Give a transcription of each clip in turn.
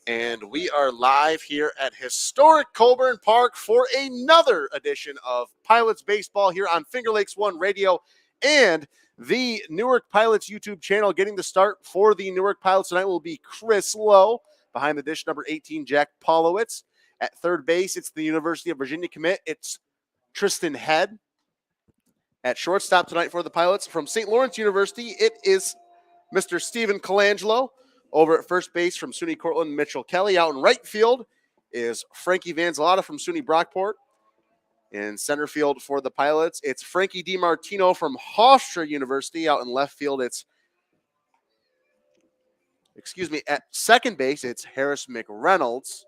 And we are live here at Historic Colburn Park for another edition of Pilots Baseball here on Finger Lakes One Radio and the Newark Pilots YouTube channel. Getting the start for the Newark Pilots tonight will be Chris Lowe. Behind the dish, number 18, Jack Polowitz. At third base, it's the University of Virginia commit. It's Tristan Head. At shortstop tonight for the Pilots from St. Lawrence University, it is Mr. Stephen Colangelo. Over at first base from SUNY Cortland, Mitchell Kelly. Out in right field is Frankie Vanzalata from SUNY Brockport. In center field for the Pilots, it's Frankie DiMartino from Hofstra University. Out in left field, at second base, it's Harris McReynolds.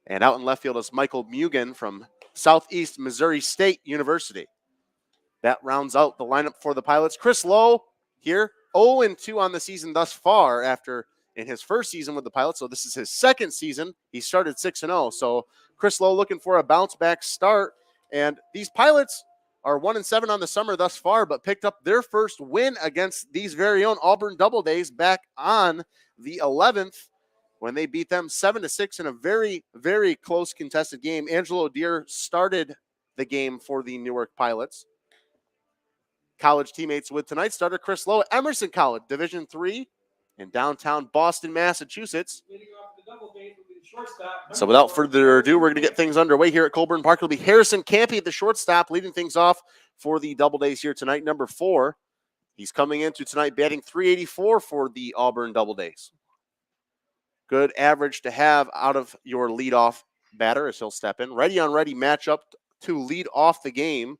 And out in left field is Michael Mugen from Southeast Missouri State University. That rounds out the lineup for the Pilots. Chris Lowe here, 0-2 on the season thus far after in his first season with the Pilots. So this is his second season. He started 6-0. So Chris Lowe looking for a bounce-back start. And these Pilots are 1-7 on the summer thus far, but picked up their first win against these very own Auburn DoubleDays back on the 11th when they beat them 7-6 in a very, very close contested game. Angelo Deere started the game for the Newark Pilots. College teammates with tonight's starter Chris Lowe at Emerson College, Division III in downtown Boston, Massachusetts. So without further ado, we're going to get things underway here at Colburn Park. It'll be Harrison Campy at the shortstop, leading things off for the DoubleDays here tonight, number 4. He's coming into tonight batting .384 for the Auburn DoubleDays. Good average to have out of your leadoff batter as he'll step in. Ready-on-ready matchup to lead off the game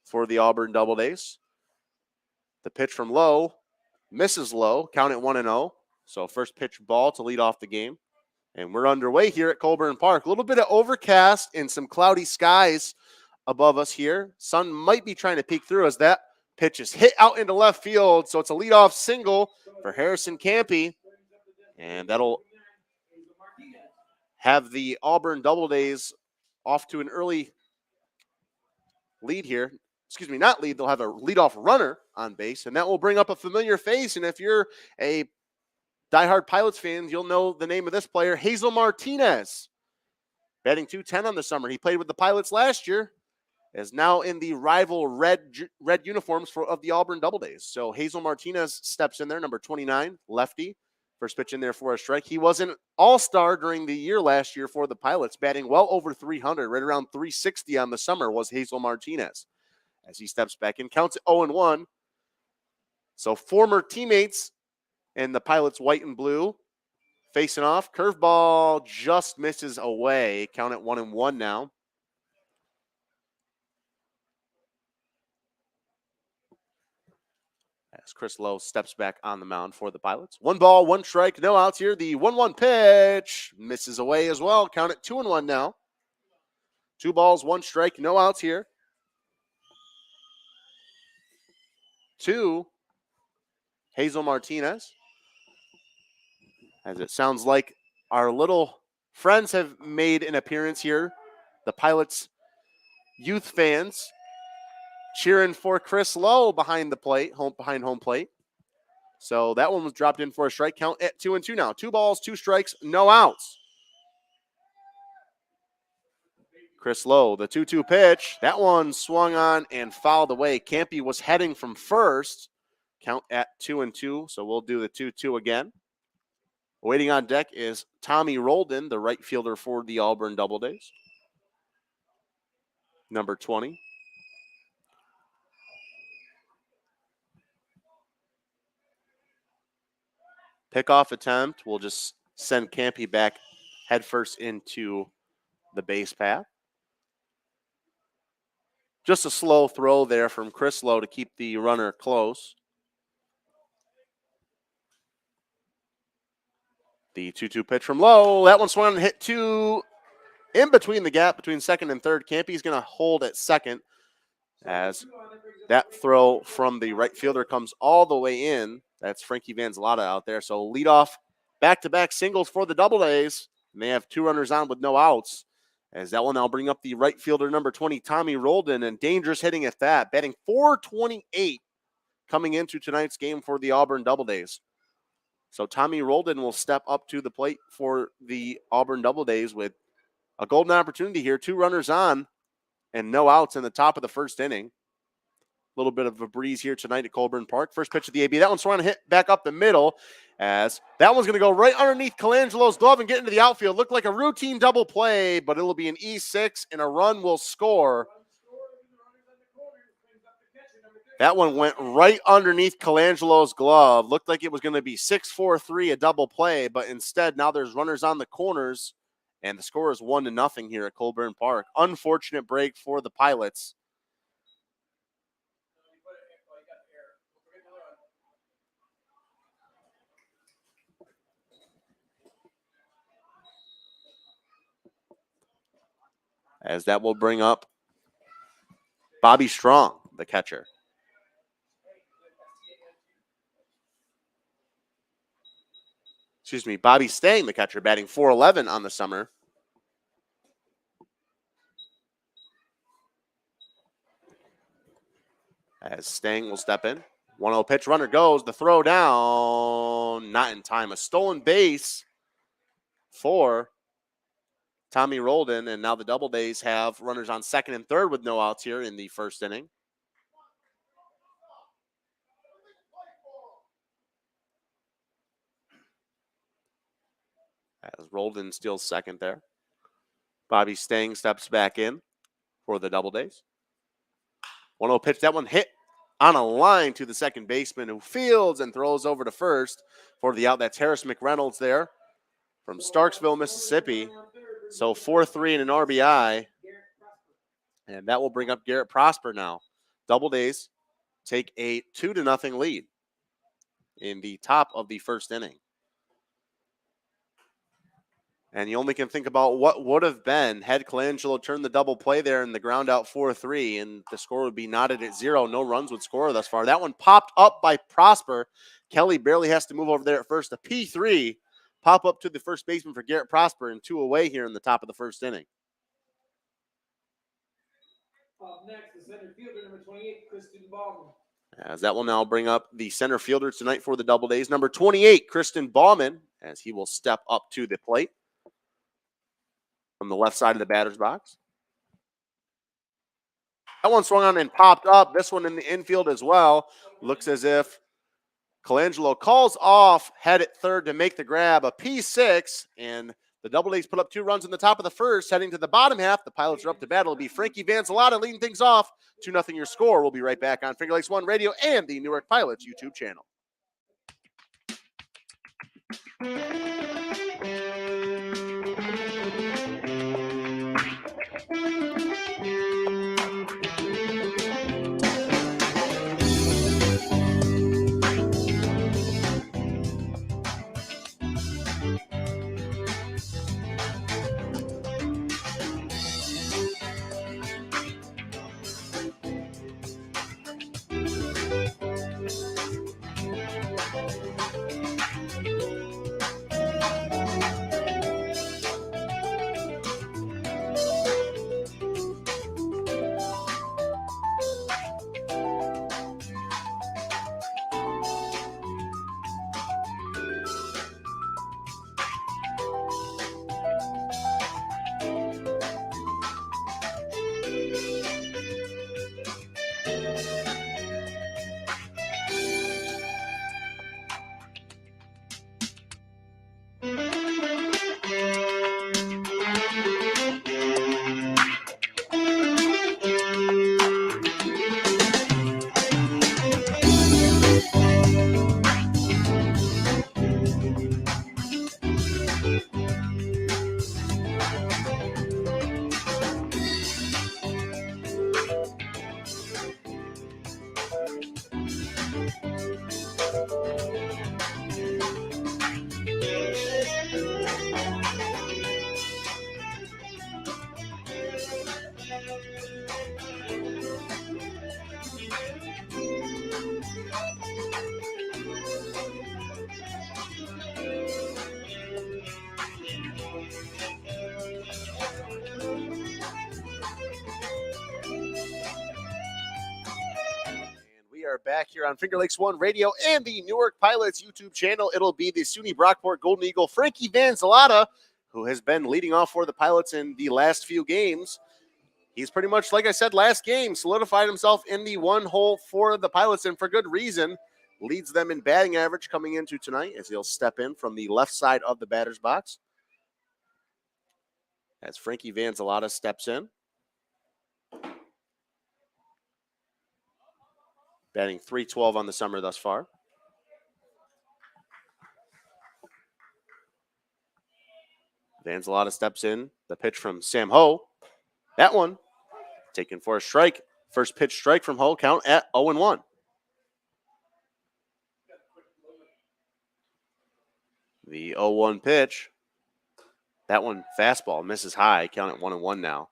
for the Auburn DoubleDays. The pitch from Lowe misses Lowe, count at 1-0. So first pitch ball to lead off the game. And we're underway here at Colburn Park. A little bit of overcast and some cloudy skies above us here. Sun might be trying to peek through as that pitch is hit out into left field. So it's a leadoff single for Harrison Campy. And that'll have the Auburn DoubleDays off to an early lead here. Not lead. They'll have a leadoff runner on base, and that will bring up a familiar face. And if you're a diehard Pilots fan, you'll know the name of this player, Hazel Martinez. Batting .210 on the summer. He played with the Pilots last year, is now in the rival red uniforms of the Auburn DoubleDays. So Hazel Martinez steps in there, number 29, lefty. First pitch in there for a strike. He was an all-star during the year last year for the Pilots, batting well over 300, right around 360 on the summer was Hazel Martinez. As he steps back in, counts at 0-1. So former teammates in the Pilots white and blue facing off. Curveball just misses away. Count at 1-1 now. As Chris Lowe steps back on the mound for the Pilots. 1 ball, 1 strike, no outs here. The 1-1 pitch misses away as well. Count at 2-1 now. 2 balls, 1 strike, no outs here. 2, Hazel Martinez. As it sounds like our little friends have made an appearance here. The Pilots youth fans cheering for Chris Lowe behind the plate, behind home plate. So that one was dropped in for a strike. Count at 2-2 now. 2 balls, 2 strikes, no outs. Chris Lowe, the 2-2 pitch. That one swung on and fouled away. Campy was heading from first. Count at 2-2, so we'll do the 2-2 again. Waiting on deck is Tommy Rolden, the right fielder for the Auburn DoubleDays. Number 20. Pickoff attempt. We'll just send Campy back headfirst into the base path. Just a slow throw there from Chris Lowe to keep the runner close. The 2-2 pitch from Lowe. That one swung and hit two in between the gap between second and third. Campy's going to hold at second as that throw from the right fielder comes all the way in. That's Frankie Vanzalata out there. So leadoff back-to-back singles for the Doubledays. And they have 2 runners on with no outs. As that will now bring up the right fielder, number 20, Tommy Roldan, and dangerous hitting at that, batting .428 coming into tonight's game for the Auburn Doubledays. So Tommy Roldan will step up to the plate for the Auburn Doubledays with a golden opportunity here. 2 runners on and no outs in the top of the first inning. A little bit of a breeze here tonight at Colburn Park. First pitch of the AB. That one's trying to hit back up the middle as that one's going to go right underneath Colangelo's glove and get into the outfield. Looked like a routine double play, but it'll be an E6 and a run will score. That one went right underneath Colangelo's glove. Looked like it was going to be 6-4-3, a double play, but instead now there's runners on the corners, and the score is 1-0 here at Colburn Park. Unfortunate break for the Pilots. As that will bring up Bobby Strong, the catcher. Bobby Stang, the catcher, batting .411 on the summer. As Stang will step in. 1-0 pitch, runner goes. The throw down, not in time. A stolen base for Tommy Roldan, and now the Doubledays have runners on second and third with no outs here in the first inning. As Roldan steals second there. Bobby Stang steps back in for the Doubledays. 1-0 pitch. That one hit on a line to the second baseman who fields and throws over to first for the out. That's Harris McReynolds there from Starksville, Mississippi. So 4-3 and an RBI. And that will bring up Garrett Prosper now. Doubledays take a 2-0 lead in the top of the first inning. And you only can think about what would have been had Colangelo turned the double play there and the ground out 4-3, and the score would be knotted at 0. No runs would score thus far. That one popped up by Prosper. Kelly barely has to move over there at first. A P3 pop up to the first baseman for Garrett Prosper, and 2 away here in the top of the first inning. Up next, the center fielder, number 28, Kristen Bauman. As that will now bring up the center fielder tonight for the Doubledays, number 28, Kristen Bauman, as he will step up to the plate from the left side of the batter's box. That one swung on and popped up. This one in the infield as well. Looks as if Colangelo calls off, head at third to make the grab. A P6, and the Doubledays put up 2 runs in the top of the first. Heading to the bottom half, the Pilots are up to bat. It'll be Frankie Vanzalata leading things off. 2-0 your score. We'll be right back on Finger Lakes One Radio and the Newark Pilots YouTube channel. We are back here on Finger Lakes One Radio and the Newark Pilots YouTube channel. It'll be the SUNY Brockport Golden Eagle, Frankie Van Zalata, who has been leading off for the Pilots in the last few games. He's pretty much, like I said, last game, solidified himself in the one hole for the Pilots, and for good reason. Leads them in batting average coming into tonight as he'll step in from the left side of the batter's box. As Frankie Van Zalata steps in. Batting .312 on the summer thus far. Van Zalata steps in. The pitch from Sam Ho. That one taken for a strike. First pitch strike from Ho. Count at 0-1. The 0-1 pitch. That one fastball misses high. Count at 1-1 now.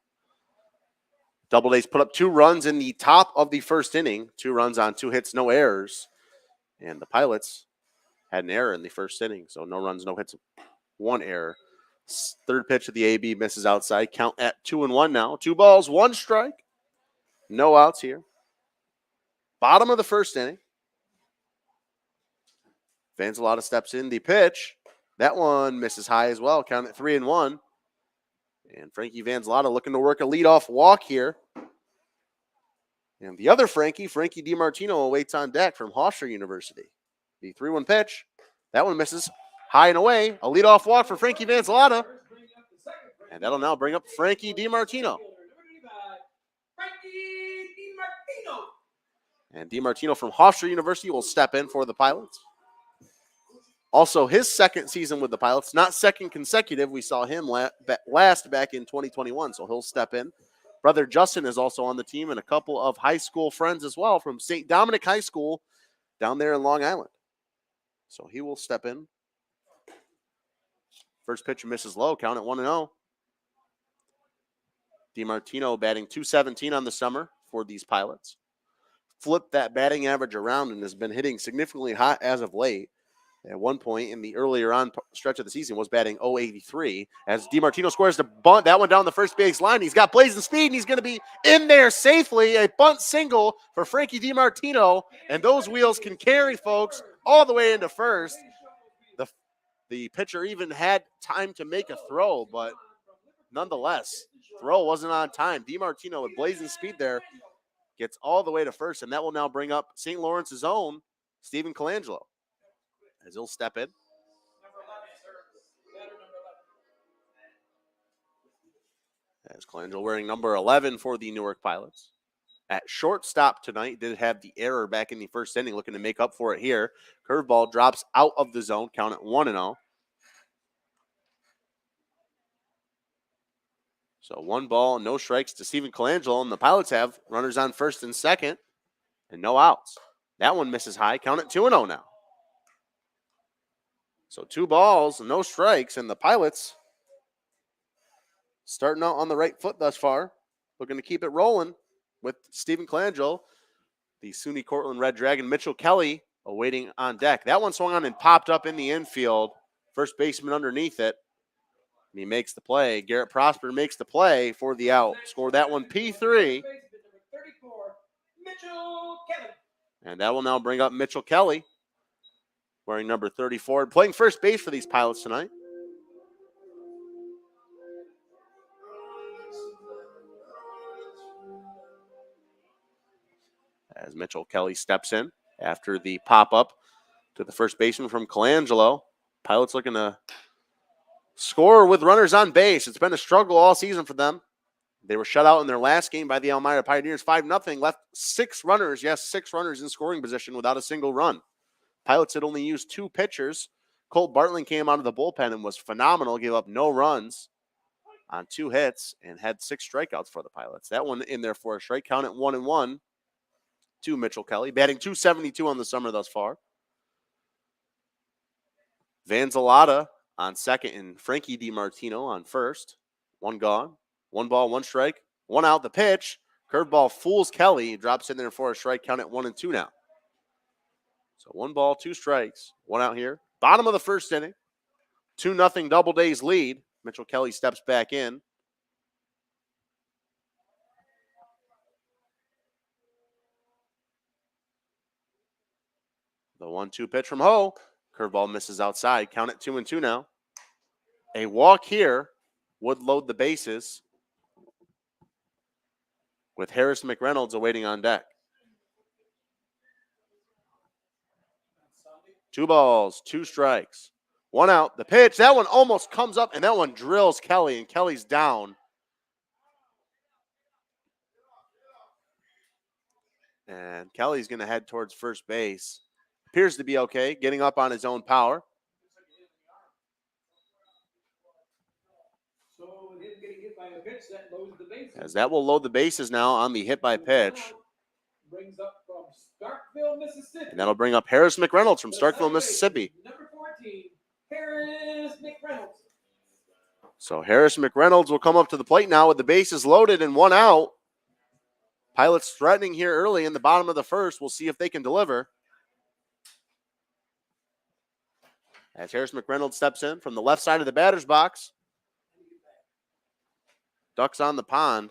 DoubleDays put up 2 runs in the top of the first inning. 2 runs on 2 hits, no errors. And the Pilots had an error in the first inning. So no runs, no hits, 1 error. Third pitch of the AB misses outside. Count at 2-1 now. 2 balls, 1 strike. No outs here. Bottom of the first inning. Van Zalata steps in. The pitch. That one misses high as well. Count at 3-1. And Frankie Van Zalata looking to work a leadoff walk here. And the other Frankie DiMartino, awaits on deck from Hofstra University. The 3-1 pitch. That one misses high and away. A leadoff walk for Frankie Van Zalata. And that'll now bring up Frankie DiMartino. And DiMartino from Hofstra University will step in for the Pilots. Also, his second season with the Pilots, not second consecutive. We saw him last back in 2021, so he'll step in. Brother Justin is also on the team, and a couple of high school friends as well from St. Dominic High School down there in Long Island. So he will step in. First pitch misses low, count at 1-0. DiMartino batting .217 on the summer for these Pilots. Flipped that batting average around and has been hitting significantly hot as of late. At one point in the earlier on stretch of the season was batting .083 as DiMartino squares the bunt. That one down the first base line. He's got blazing speed and he's going to be in there safely. A bunt single for Frankie DiMartino, and those wheels can carry, folks, all the way into first. The pitcher even had time to make a throw, but nonetheless, throw wasn't on time. DiMartino with blazing speed there gets all the way to first, and that will now bring up St. Lawrence's own Stephen Colangelo as he'll step in. As Colangelo wearing number 11 for the Newark Pilots. At shortstop tonight, did have the error back in the first inning, looking to make up for it here. Curveball drops out of the zone, count at 1-0. So 1 ball, no strikes to Stephen Colangelo, and the Pilots have runners on first and second, and no outs. That one misses high, count at 2-0 now. So 2 balls, no strikes, and the Pilots starting out on the right foot thus far, looking to keep it rolling with Stephen Colangelo. The SUNY Cortland Red Dragon, Mitchell Kelly, awaiting on deck. That one swung on and popped up in the infield. First baseman underneath it. And he makes the play. Garrett Prosper makes the play for the out. Scored that one P3. And that will now bring up Mitchell Kelly, wearing number 34, playing first base for these Pilots tonight. As Mitchell Kelly steps in after the pop-up to the first baseman from Colangelo. Pilots looking to score with runners on base. It's been a struggle all season for them. They were shut out in their last game by the Elmira Pioneers, 5-0. Left 6 runners, yes, 6 runners in scoring position without a single run. Pilots had only used 2 pitchers. Colt Bartling came out of the bullpen and was phenomenal, gave up no runs on 2 hits and had 6 strikeouts for the Pilots. That one in there for a strike, count at 1-1 to Mitchell Kelly, batting .272 on the summer thus far. Van Zalata on second and Frankie DiMartino on first. 1 gone, 1 ball, 1 strike. 1 out. The pitch. Curveball fools Kelly. He drops in there for a strike. Count at 1-2 now. So 1 ball, 2 strikes. 1 out here. Bottom of the first inning. 2-0 Doubledays lead. Mitchell Kelly steps back in. The 1-2 pitch from Ho. Curveball misses outside. Count it 2-2 now. A walk here would load the bases with Harris McReynolds awaiting on deck. 2 balls, 2 strikes. 1 out. The pitch. That one almost comes up, and that one drills Kelly, and Kelly's down. And Kelly's going to head towards first base. Appears to be okay, getting up on his own power. So with him getting hit by a pitch, that loads the bases. As that will load the bases now on the hit by pitch. Brings up from Starkville, Mississippi. And that'll bring up Harris McReynolds from Starkville, Mississippi. Number 14, Harris McReynolds. So Harris McReynolds will come up to the plate now with the bases loaded and 1 out. Pilots threatening here early in the bottom of the first. We'll see if they can deliver. As Harris McReynolds steps in from the left side of the batter's box. Ducks on the pond.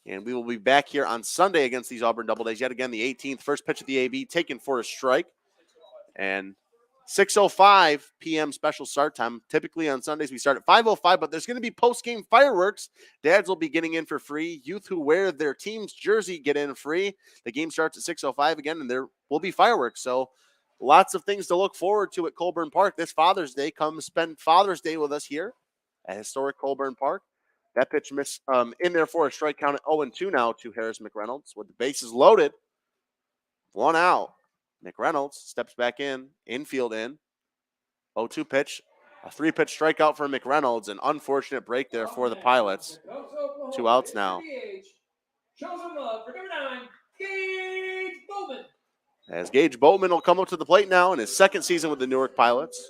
And we will be back here on Sunday against these Auburn Doubledays. Yet again, the 18th. First pitch of the AB taken for a strike. And 6:05 p.m. special start time. Typically on Sundays we start at 5:05, but there's going to be post-game fireworks. Dads will be getting in for free. Youth who wear their team's jersey get in free. The game starts at 6:05 again, and there will be fireworks. So lots of things to look forward to at Colburn Park this Father's Day. Come spend Father's Day with us here at Historic Colburn Park. That pitch missed in there for a strike, count at 0-2 now to Harris McReynolds with the bases loaded. 1 out. McReynolds steps back in, infield in. 0-2 pitch, a 3-pitch strikeout for McReynolds. An unfortunate break there for the Pilots. 2 outs now. Shows him love for number 9, Gage Bowman. As Gage Boatman will come up to the plate now in his second season with the Newark Pilots.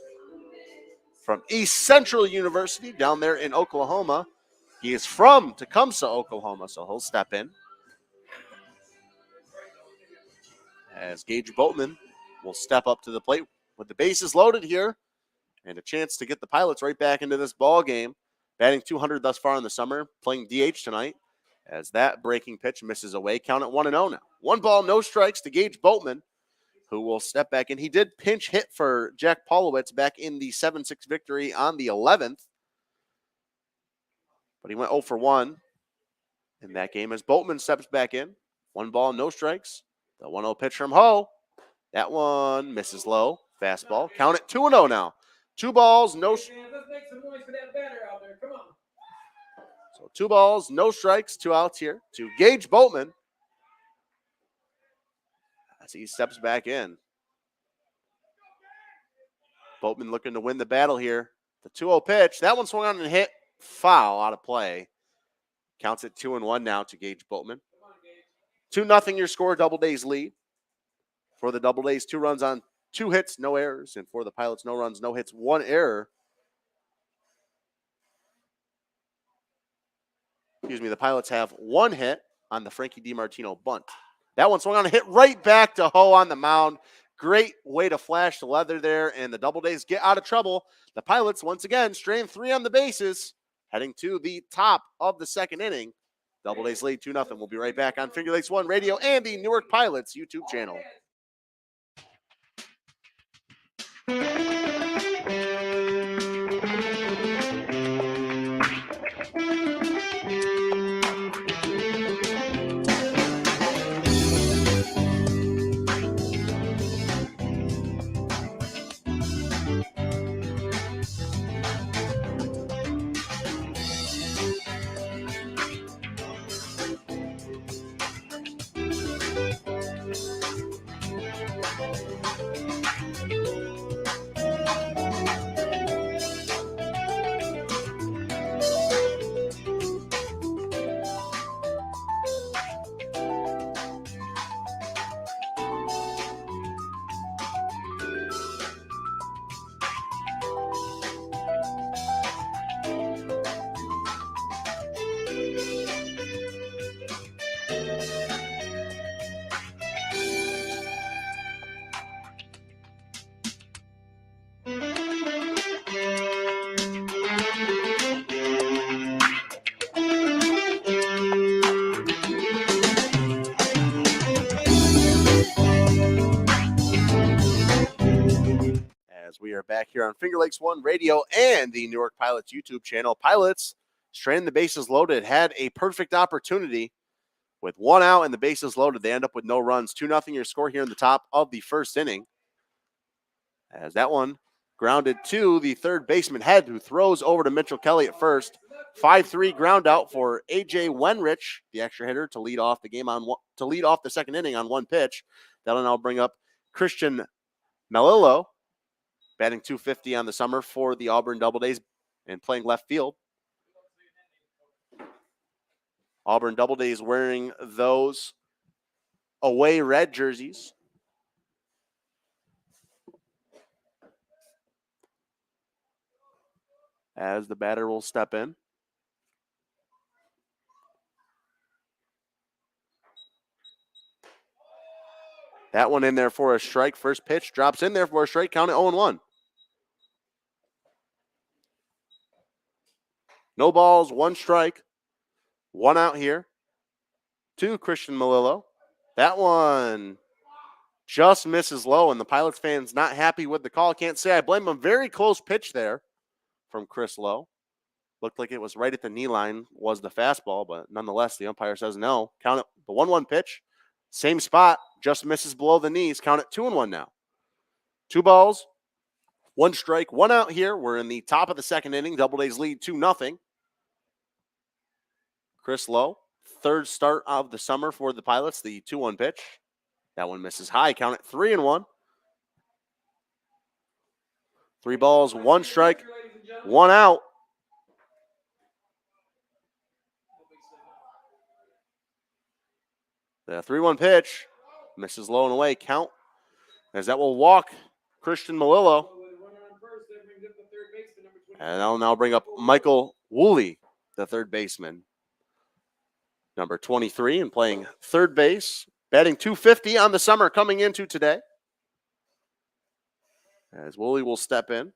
From East Central University down there in Oklahoma. He is from Tecumseh, Oklahoma, so he'll step in. As Gage Boatman will step up to the plate with the bases loaded here and a chance to get the Pilots right back into this ball game. Batting .200 thus far in the summer, playing DH tonight. As that breaking pitch misses away, count at 1-0 now. 1 ball, no strikes to Gage Boatman, who will step back in. He did pinch hit for Jack Polowitz back in the 7-6 victory on the 11th. But he went 0 for 1 in that game as Boatman steps back in. 1 ball, no strikes. The 1-0 pitch from Ho. That one misses low. Fastball. Count it 2-0 now. 2 balls, no. Let's make some noise for that batter out there. Come on. So 2 balls, no strikes, 2 outs here to Gage Boatman as he steps back in. Boatman looking to win the battle here. The 2-0 pitch. That one swung on and hit. Foul out of play. Counts it 2-1 now to Gage Boatman. 2-0 your score, Doubledays lead. For the Doubledays, 2 runs on 2 hits, no errors. And for the Pilots, no runs, no hits, 1 error. Excuse me, the Pilots have 1 hit on the Frankie DiMartino bunt. That one swung on and hit right back to Ho on the mound. Great way to flash the leather there, and the Doubledays get out of trouble. The Pilots, once again, straying 3 on the bases, heading to the top of the second inning. Doubledays lead 2-0. We'll be right back on Finger Lakes One Radio and the Newark Pilots YouTube channel. here on Finger Lakes One Radio and the Newark Pilots YouTube channel. Pilots, straining the bases loaded, had a perfect opportunity with one out and the bases loaded. They end up with no runs. 2-0 your score here in the top of the first inning. As that one grounded to the third baseman Head, who throws over to Mitchell Kelly at first. 5-3 ground out for A.J. Wenrich, the extra hitter, to lead off the game to lead off the second inning on one pitch. That'll now bring up Christian Melillo, batting .250 on the summer for the Auburn DoubleDays and playing left field. Auburn DoubleDays wearing those away red jerseys. As the batter will step in. That one in there for a strike. First pitch drops in there for a strike. Count it 0-1. No balls, one strike. One out here to Christian Melillo. That one just misses low, and the Pilots fans not happy with the call. Can't say I blame them. Very close pitch there from Chris Lowe. Looked like it was right at the knee line, was the fastball, but nonetheless, the umpire says no. Count it, the 1-1 pitch. Same spot, just misses below the knees. Count it 2-1 now. 2 balls, 1 strike, 1 out here. We're in the top of the second inning. Doubledays lead 2-0. Chris Lowe, third start of the summer for the Pilots, the 2-1 pitch. That one misses high. Count it 3-1. 3 balls, 1 strike, 1 out. The 3-1 pitch misses low and away. Count as that will walk Christian Melillo. And that'll now bring up Michael Woolley, the third baseman. Number 23 and playing third base. Batting .250 on the summer coming into today. As Woolley will step in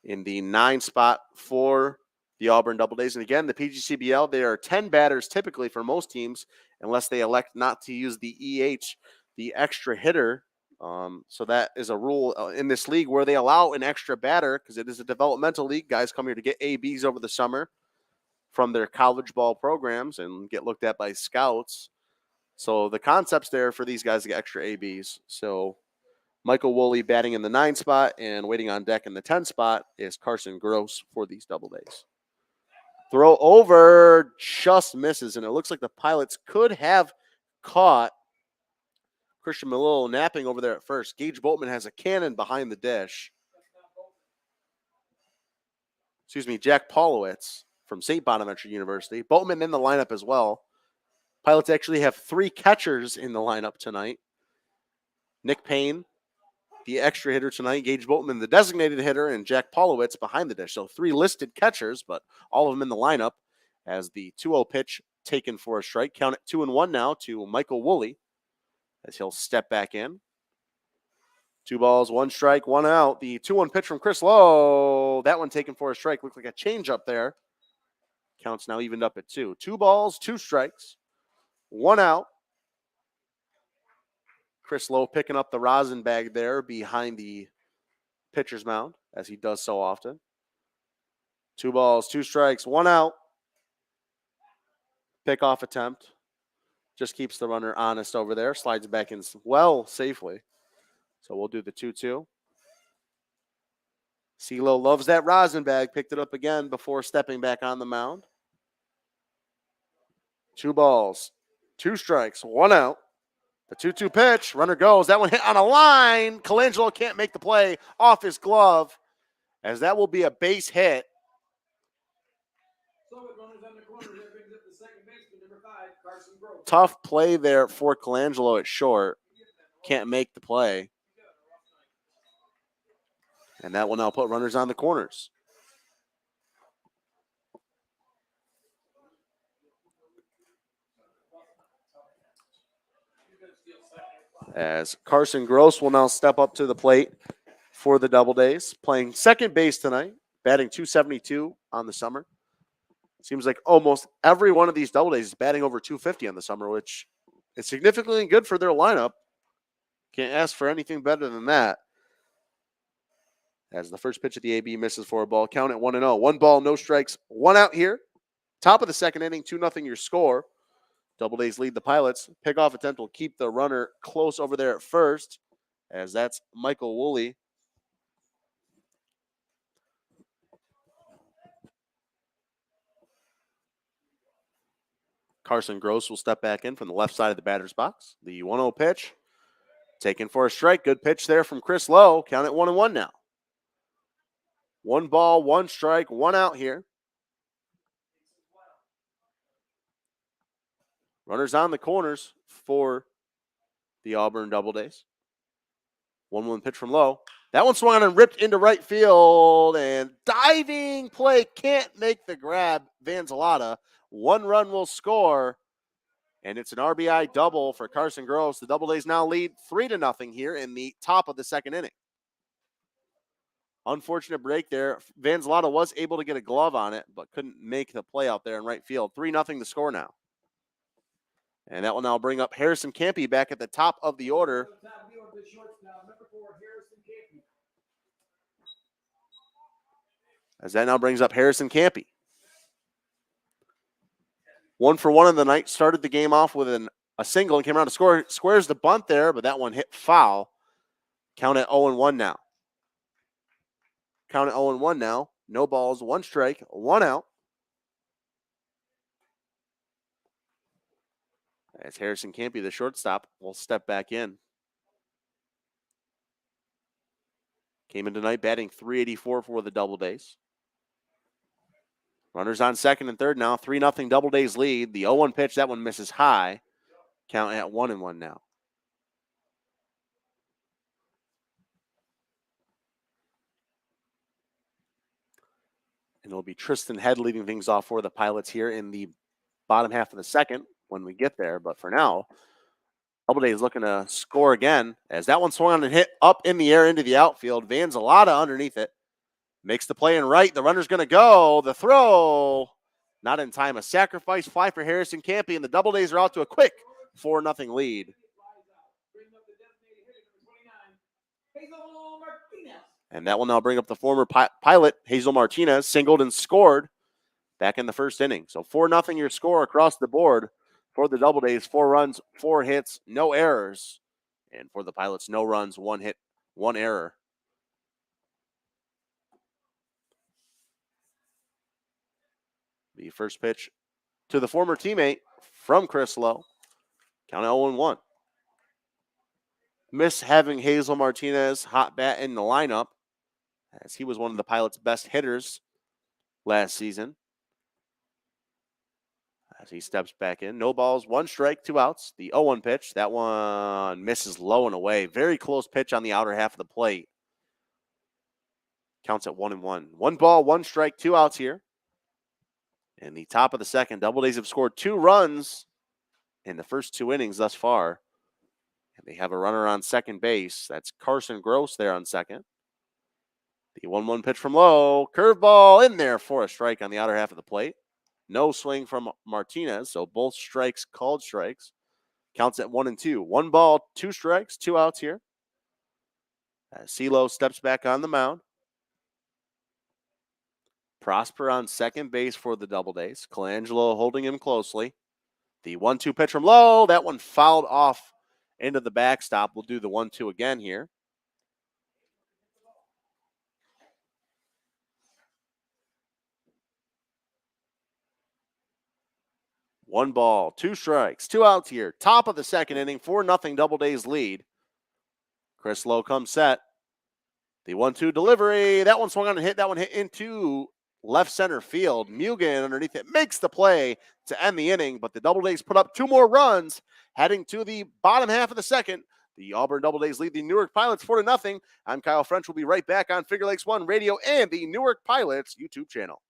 the 9 spot for the Auburn DoubleDays. And again, the PGCBL, there are 10 batters typically for most teams, unless they elect not to use the EH, the extra hitter. So that is a rule in this league where they allow an extra batter because it is a developmental league. Guys come here to get ABs over the summer from their college ball programs and get looked at by scouts. So the concept's there for these guys to get extra ABs. So Michael Woolley batting in the 9 spot, and waiting on deck in the 10 spot is Carson Gross for these Doubledays. Throw over, just misses, and it looks like the Pilots could have caught Christian Melillo napping over there at first. Gage Boltman has a cannon behind the dish. Jack Paulowitz from St. Bonaventure University. Boltman in the lineup as well. Pilots actually have 3 catchers in the lineup tonight. Nick Payne, the extra hitter tonight. Gage Boltman, the designated hitter, and Jack Paulowitz behind the dish. So 3 listed catchers, but all of them in the lineup as the 2-0 pitch taken for a strike. Count it 2-1 now to Michael Woolley as he'll step back in. 2 balls, 1 strike, 1 out. The 2-1 pitch from Chris Lowe. That one taken for a strike. Looked like a changeup there. Counts now evened up at 2. 2 balls, 2 strikes, 1 out. Chris Lowe picking up the rosin bag there behind the pitcher's mound, as he does so often. 2 balls, 2 strikes, 1 out. Pickoff attempt. Just keeps the runner honest over there. Slides back in well safely. So we'll do the 2-2. CeeLo loves that rosin bag. Picked it up again before stepping back on the mound. 2 balls, 2 strikes, 1 out. The 2-2 pitch, runner goes. That one hit on a line. Colangelo can't make the play off his glove, as that will be a base hit. Tough play there for Colangelo at short. Can't make the play. And that will now put runners on the corners. As Carson Gross will now step up to the plate for the Doubledays, playing second base tonight, batting .272 on the summer. Seems like almost every one of these Doubledays is batting over .250 on the summer, which is significantly good for their lineup. Can't ask for anything better than that. as the first pitch of the AB misses for a ball. Count at 1-0. 1 ball, no strikes, 1 out here. Top of the second inning, 2-0 your score. DoubleDays lead the Pilots. Pickoff attempt will keep the runner close over there at first, as that's Michael Woolley. Carson Gross will step back in from the left side of the batter's box. The 1-0 pitch, taken for a strike. Good pitch there from Chris Lowe. Count at 1-1 now. 1 ball, 1 strike, 1 out here. Runners on the corners for the Auburn DoubleDays. 1-1 pitch from Lowe. That one swung on and ripped into right field, and diving play can't make the grab. Vanzalata. 1 run will score, and it's an RBI double for Carson Gross. The DoubleDays now lead 3-0 here in the top of the second inning. Unfortunate break there. Vanzalata was able to get a glove on it, but couldn't make the play out there in right field. 3-0 the score now. And that will now bring up Harrison Campy back at the top of the order. As that now brings up Harrison Campy. 1 for 1 in the night. Started the game off with a single and came around to score. Squares the bunt there, but that one hit foul. Count at 0-1 now. Count at 0-1 now. No balls, 1 strike, 1 out. As Harrison Campy, the shortstop, will step back in. Came in tonight batting .384 for the DoubleDays. Runners on second and third now. 3-0 DoubleDays lead. The 0-1 pitch, that one misses high. Count at 1-1 now. And it'll be Tristan Head leading things off for the Pilots here in the bottom half of the second when we get there. But for now, DoubleDays looking to score again as that one swung on and hit up in the air into the outfield. Vanzalata underneath it. Makes the play in right. The runner's going to go. The throw, not in time. A sacrifice fly for Harrison Campy, and the DoubleDays are out to a quick 4-0 lead. And that will now bring up the former Pilot, Hazel Martinez, singled and scored back in the first inning. So 4-0 your score across the board for the DoubleDays. 4 runs, 4 hits, no errors. And for the Pilots, no runs, 1 hit, 1 error. The first pitch to the former teammate from Chris Lowe. Count 0-1. Miss having Hazel Martinez hot bat in the lineup, as he was one of the Pilots' best hitters last season. As he steps back in. No balls, 1 strike, 2 outs. The 0-1 pitch. That one misses low and away. Very close pitch on the outer half of the plate. Counts at 1-1. 1 ball, 1 strike, 2 outs here. In the top of the second, DoubleDays have scored 2 runs in the first 2 innings thus far. And they have a runner on second base. That's Carson Gross there on second. The 1-1 pitch from Lowe. Curveball in there for a strike on the outer half of the plate. No swing from Martinez, so both strikes called strikes. Counts at 1-2. 1 ball, 2 strikes, 2 outs here. As CeeLo steps back on the mound. Prosper on second base for the DoubleDays. Colangelo holding him closely. The 1-2 pitch from Lowe. That one fouled off into the backstop. We'll do the 1-2 again here. One ball, 2 strikes, 2 outs here. Top of the second inning, 4-0 DoubleDays lead. Chris Lowe comes set. The 1-2 delivery. That one swung on and hit. That one hit into left center field. Mugen underneath it makes the play to end the inning, but the DoubleDays put up 2 more runs heading to the bottom half of the second. The Auburn DoubleDays lead the Newark Pilots 4-0. I'm Kyle French. We'll be right back on Finger Lakes One Radio and the Newark Pilots YouTube channel.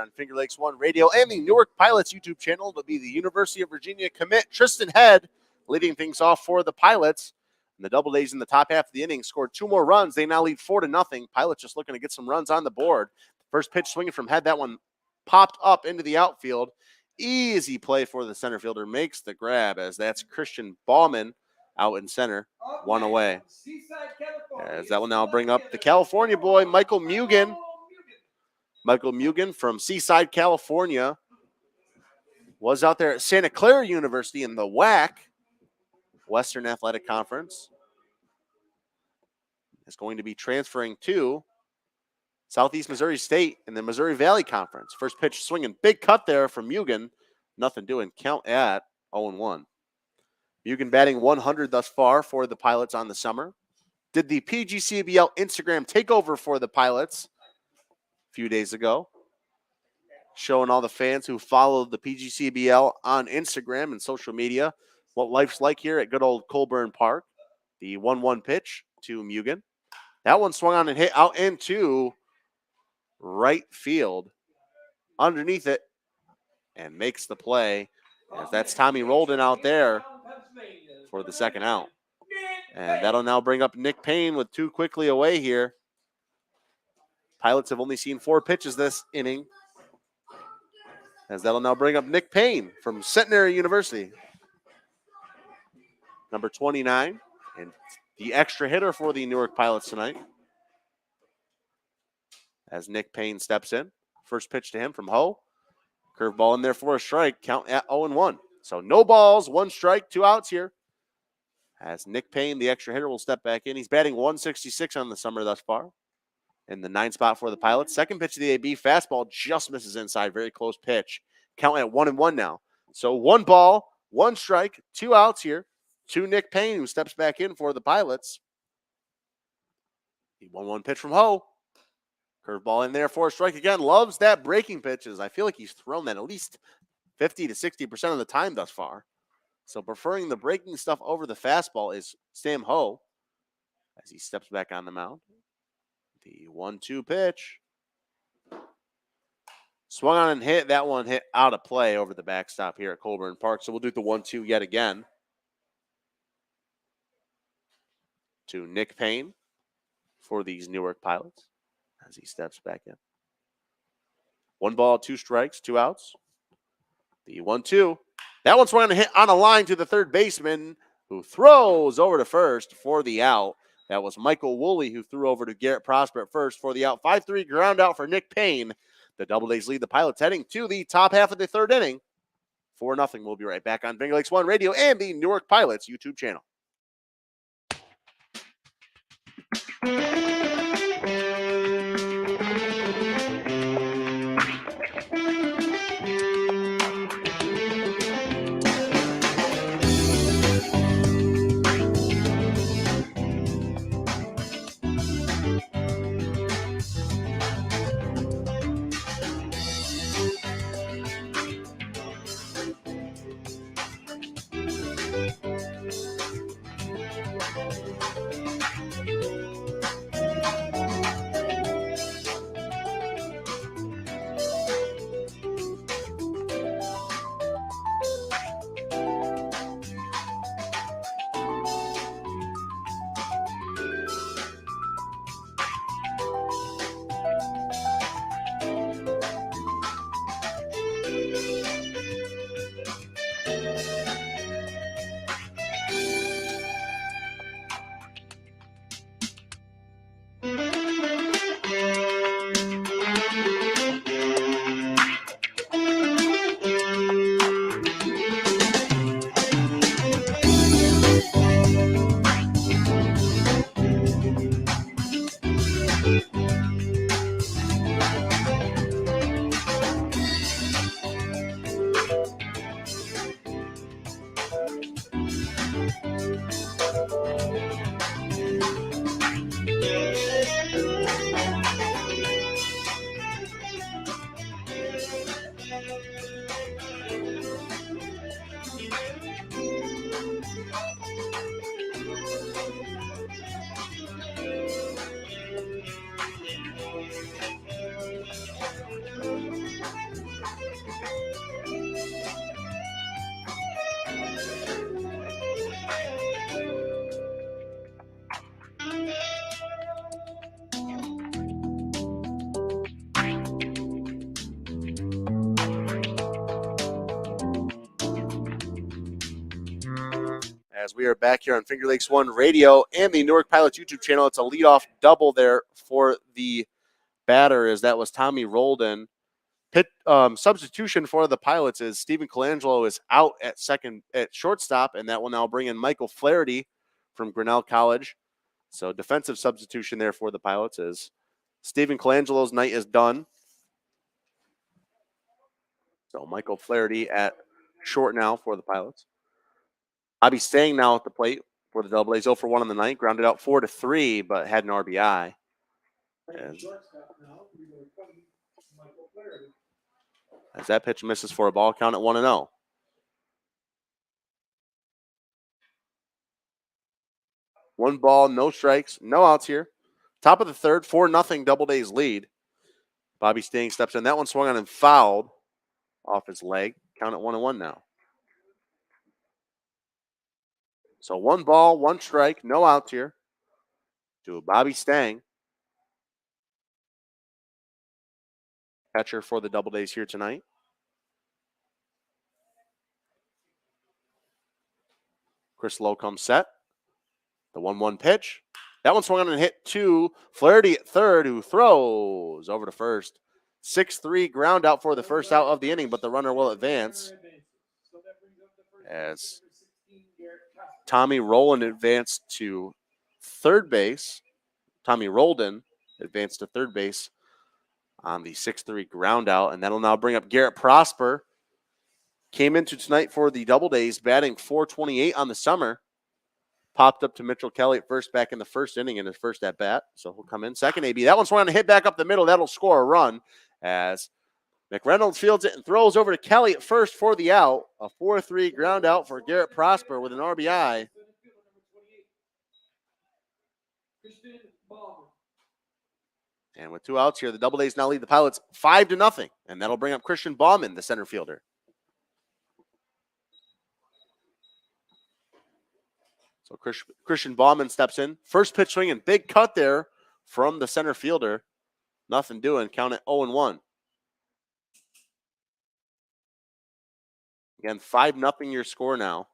on Finger Lakes One Radio and the Newark Pilots YouTube channel. It'll be the University of Virginia commit Tristan Head leading things off for the Pilots. And the Doubledays in the top half of the inning scored 2 more runs. They now lead 4-0. Pilots just looking to get some runs on the board. First pitch swinging from Head. That one popped up into the outfield. Easy play for the center fielder. Makes the grab as that's Christian Bauman out in center. 1 away. As that will now bring up the California boy, Michael Mugen. Michael Mugen from Seaside, California. Was out there at Santa Clara University in the WAC, Western Athletic Conference. Is going to be transferring to Southeast Missouri State in the Missouri Valley Conference. First pitch swinging. Big cut there from Mugen. Nothing doing. Count at 0-1. Mugen batting 100 thus far for the Pilots on the summer. Did the PGCBL Instagram takeover for the Pilots a few days ago. Showing all the fans who followed the PGCBL on Instagram and social media what life's like here at good old Colburn Park. The 1-1 pitch to Mugen. That one swung on and hit out into right field. Underneath it and makes the play. As that's Tommy Roldan out there for the second out. And that'll now bring up Nick Payne with 2 quickly away here. Pilots have only seen 4 pitches this inning. As that'll now bring up Nick Payne from Centenary University. Number 29, and the extra hitter for the Newark Pilots tonight. As Nick Payne steps in. First pitch to him from Ho. Curveball in there for a strike. Count at 0-1. So no balls, 1 strike, 2 outs here. As Nick Payne, the extra hitter, will step back in. He's batting 166 on the summer thus far. In the 9th spot for the Pilots. Second pitch of the AB. Fastball just misses inside. Very close pitch. Count at 1-1 now. So 1 ball, 1 strike, 2 outs here. To Nick Payne, who steps back in for the Pilots. The 1-1 pitch from Ho. Curveball in there for a strike again. Loves that breaking pitches. I feel like he's thrown that at least 50 to 60% of the time thus far. So preferring the breaking stuff over the fastball is Sam Ho as he steps back on the mound. The 1-2 pitch. Swung on and hit. That one hit out of play over the backstop here at Colburn Park. So we'll do the 1-2 yet again. To Nick Payne for these Newark Pilots as he steps back in. 1 ball, 2 strikes, 2 outs. The 1-2. That one swung on and hit on a line to the third baseman who throws over to first for the out. That was Michael Woolley who threw over to Garrett Prosper at first for the out. 5-3 ground out for Nick Payne. The Doubledays lead the Pilots heading to the top half of the 3rd inning. 4-0. We'll be right back on Finger Lakes One Radio and the Newark Pilots YouTube channel. as we are back here on Finger Lakes One Radio and the Newark Pilots YouTube channel. It's a leadoff double there for the batter, as that was Tommy Roldan. Substitution for the Pilots is Stephen Colangelo is out at shortstop, and that will now bring in Michael Flaherty from Grinnell College. So defensive substitution there for the Pilots is Stephen Colangelo's night is done. So Michael Flaherty at short now for the Pilots. Bobby Stang now at the plate for the DoubleDays. 0 for 1 on the night, grounded out 4-3, but had an RBI. As that pitch misses for a ball, count at 1-0. One ball, no strikes, no outs here. Top of the third, 4-0 DoubleDays lead. Bobby Stang steps in. That one swung on and fouled off his leg. Count at 1-1 now. So one ball, one strike, no outs here to Bobby Stang. Catcher for the DoubleDays here tonight. Chris Lowe comes set. The 1-1 pitch. That one swung on and hit to Flaherty at third, who throws over to first. 6-3 ground out for the first out of the inning, but the runner will advance. As Tommy Roldan advanced to third base. Tommy Roldan advanced to third base on the 6-3 ground out, and that'll now bring up Garrett Prosper. Came into tonight for the DoubleDays, batting .428 on the summer. Popped up to Mitchell Kelly at first back in the first inning in his first at bat. So he'll come in second AB. That one's going to hit back up the middle. That'll score a run as McReynolds fields it and throws over to Kelly at first for the out. A 4-3 ground out for Garrett Prosper with an RBI. And with two outs here, the DoubleDays now lead the Pilots 5-0. And that'll bring up Christian Bauman, the center fielder. So Christian Bauman steps in. First pitch swing and big cut there from the center fielder. Nothing doing. Count it 0-1. Again, 5-0 your score now.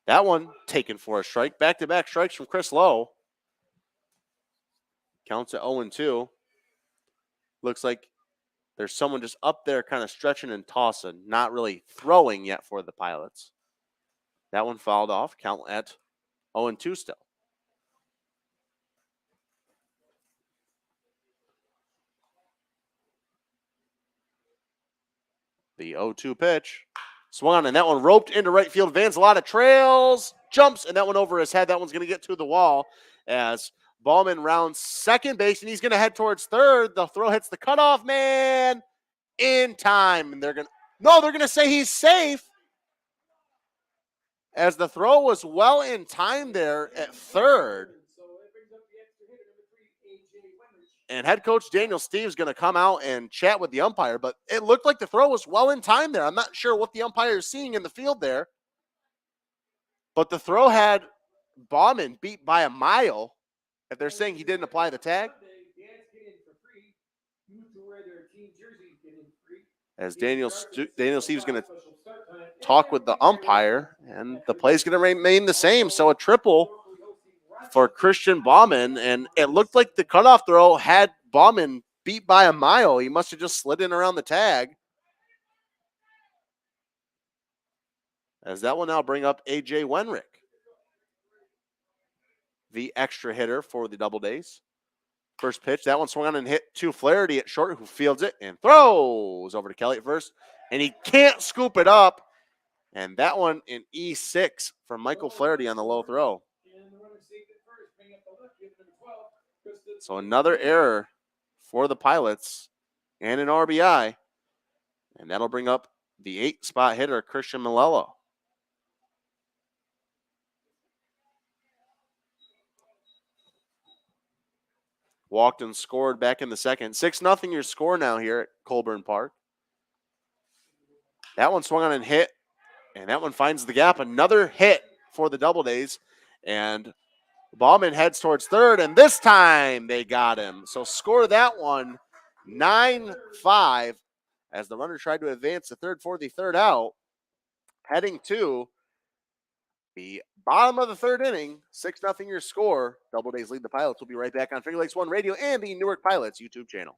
That one taken for a strike. Back-to-back strikes from Chris Lowe. Counts at 0-2. Looks like there's someone just up there kind of stretching and tossing. Not really throwing yet for the Pilots. That one fouled off. Count at 0-2 still. The 0-2 pitch. Swung on, and that one roped into right field. Vanzalotta trails, jumps, and that one over his head. That one's going to get to the wall as Bauman rounds second base, and he's going to head towards third. The throw hits the cutoff man in time. And they're going to say he's safe, as the throw was well in time there at third. And head coach Daniel Steve's going to come out and chat with the umpire, but it looked like the throw was well in time there. I'm not sure what the umpire is seeing in the field there, but the throw had Bauman beat by a mile. If they're saying he didn't apply the tag, as Daniel Steve's going to talk with the umpire, and the play's going to remain the same. So a triple for Christian Bauman, and it looked like the cutoff throw had Bauman beat by a mile. He must have just slid in around the tag. As that will now bring up A.J. Wenrick, the extra hitter for the DoubleDays. First pitch, that one swung on and hit to Flaherty at short, who fields it and throws over to Kelly at first, and he can't scoop it up. And that one in E6 from Michael Flaherty on the low throw. So another error for the Pilots and an RBI. And that'll bring up the 8-spot hitter, Christian Malello. Walked and scored back in the second. 6-0 your score now here at Colburn Park. That one swung on and hit, and that one finds the gap. Another hit for the DoubleDays, and Bauman heads towards third, and this time they got him. So score that one 9-5 as the runner tried to advance to third for the third out, heading to The bottom of the third inning, 6-0 your score. Doubledays lead the Pilots. We'll be right back on Finger Lakes One Radio and the Newark Pilots YouTube channel.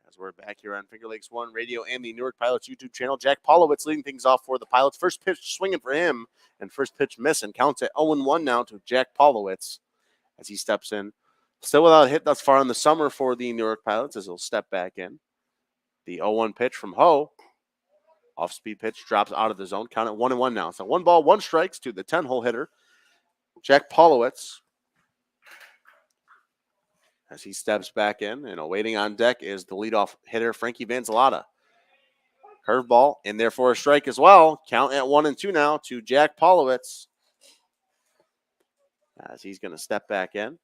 As we're back here on Finger Lakes One Radio and the Newark Pilots YouTube channel, Jack Polowitz leading things off for the Pilots. First pitch swinging for him, and first pitch missing. Counts at 0-1 now to Jack Polowitz as he steps in. Still without a hit thus far in the summer for the Newark Pilots as he'll step back in. The 0-1 pitch from Ho. Off-speed pitch drops out of the zone. Count at 1-1 now. So 1 ball, 1 strikes to the 10-hole hitter, Jack Polowitz. As he steps back in, and waiting on deck is the leadoff hitter, Frankie Vanzalata. Curveball in there for a strike as well. Count at 1-2 now to Jack Polowitz. As he's going to step back in.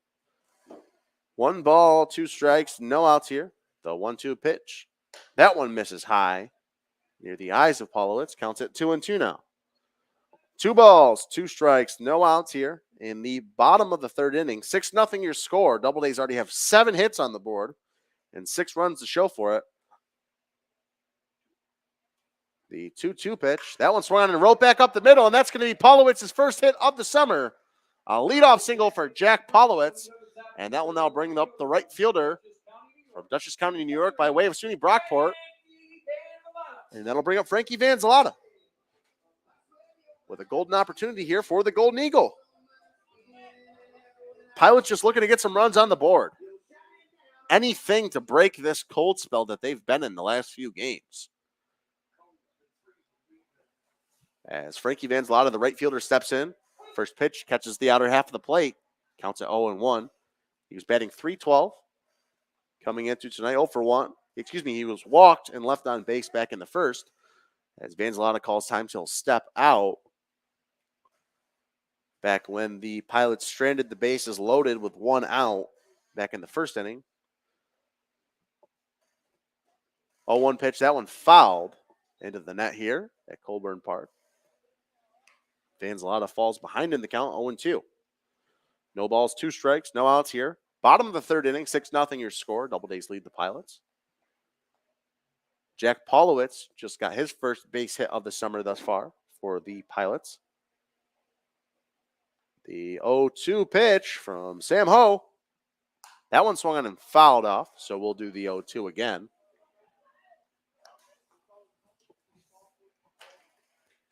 1 ball, 2 strikes, no outs here. The 1-2 pitch. That one misses high near the eyes of Polowitz. Counts at 2-2 now. 2 balls, 2 strikes, no outs here in the bottom of the third inning. 6-0 your score. Doubledays already have 7 hits on the board and 6 runs to show for it. The 2-2 pitch. That one swung on and wrote back up the middle, and that's going to be Polowitz's first hit of the summer. A leadoff single for Jack Polowitz, and that will now bring up the right fielder from Dutchess County, New York, by way of SUNY Brockport. And that'll bring up Frankie Vanzalata with a golden opportunity here for the Golden Eagle. Pilots just looking to get some runs on the board. Anything to break this cold spell that they've been in the last few games. As Frankie Vanzalata, the right fielder, steps in. First pitch catches the outer half of the plate. Counts at 0-1. He was batting .312. Coming into tonight, 0-1. He was walked and left on base back in the first. As Vanzalata calls time till step out. Back when the Pilots stranded the bases loaded with 1 out back in the first inning. 0-1 pitch, that one fouled into the net here at Colburn Park. Vanzalata falls behind in the count, 0-2. No balls, 2 strikes, no outs here. Bottom of the third inning, 6-0 your score. Doubledays lead the Pilots. Jack Polowitz just got his first base hit of the summer thus far for the Pilots. The 0-2 pitch from Sam Ho. That one swung on and fouled off, so we'll do the 0-2 again.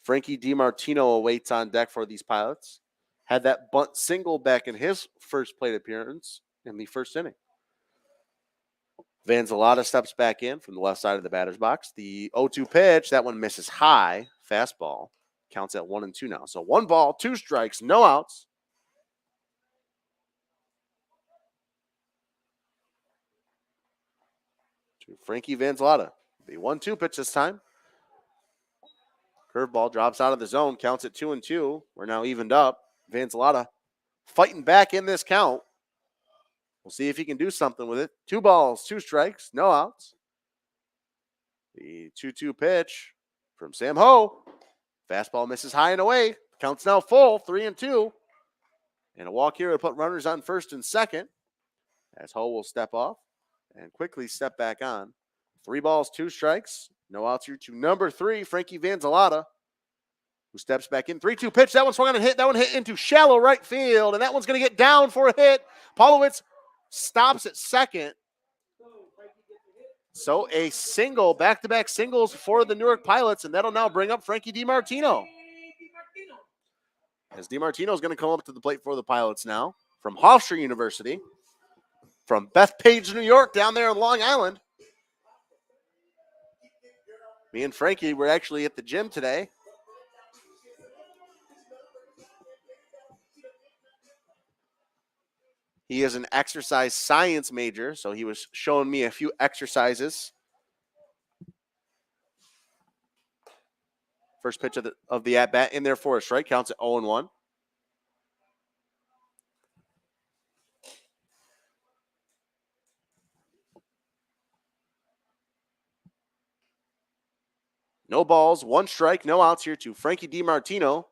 Frankie DiMartino awaits on deck for these Pilots. Had that bunt single back in his first plate appearance in the first inning. Vanzalata steps back in from the left side of the batter's box. The 0-2 pitch, that one misses high. Fastball. Counts at 1-2 now. So 1 ball, 2 strikes, no outs. To Frankie Vanzalata. The 1-2 pitch this time. Curveball drops out of the zone. Counts at 2-2. We're now evened up. Vanzalata fighting back in this count. We'll see if he can do something with it. 2 balls, 2 strikes, no outs. The 2-2 pitch from Sam Ho. Fastball misses high and away. Counts now full, 3-2. And a walk here would put runners on first and second, as Ho will step off and quickly step back on. 3 balls, 2 strikes. No outs here to number 3, Frankie Vanzalata, who steps back in. 3-2 pitch. That one swung on and hit. That one hit into shallow right field, and that one's going to get down for a hit. Polowitz stops at second. So a single, back-to-back singles for the Newark Pilots, and that'll now bring up Frankie DiMartino. As DiMartino is going to come up to the plate for the Pilots now from Hofstra University, from Bethpage, New York, down there on Long Island. Me and Frankie were actually at the gym today. He is an exercise science major, so he was showing me a few exercises. First pitch of the at-bat in there for a strike. Counts at 0-1. No balls, 1 strike, no outs here to Frankie DiMartino.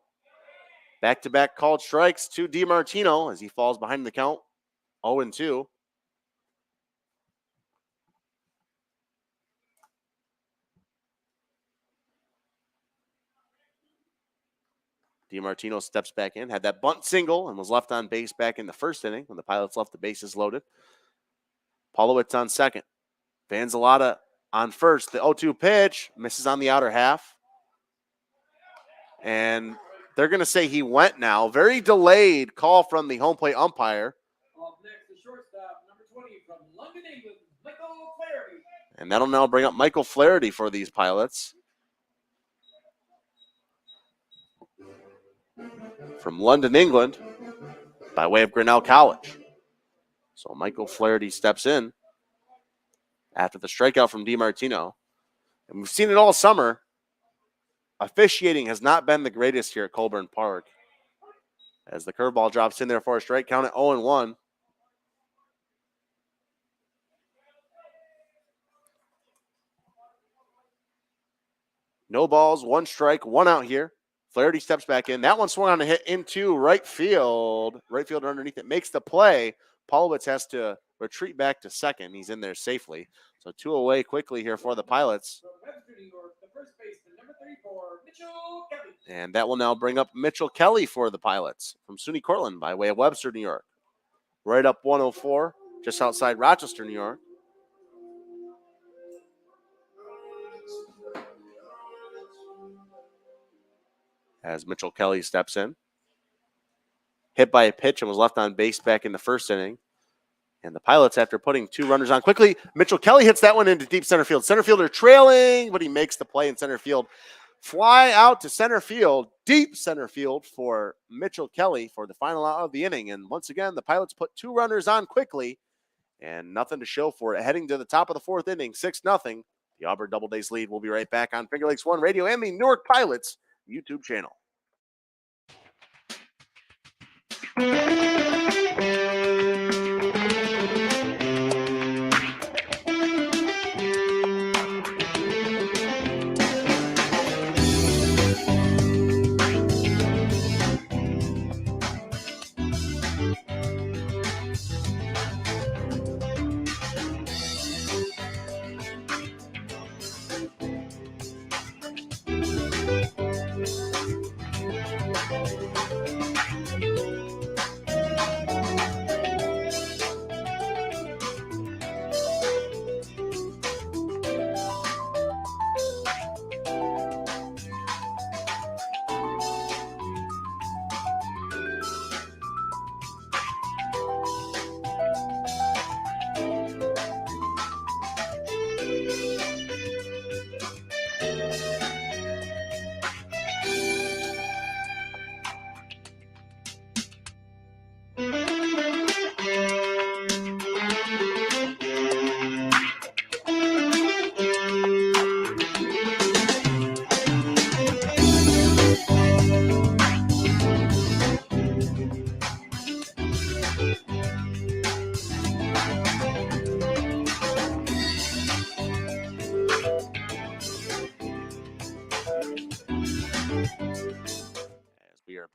Back-to-back called strikes to DiMartino as he falls behind the count, 0-2. DiMartino steps back in, had that bunt single, and was left on base back in the first inning when the Pilots left the bases loaded. Polowitz on second. Vanzalata on first. The 0-2 pitch misses on the outer half. And they're going to say he went now. Very delayed call from the home plate umpire. Up next, the shortstop, number 20 from London, England, Michael Flaherty. And that'll now bring up Michael Flaherty for these Pilots. From London, England, by way of Grinnell College. So Michael Flaherty steps in after the strikeout from DiMartino. And we've seen it all summer. Officiating has not been the greatest here at Colburn Park. As the curveball drops in there for a strike, count at 0-1. No balls, 1 strike, 1 out here. Flaherty steps back in. That one swung on a hit into right field. Right fielder underneath it makes the play. Polowitz has to retreat back to second. He's in there safely. So 2 away quickly here for the Pilots. From Webster, New York, the first baseman, number 34, Mitchell Kelly. And that will now bring up Mitchell Kelly for the Pilots from SUNY Cortland by way of Webster, New York. Right up 104, just outside Rochester, New York. As Mitchell Kelly steps in. Hit by a pitch and was left on base back in the first inning. And the Pilots, after putting 2 runners on quickly, Mitchell Kelly hits that one into deep center field. Center fielder trailing, but he makes the play in center field. Fly out to center field, deep center field for Mitchell Kelly for the final out of the inning. And once again, the Pilots put 2 runners on quickly and nothing to show for it. Heading to the top of the 4th inning, 6-0. The Auburn DoubleDays lead. Will be right back on Finger Lakes One Radio and the Newark Pilots YouTube channel.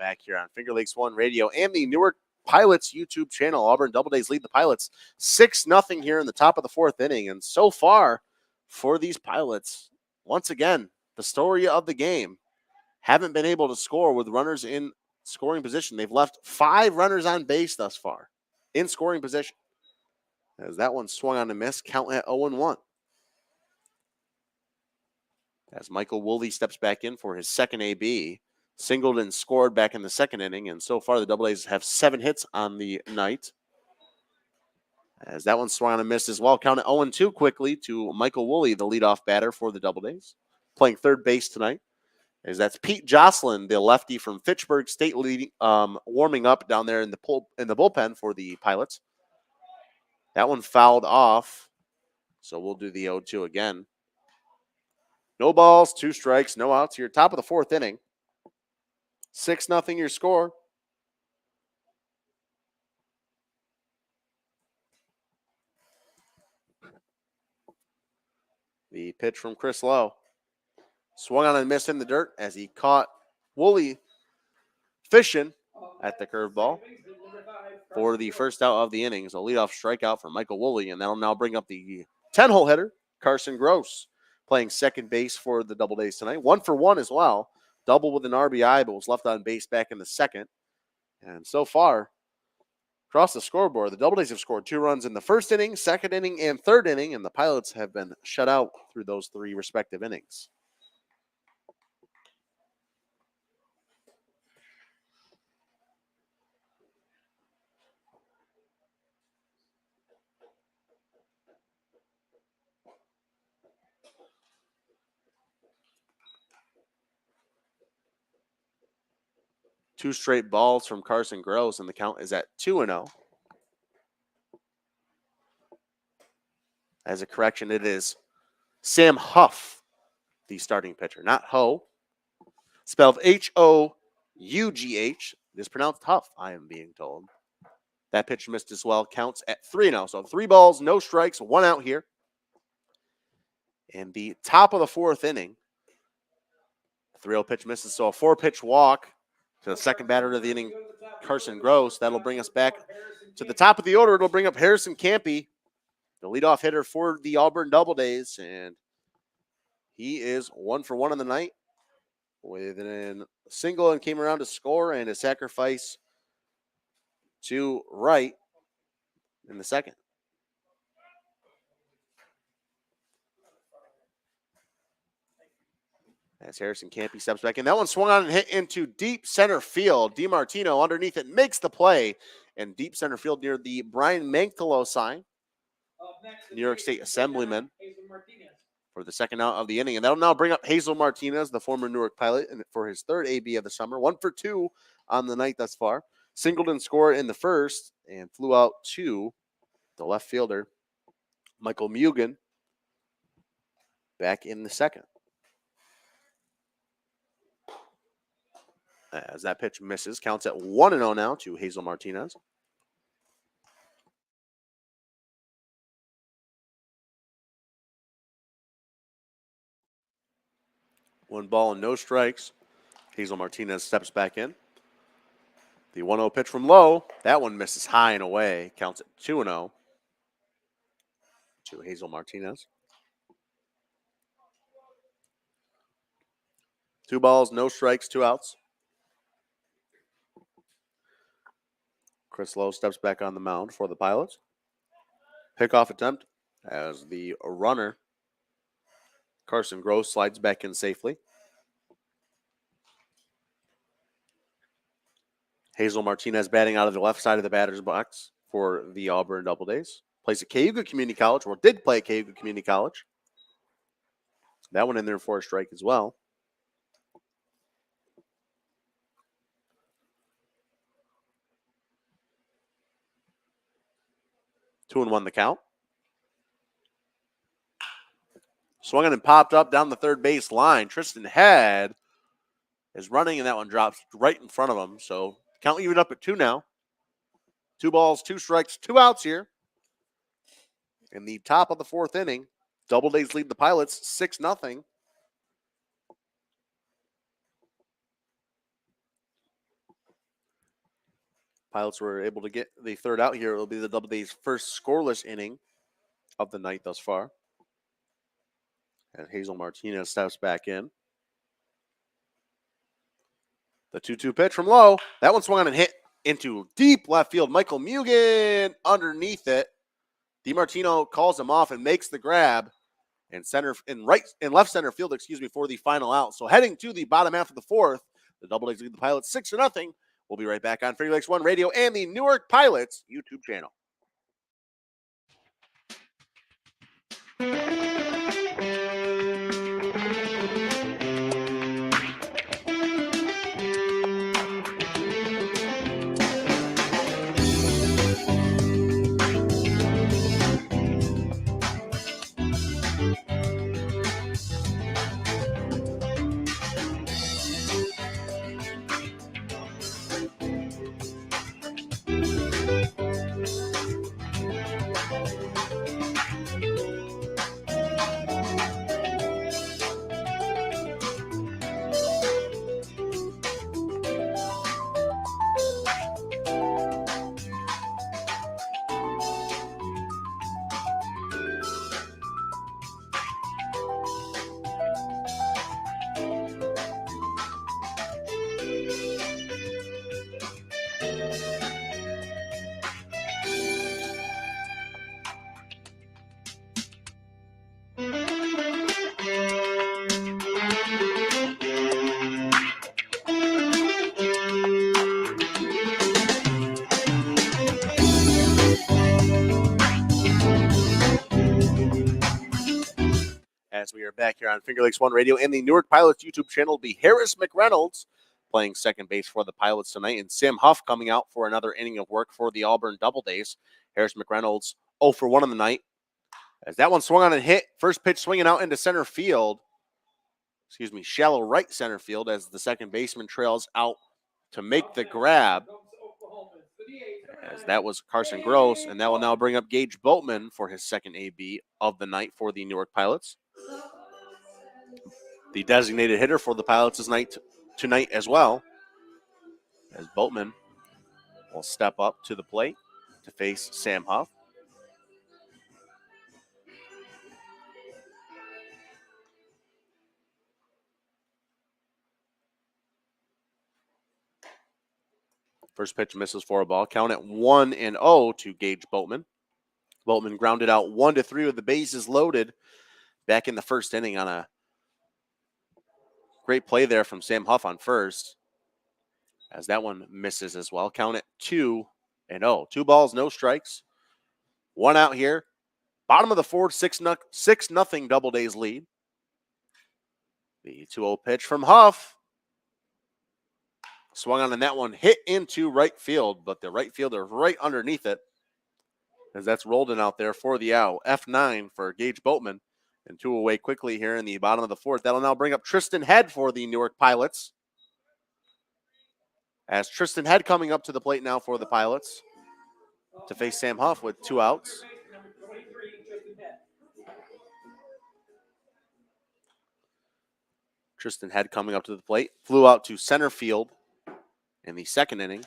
back here on Finger Lakes One Radio and the Newark Pilots YouTube channel. Auburn DoubleDays lead the Pilots 6-0 here in the top of the fourth inning. And so far for these Pilots, once again, the story of the game, haven't been able to score with runners in scoring position. They've left 5 runners on base thus far in scoring position. As that one swung on a miss, count at 0-1. As Michael Woolley steps back in for his second AB. Singled and scored back in the second inning, and so far the DoubleDays have 7 hits on the night. As that one swung on a miss as well, count at 0-2 quickly to Michael Woolley, the leadoff batter for the DoubleDays, playing third base tonight. As that's Pete Jocelyn, the lefty from Fitchburg State, warming up down there in the bullpen for the Pilots. That one fouled off, so we'll do the 0-2 again. No balls, 2 strikes, no outs here. Top of the fourth inning. 6-0 your score. The pitch from Chris Lowe. Swung on and missed in the dirt as he caught Woolley fishing at the curveball for the first out of the innings. A leadoff strikeout for Michael Woolley, and that'll now bring up the 10-hole hitter, Carson Gross, playing second base for the DoubleDays tonight. 1 for 1 as well. Double with an RBI, but was left on base back in the second. And so far, across the scoreboard, the DoubleDays have scored 2 runs in the first inning, second inning, and third inning, and the Pilots have been shut out through those 3 respective innings. Two straight balls from Carson Gross, and the count is at 2-0. As a correction, it is Sam Huff, the starting pitcher, not Ho. Spelled H-O-U-G-H. It is pronounced Huff, I am being told. That pitch missed as well. Counts at 3-0. So 3 balls, no strikes, 1 out here. And the top of the fourth inning, 3-0 pitch misses, so a 4-pitch walk to the second batter of the inning, Carson Gross. That'll bring us back to the top of the order. It'll bring up Harrison Campy, the leadoff hitter for the Auburn DoubleDays, and he is 1 for 1 on the night with a single and came around to score and a sacrifice to right in the second. As Harrison Campy steps back in. That one swung on and hit into deep center field. DiMartino underneath it makes the play. And deep center field near the Brian Mankalo sign. New York State Assemblyman for the second out of the inning. And that'll now bring up Hazel Martinez, the former Newark Pilot, for his third AB of the summer. 1 for 2 on the night thus far. Singled and scored in the first and flew out to the left fielder, Michael Mugen, back in the second. As that pitch misses, counts at 1-0 now to Hazel Martinez. One ball and no strikes. Hazel Martinez steps back in. The 1-0 pitch from Lowe. That one misses high and away. Counts at 2-0 to Hazel Martinez. 2 balls, no strikes, 2 outs. Chris Lowe steps back on the mound for the Pilots. Pickoff attempt as the runner, Carson Gross, slides back in safely. Hazel Martinez batting out of the left side of the batter's box for the Auburn DoubleDays. Plays at Cayuga Community College, or did play at Cayuga Community College. That one in there for a strike as well. Two and 1 the count. Swung and popped up down the third base line. Tristan Head is running, and that one drops right in front of him. So count even up at 2 now. 2 balls, 2 strikes, 2 outs here. In the top of the fourth inning, DoubleDays lead the Pilots 6-0. Pilots were able to get the third out here. It'll be the DoubleDays' first scoreless inning of the night thus far. And Hazel Martinez steps back in. The 2-2 pitch from low. That one swung on and hit into deep left field. Michael Mugen underneath it. DiMartino calls him off and makes the grab in left center field, for the final out. So heading to the bottom half of the fourth, the DoubleDays lead the Pilots 6-0. We'll be right back on Finger Lakes One Radio and the Newark Pilots YouTube channel. As we are back here on Finger Lakes One Radio and the Newark Pilots YouTube channel, will be Harris McReynolds playing second base for the Pilots tonight, and Sam Huff coming out for another inning of work for the Auburn DoubleDays. Harris McReynolds 0 for 1 on the night. As that one swung on and hit, first pitch swinging out into center field. Shallow right center field as the second baseman trails out to make the grab. As that was Carson Gross, and that will now bring up Gage Boatman for his second AB of the night for the Newark Pilots. The designated hitter for the Pilots is tonight as well, as Boatman will step up to the plate to face Sam Huff. First pitch misses for a ball. Count at 1-0 to Gage Boatman. Boatman grounded out 1-3 with the bases loaded back in the first inning on a great play there from Sam Huff on first, as that one misses as well. Count at 2-0. 2 balls, no strikes. 1 out here. Bottom of the fourth, 6-0 DoubleDays lead. The 2-0 pitch from Huff. Swung on, and that one hit into right field, but the right fielder right underneath it, as that's rolled in out there for the out. F9 for Gage Boatman, and 2 away quickly here in the bottom of the fourth. That'll now bring up Tristan Head for the Newark Pilots, as Tristan Head coming up to the plate now for the Pilots to face Sam Huff with 2 outs. Tristan Head coming up to the plate, flew out to center field in the second inning.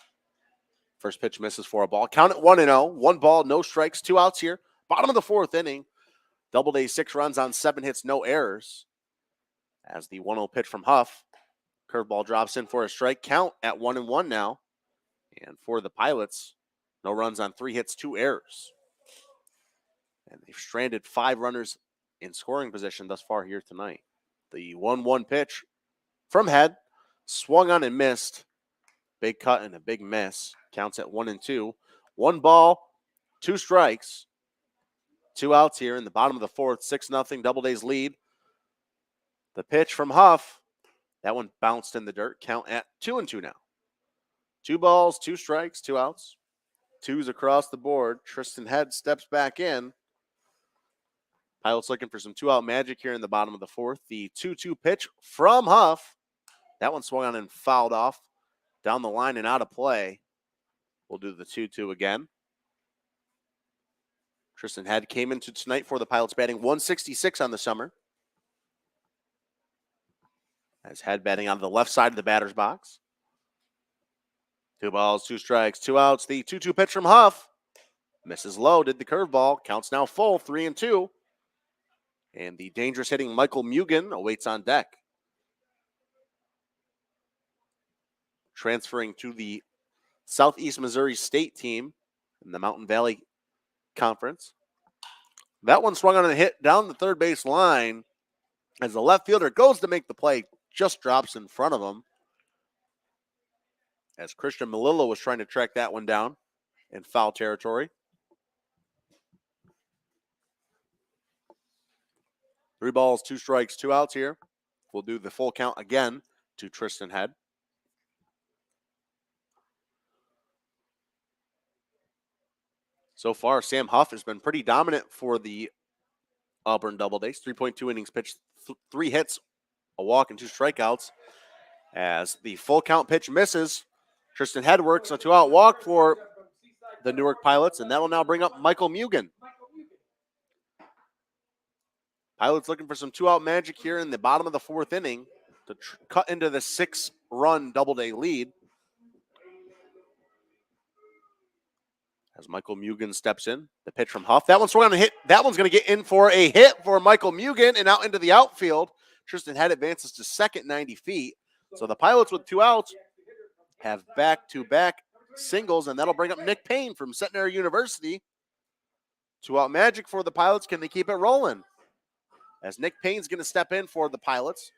First pitch misses for a ball. Count at 1-0. 1 ball, no strikes, 2 outs here. Bottom of the fourth inning. DoubleDays 6 runs on 7 hits, no errors. As the 1-0 pitch from Huff. Curveball drops in for a strike. Count at 1-1 now. And for the Pilots, no runs on 3 hits, 2 errors. And they've stranded 5 runners in scoring position thus far here tonight. The 1-1 pitch from Head. Swung on and missed. Big cut and a big miss. Counts at 1-2. 1 ball, 2 strikes. 2 outs here in the bottom of the fourth. 6-0 DoubleDays lead. The pitch from Huff. That one bounced in the dirt. Count at 2-2 now. 2 balls, 2 strikes, 2 outs. 2s across the board. Tristan Head steps back in. Pilots looking for some 2-out magic here in the bottom of the fourth. The 2-2 pitch from Huff. That one swung on and fouled off down the line and out of play. We'll do the 2-2 again. Tristan Head came into tonight for the Pilots batting 166 on the summer. As Head batting on the left side of the batter's box. 2 balls, 2 strikes, 2 outs. The 2-2 pitch from Huff. Misses low, did the curveball. Counts now full, 3-2. And the dangerous hitting Michael Mugen awaits on deck. Transferring to the Southeast Missouri State team in the Mountain Valley Conference. That one swung on a hit down the third base line as the left fielder goes to make the play, just drops in front of him. As Christian Malillo was trying to track that one down in foul territory. 3 balls, 2 strikes, 2 outs here. We'll do the full count again to Tristan Head. So far, Sam Huff has been pretty dominant for the Auburn Doubledays. 3.2 innings pitched, 3 hits, a walk, and 2 strikeouts. As the full count pitch misses, Tristan Head works a 2-out walk for the Newark Pilots, and that will now bring up Michael Mugen. Pilots looking for some 2-out magic here in the bottom of the 4th inning to cut into the 6-run Doubleday lead. As Michael Mugen steps in, the pitch from Huff. That one's swung on a hit. That one's going to get in for a hit for Michael Mugen and out into the outfield. Tristan Head advances to second, 90 feet. So the Pilots with 2 outs have back-to-back singles, and that'll bring up Nick Payne from Centenary University. 2-out magic for the Pilots. Can they keep it rolling? As Nick Payne's going to step in for the Pilots.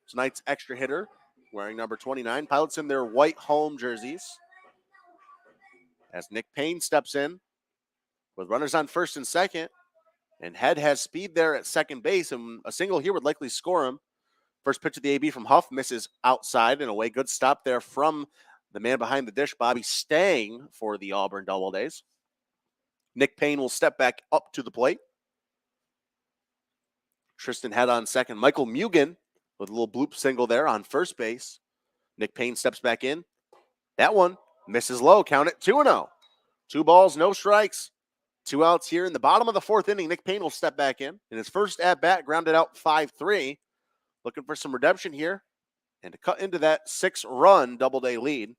Tonight's extra hitter, wearing number 29. Pilots in their white home jerseys. As Nick Payne steps in with runners on first and second. And Head has speed there at second base, and a single here would likely score him. First pitch of the AB from Huff misses outside and away. Good stop there from the man behind the dish, Bobby Stang, for the Auburn Doubledays. Nick Payne will step back up to the plate. Tristan Head on second. Michael Mugen with a little bloop single there on first base. Nick Payne steps back in. That one misses low. Count it 2-0. 2 balls, no strikes. 2 outs here in the bottom of the 4th inning. Nick Payne will step back in his first at-bat, grounded out 5-3. Looking for some redemption here and to cut into that 6-run Doubleday lead.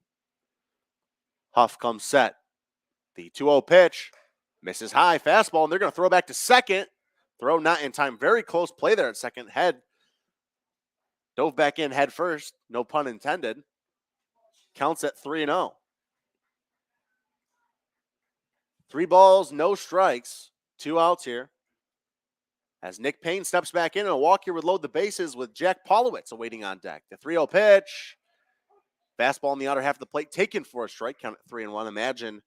Huff comes set. The 2-0 pitch misses high. Fastball, and they're going to throw back to second. Throw not in time. Very close play there at second. Head dove back in head first. No pun intended. Counts at 3-0. 3 balls, no strikes. 2 outs here. As Nick Payne steps back in, and a walk here would load the bases with Jack Polowitz awaiting on deck. The 3-0 pitch. Fastball in the outer half of the plate, taken for a strike. Count at 3-1. Imagine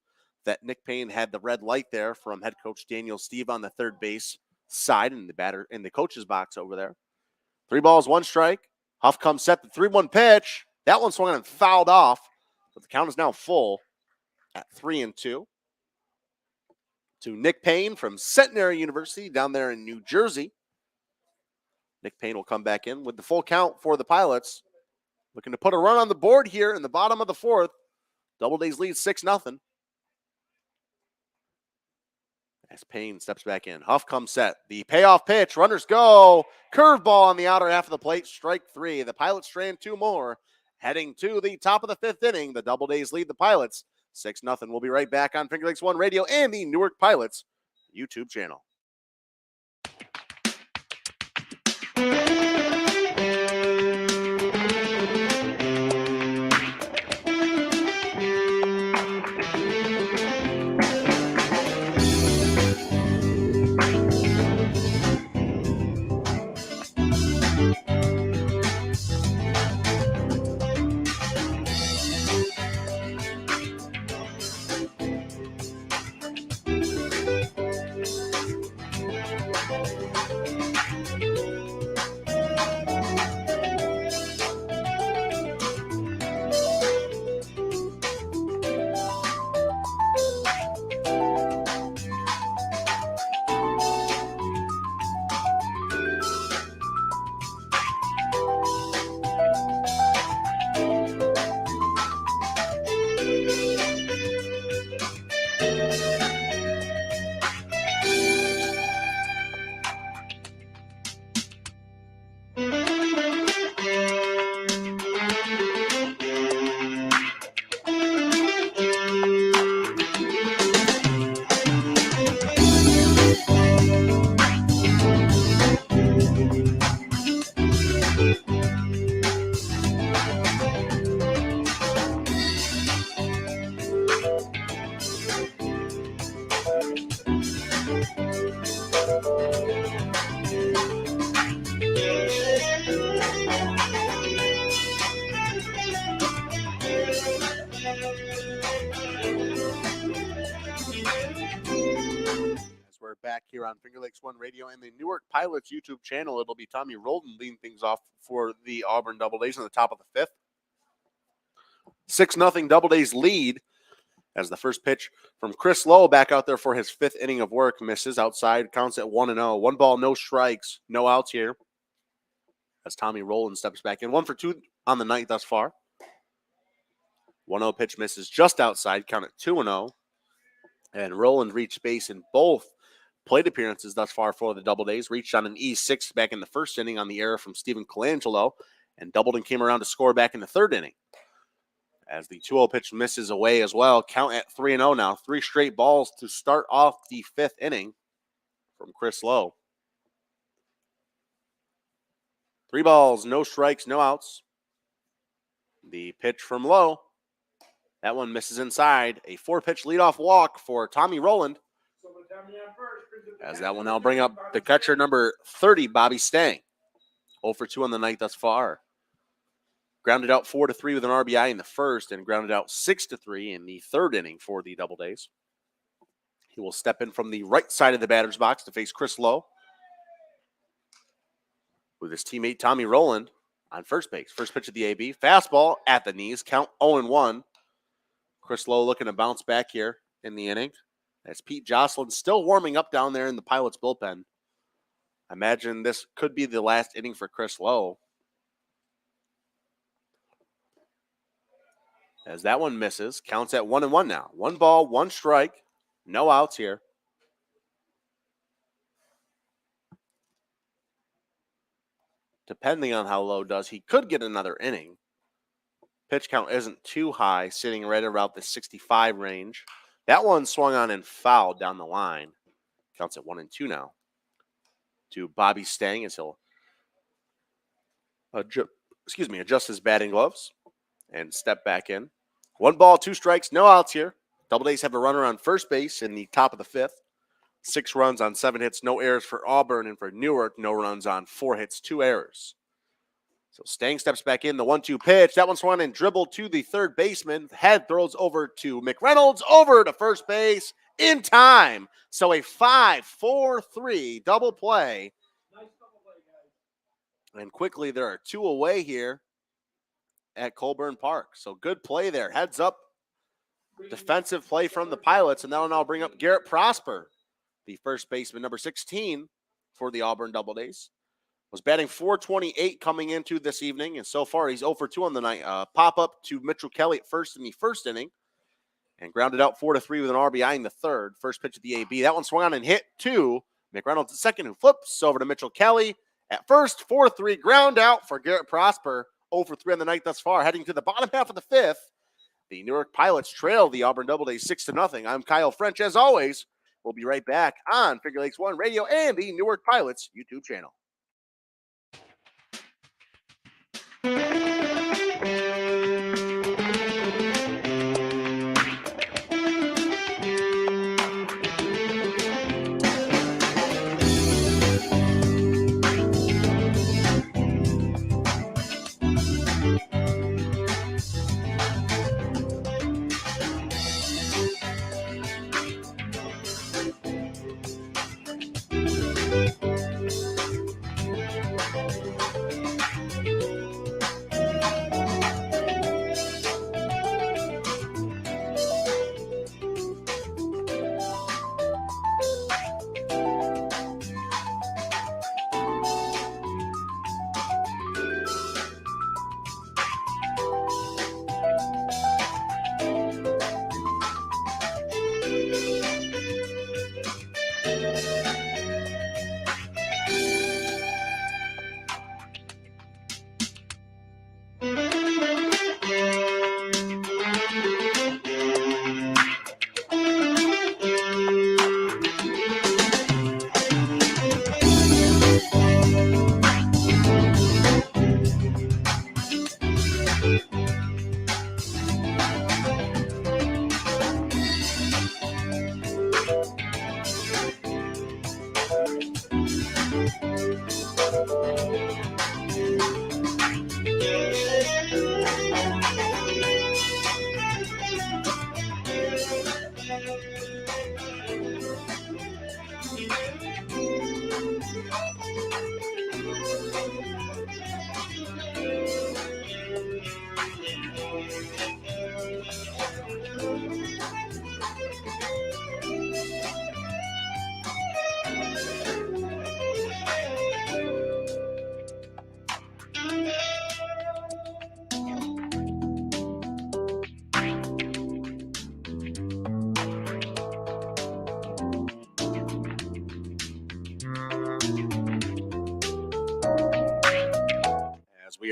that Nick Payne had the red light there from head coach Daniel Steve on the third base side in the coach's box over there. 3 balls, 1 strike. Huff comes set. The 3-1 pitch. That one swung on and fouled off, but the count is now full at 3-2. To Nick Payne from Centenary University down there in New Jersey. Nick Payne will come back in with the full count for the Pilots. Looking to put a run on the board here in the bottom of the 4th. Doubledays lead 6-0. As Payne steps back in. Huff comes set. The payoff pitch. Runners go. Curveball on the outer half of the plate. Strike 3. The Pilots strand 2 more. Heading to the top of the 5th inning. The Doubledays lead the Pilots 6-0. We'll be right back on Finger Lakes One Radio and the Newark Pilots YouTube channel. on Finger Lakes One Radio and the Newark Pilots YouTube channel. It'll be Tommy Roldan leading things off for the Auburn DoubleDays in the top of the 5th. 6-0 DoubleDays lead as the first pitch from Chris Lowe back out there for his 5th inning of work. Misses outside, counts at 1-0. 1 ball, no strikes, no outs here as Tommy Roldan steps back in. 1 for 2 on the night thus far. 1-0 pitch misses just outside, count at 2-0. And Roland reached base in both plate appearances thus far for the DoubleDays. Reached on an E6 back in the first inning on the error from Stephen Colangelo, and doubled and came around to score back in the 3rd inning. As the 2-0 pitch misses away as well, count at 3-0 now. 3 straight balls to start off the 5th inning from Chris Lowe. 3 balls, no strikes, no outs. The pitch from Lowe. That one misses inside. A 4-pitch leadoff walk for Tommy Roland. As that one now bring up the catcher number 30, Bobby Stang. 0 for 2 on the night thus far. Grounded out 4-3 with an RBI in the first and grounded out 6-3 in the 3rd inning for the DoubleDays. He will step in from the right side of the batter's box to face Chris Lowe with his teammate Tommy Roland on first base. First pitch of the AB. Fastball at the knees. Count 0-1. Chris Lowe looking to bounce back here in the inning. As Pete Jocelyn still warming up down there in the Pilots bullpen. I imagine this could be the last inning for Chris Lowe. As that one misses, counts at 1-1 now. 1 ball, 1 strike, no outs here. Depending on how Lowe does, he could get another inning. Pitch count isn't too high, sitting right around the 65 range. That one swung on and fouled down the line. Counts at 1-2 now. To Bobby Stang as he'll adjust his batting gloves and step back in. 1 ball, 2 strikes, no outs here. DoubleDays have a runner on first base in the top of the 5th. 6 runs on 7 hits, no errors for Auburn, and for Newark, no runs on 4 hits, 2 errors. So Stang steps back in, the 1-2 pitch. That one swung and dribbled to the 3rd baseman. Head throws over to McReynolds, over to first base in time. So a 5-4-3 double play. Nice double play, guys. And quickly there are 2 away here at Colburn Park. So good play there. Heads up defensive play from the Pilots. And that'll now bring up Garrett Prosper, the first baseman, number 16 for the Auburn DoubleDays. Was batting .428 coming into this evening, and so far he's 0 for 2 on the night. Pop-up to Mitchell Kelly at first in the 1st inning, and grounded out 4-3 with an RBI in the 3rd. First pitch of the AB. That one swung on and hit to McReynolds at second, who flips over to Mitchell Kelly. At first, 4-3 ground out for Garrett Prosper. 0 for 3 on the night thus far. Heading to the bottom half of the 5th, the Newark Pilots trail the Auburn DoubleDays 6-0. I'm Kyle French. As always, we'll be right back on Finger Lakes One Radio and the Newark Pilots YouTube channel.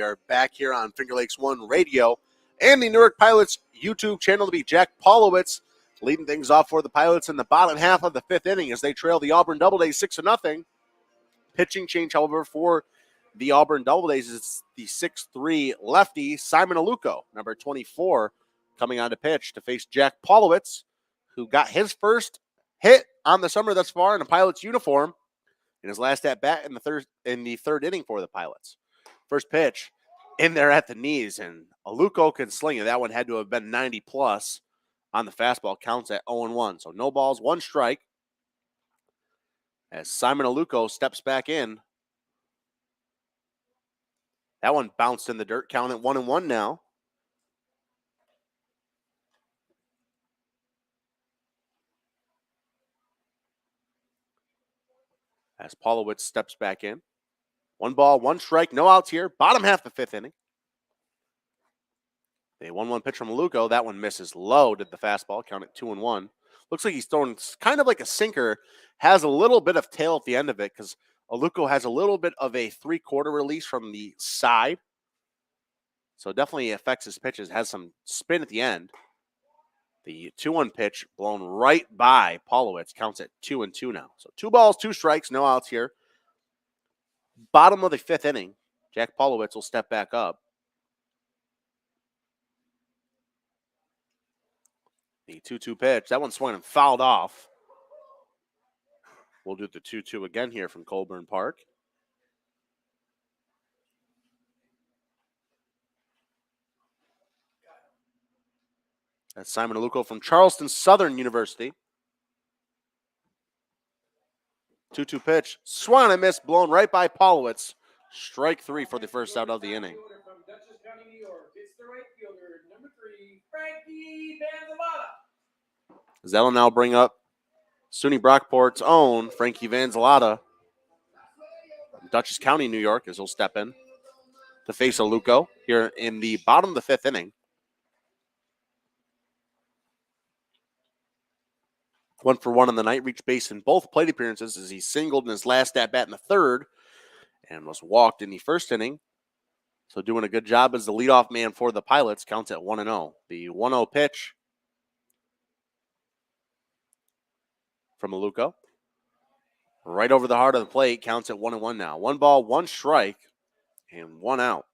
are back here on Finger Lakes One Radio and the Newark Pilots YouTube channel to be Jack Polowitz leading things off for the Pilots in the bottom half of the fifth inning as they trail the Auburn DoubleDays 6-0. Pitching change, however, for the Auburn DoubleDays is the 6'3 lefty Simon Aluko, number 24, coming on to pitch to face Jack Polowitz, who got his first hit on the summer thus far in a Pilots uniform in his last at bat in the third inning for the Pilots. First pitch in there at the knees, and Aluko can sling it. That one had to have been 90 plus on the fastball. Counts at 0-1. So no balls, one strike. As Simon Aluko steps back in. That one bounced in the dirt. Count at 1-1 now. As Polowitz steps back in. One ball, one strike, no outs here. Bottom half the fifth inning. A 1-1 pitch from Aluko. That one misses low. Did the fastball. Count at 2-1. Looks like he's throwing kind of like a sinker. Has a little bit of tail at the end of it because Aluko has a little bit of a three-quarter release from the side. So definitely affects his pitches. Has some spin at the end. The 2-1 pitch blown right by Polowitz. Counts at 2-2 now. So 2 balls, 2 strikes, no outs here. Bottom of the fifth inning. Jack Polowitz will step back up. The 2-2 pitch. That one swung and fouled off. We'll do the 2-2 again here from Colburn Park. That's Simon Aluko from Charleston Southern University. 2-2 pitch. Swung and missed, blown right by Polowitz. Strike 3 for the first out of the inning. From Dutchess County, New York, it's the right fielder, number 3, Frankie Vanzalata. As that'll now bring up SUNY Brockport's own Frankie Vanzalata. Dutchess County, New York, as he'll step in to face Aluko here in the bottom of the fifth inning. 1 for 1 on the night, reached base in both plate appearances as he singled in his last at-bat in the third and was walked in the first inning. So doing a good job as the leadoff man for the Pilots. Counts at 1-0. The 1-0 pitch from Aluko. Right over the heart of the plate. Counts at 1-1 now. 1 ball, 1 strike, and 1 out.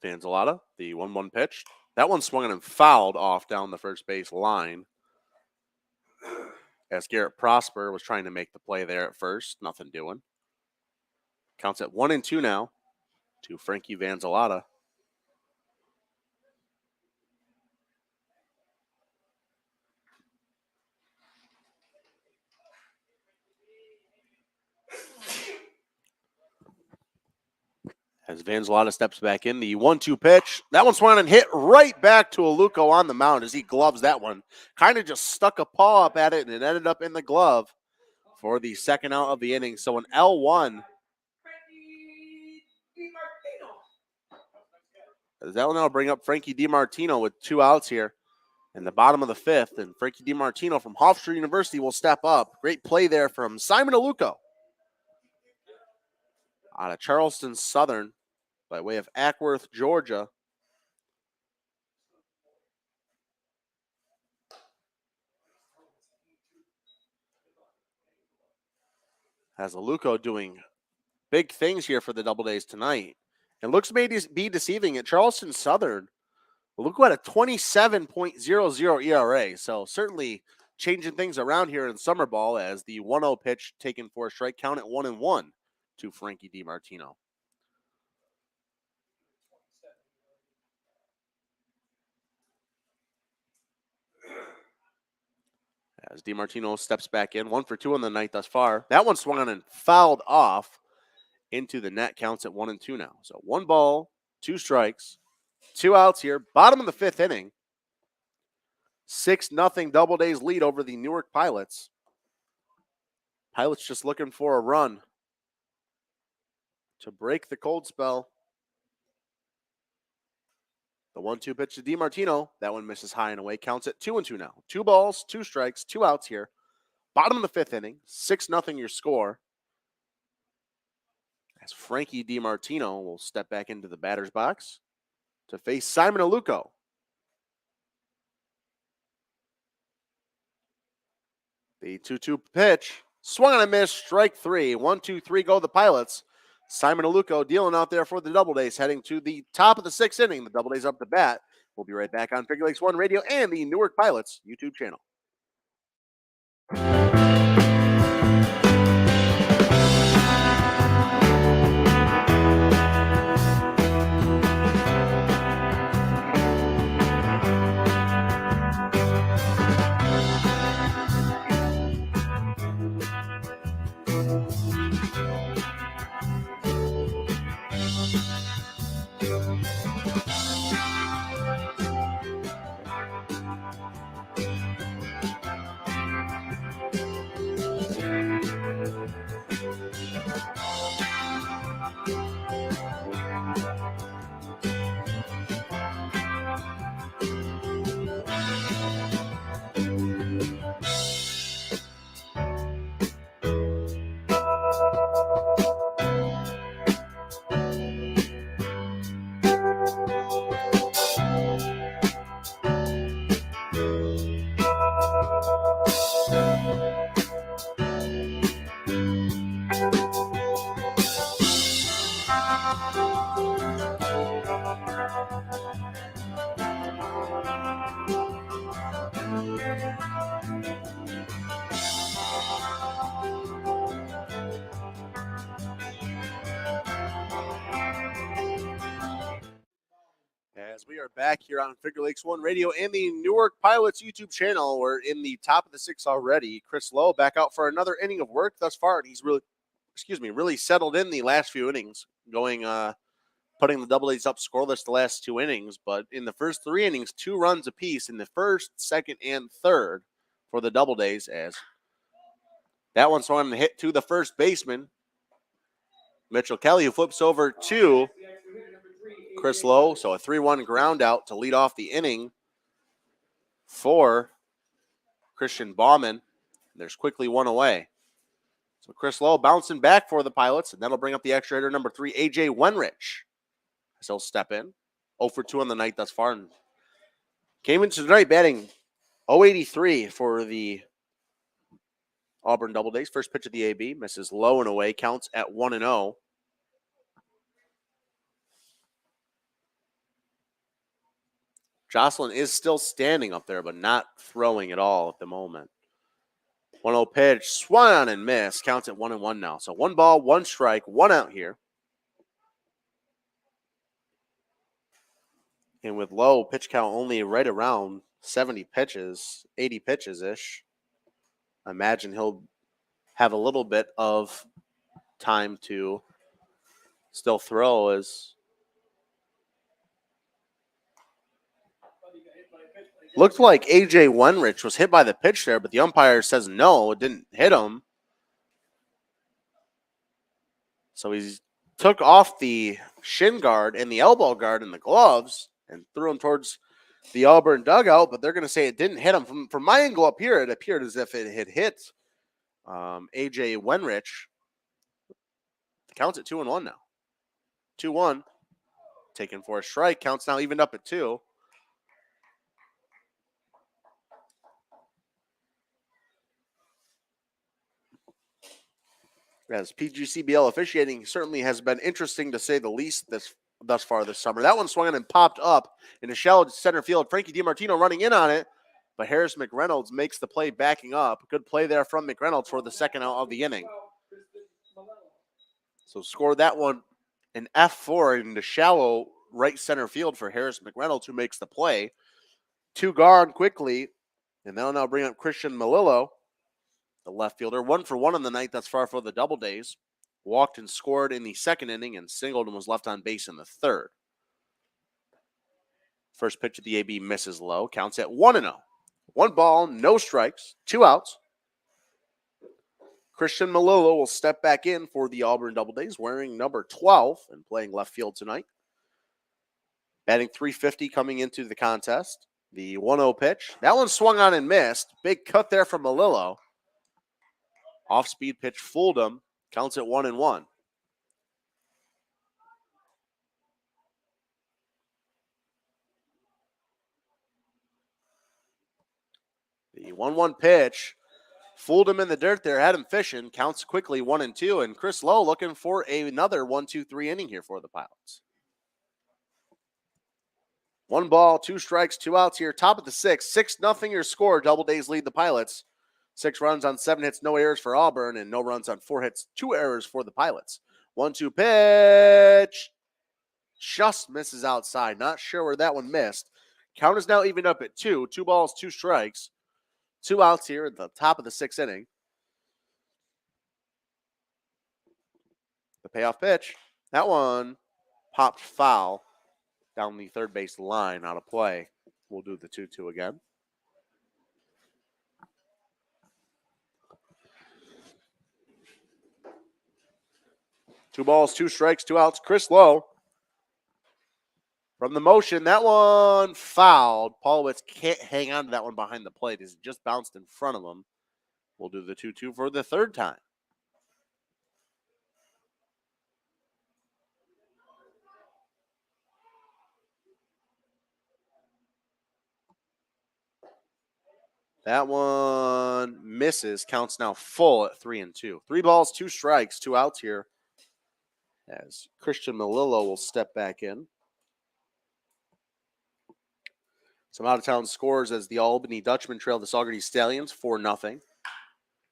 Vanzalata, the 1-1 pitch. That one swung and fouled off down the first base line. As Garrett Prosper was trying to make the play there at first. Nothing doing. Counts at 1-2 now to Frankie Vanzalata. As Vanzalata steps back in, the 1-2 pitch. That one swung and hit right back to Aluko on the mound as he gloves that one. Kind of just stuck a paw up at it, and it ended up in the glove for the second out of the inning. So an L1. As that will now bring up Frankie DiMartino with 2 outs here in the bottom of the fifth. And Frankie DiMartino from Hofstra University will step up. Great play there from Simon Aluko out of Charleston Southern by way of Ackworth, Georgia. As Aluko doing big things here for the DoubleDays tonight. It looks may be deceiving at Charleston Southern. Aluko had a 27.00 ERA, so certainly changing things around here in summer ball as the 1-0 pitch taken for a strike. Count at 1-1 to Frankie DiMartino. As DiMartino steps back in, 1 for 2 on the night thus far. That one swung on and fouled off into the net. Counts at 1-2 now. So 1 ball, 2 strikes, 2 outs here. Bottom of the fifth inning. 6-0 DoubleDays lead over the Newark Pilots. Pilots just looking for a run to break the cold spell. The 1-2 pitch to DiMartino. That one misses high and away. Counts at 2-2 now. 2 balls, 2 strikes, 2 outs here. Bottom of the fifth inning, 6-0 your score. As Frankie DiMartino will step back into the batter's box to face Simon Aluko. The 2-2 pitch. Swung on a miss, strike three. 1-2-3 go the Pilots. Simon Aluko dealing out there for the DoubleDays, heading to the top of the sixth inning. The DoubleDays up to bat. We'll be right back on Figure Lakes 1 Radio and the Newark Pilots YouTube channel. As we are back here on Figure Lakes 1 Radio and the Newark Pilots YouTube channel, we're in the top of the sixth already. Chris Lowe back out for another inning of work thus far, and he's really settled in the last few innings, putting the DoubleDays up scoreless the last two innings. But in the first three innings, 2 runs apiece in the first, second, and third for the DoubleDays. As that one's on to hit to the first baseman, Mitchell Kelly, who flips over to Chris Lowe. So a 3-1 ground out to lead off the inning for Christian Bauman. There's quickly one away. So Chris Lowe bouncing back for the Pilots, and that'll bring up the extra hitter number 3, A.J. Wenrich. As he'll step in. 0 for 2 on the night thus far. And came into tonight batting .083 for the Auburn DoubleDays. First pitch of the AB. Misses low and away. Counts at 1-0. Jocelyn is still standing up there, but not throwing at all at the moment. 1-0 pitch, swung on and missed. Counts at 1-1 now. So 1 ball, 1 strike, 1 out here. And with Lowe, pitch count only right around 70 pitches, 80 pitches-ish. I imagine he'll have a little bit of time to still throw as looked like A.J. Wenrich was hit by the pitch there, but the umpire says no, it didn't hit him. So he took off the shin guard and the elbow guard and the gloves and threw him towards the Auburn dugout, but they're going to say it didn't hit him. From my angle up here, it appeared as if it had hit A.J. Wenrich. The count's at 2-1 now. 2-1. Taken for a strike. Counts now evened up at 2. As PGCBL officiating certainly has been interesting to say the least thus far this summer. That one swung in and popped up in a shallow center field. Frankie DiMartino running in on it, but Harris McReynolds makes the play backing up. Good play there from McReynolds for the second out of the inning. So scored that one an F4 in the shallow right center field for Harris McReynolds, who makes the play. 2 gone quickly, and they'll now bring up Christian Melillo, the left fielder. 1 for 1 on the night thus far for the DoubleDays. Walked and scored in the second inning and singled and was left on base in the third. First pitch of the AB misses low. Counts at 1-0. 1 ball, no strikes, 2 outs. Christian Melillo will step back in for the Auburn DoubleDays, wearing number 12 and playing left field tonight. Batting .350 coming into the contest. The 1-0 pitch. That one swung on and missed. Big cut there from Melillo. Off-speed pitch fooled him. Counts at 1-1. The 1-1 pitch fooled him in the dirt there, had him fishing. Counts quickly 1-2, and Chris Lowe looking for another 1-2-3 inning here for the Pilots. 1 ball, 2 strikes, 2 outs here. Top of the 6th. 6-0 your score. Doubledays lead the Pilots. 6 runs on 7 hits, no errors for Auburn, and no runs on 4 hits, 2 errors for the Pilots. 1-2 pitch. Just misses outside. Not sure where that one missed. Count is now evened up at 2. 2 balls, 2 strikes. 2 outs here at the top of the 6th inning. The payoff pitch. That one popped foul down the third base line, out of play. We'll do the 2-2 again. Two balls, 2 strikes, 2 outs. Chris Lowe from the motion. That one fouled. Paulowitz can't hang on to that one behind the plate. It just bounced in front of him. We'll do the 2-2 for the 3rd time. That one misses. Counts now full at 3-2. 3 balls, 2 strikes, 2 outs here, as Christian Melillo will step back in. Some out-of-town scores as the Albany Dutchman trail the Saugerty Stallions 4-0.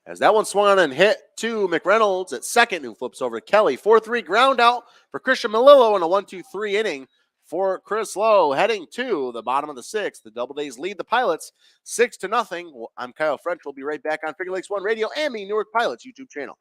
As that one swung on and hit to McReynolds at second, who flips over to Kelly. 4-3 ground out for Christian Melillo in a 1-2-3 inning for Chris Lowe. Heading to the bottom of the 6th. The Doubledays lead the Pilots 6-0. I'm Kyle French. We'll be right back on Finger Lakes One Radio and the Newark Pilots YouTube channel.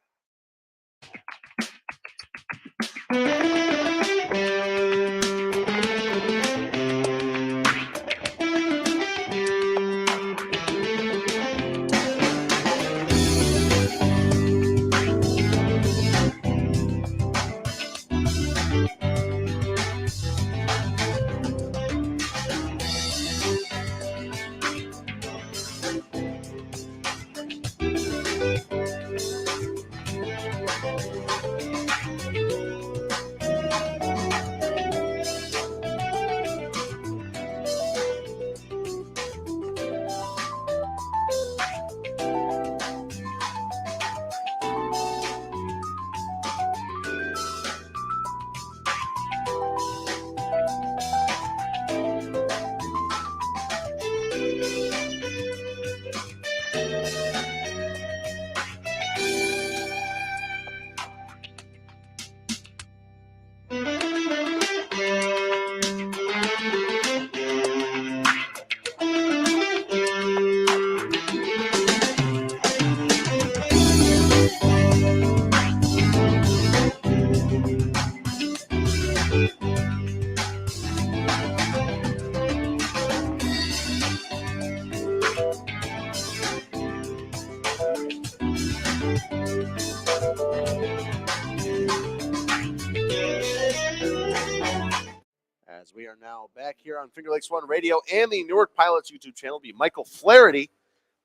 As we are now back here on Finger Lakes One Radio and the Newark Pilots YouTube channel, be Michael Flaherty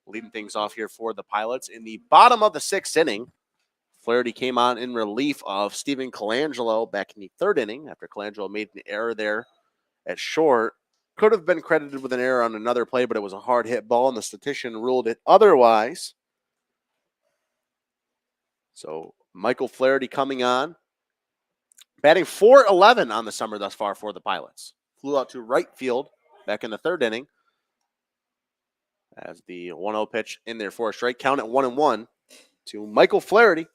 leading things off here for the Pilots in the bottom of the 6th inning. Flaherty came on in relief of Stephen Colangelo back in the 3rd inning after Colangelo made an error there at short. Could have been credited with an error on another play, but it was a hard hit ball, and the statistician ruled it otherwise. So Michael Flaherty coming on, batting .411 on the summer thus far for the Pilots. Flew out to right field back in the 3rd inning as the 1-0 pitch in there for a strike. Count at 1-1 to Michael Flaherty.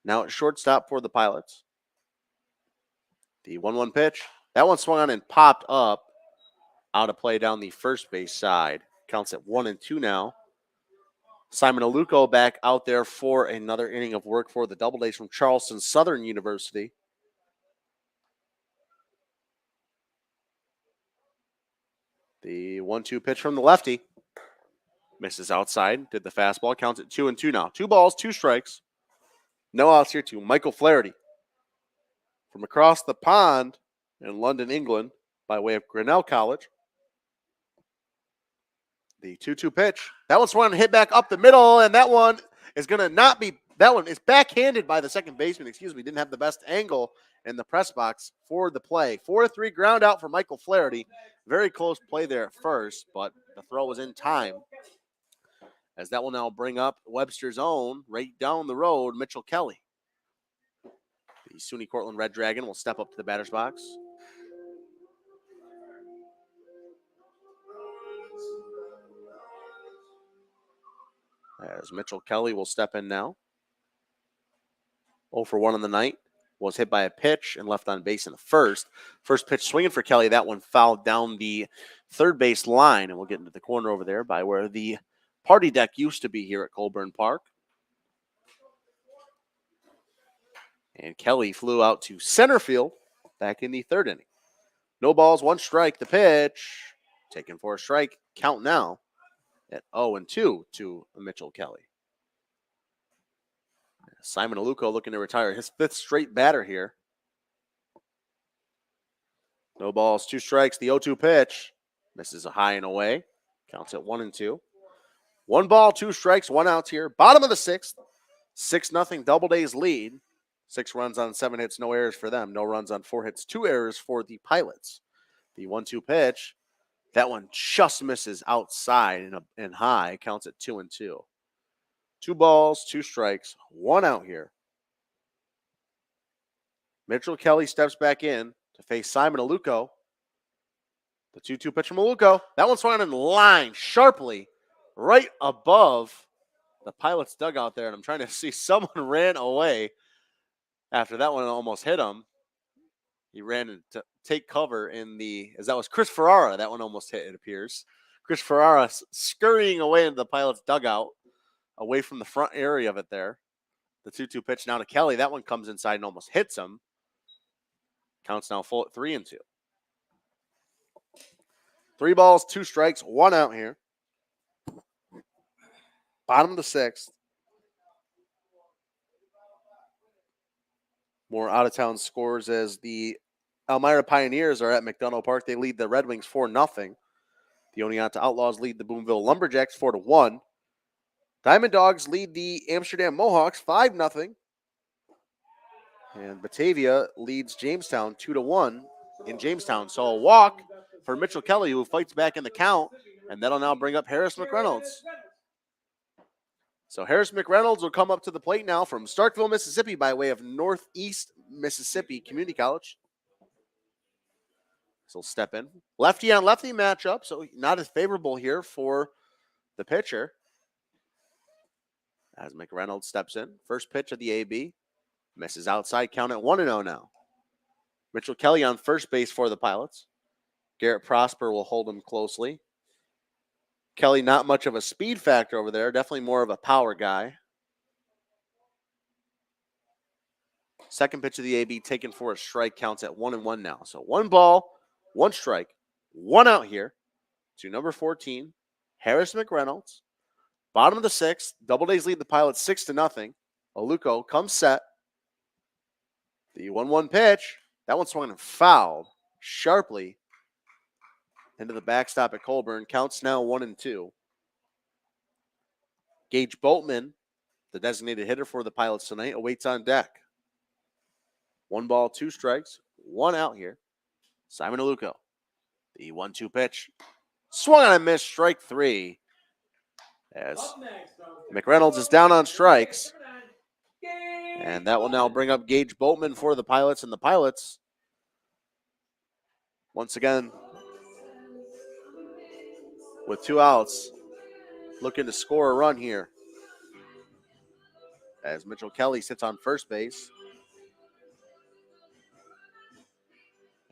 Now at shortstop for the Pilots. The 1-1 pitch. That one swung on and popped up out of play down the first base side. Counts at 1-2 now. Simon Aluko back out there for another inning of work for the Doubledays from Charleston Southern University. The 1-2 pitch from the lefty. Misses outside. Did the fastball. Counts at 2-2 now. 2 balls, 2 strikes. No outs here to Michael Flaherty. From across the pond in London, England, by way of Grinnell College. The 2-2 pitch. That one swung and hit back up the middle, and that one is going to not be that one. It's backhanded by the second baseman. Excuse me. Didn't have the best angle in the press box for the play. 4-3 ground out for Michael Flaherty. Very close play there at first, but the throw was in time. As that will now bring up Webster's own right down the road, Mitchell Kelly. The SUNY Cortland Red Dragon will step up to the batter's box. As Mitchell Kelly will step in now. 0 for 1 on the night. Was hit by a pitch and left on base in the first. First pitch swinging for Kelly. That one fouled down the third base line, and we'll get into the corner over there by where the party deck used to be here at Colburn Park. And Kelly flew out to center field back in the third inning. No balls, 1 strike. The pitch taken for a strike. Count now at 0-2 to Mitchell Kelly. Simon Aluko looking to retire his 5th straight batter here. No balls, 2 strikes. The 0-2 pitch misses a high and away. Counts at 1-2. 1 ball, 2 strikes, 1 out here. Bottom of the 6th. 6-0 Doubledays lead. 6 runs on 7 hits, no errors for them. No runs on 4 hits, 2 errors for the Pilots. The 1-2 pitch, that one just misses outside and high. Counts at 2-2. 2 balls, 2 strikes, 1 out here. Mitchell Kelly steps back in to face Simon Aluko. The 2-2 pitch from Aluko. That one swung in line sharply right above the Pilots dugout there. And I'm trying to see someone ran away after that one almost hit him. He ran to take cover as that was Chris Ferrara. That one almost hit, it appears. Chris Ferrara scurrying away into the Pilots dugout, away from the front area of it there. The 2-2 pitch now to Kelly. That one comes inside and almost hits him. Counts now full at 3-2. 3 balls, 2 strikes, 1 out here. Bottom of the 6th. More out-of-town scores as the Elmira Pioneers are at McDonough Park. They lead the Red Wings 4-0. The Oneonta Outlaws lead the Boonville Lumberjacks 4-1. Diamond Dogs lead the Amsterdam Mohawks 5-0. And Batavia leads Jamestown 2-1 in Jamestown. So a walk for Mitchell Kelly, who fights back in the count, and that'll now bring up Harris McReynolds. So Harris McReynolds will come up to the plate now from Starkville, Mississippi, by way of Northeast Mississippi Community College. So he'll step in. Lefty on lefty matchup, so not as favorable here for the pitcher. As McReynolds steps in. First pitch of the AB. Misses outside, count at 1-0 now. Mitchell Kelly on first base for the Pilots. Garrett Prosper will hold him closely. Kelly, not much of a speed factor over there. Definitely more of a power guy. Second pitch of the AB taken for a strike, counts at 1-1 now. So 1 ball, 1 strike, 1 out here to number 14, Harris McReynolds. Bottom of the 6th, Doubledays lead the Pilots 6-0. Aluko comes set. The 1-1 pitch, that one swung and fouled sharply into the backstop at Colburn. Counts now 1-2. Gage Boatman, the designated hitter for the Pilots tonight, awaits on deck. 1 ball, 2 strikes, 1 out here. Simon Aluko. The 1-2 pitch. Swung on a miss, strike 3. As McReynolds is down on strikes. And that will now bring up Gage Boatman for the Pilots. And the Pilots, once again, with 2 outs, looking to score a run here. As Mitchell Kelly sits on first base.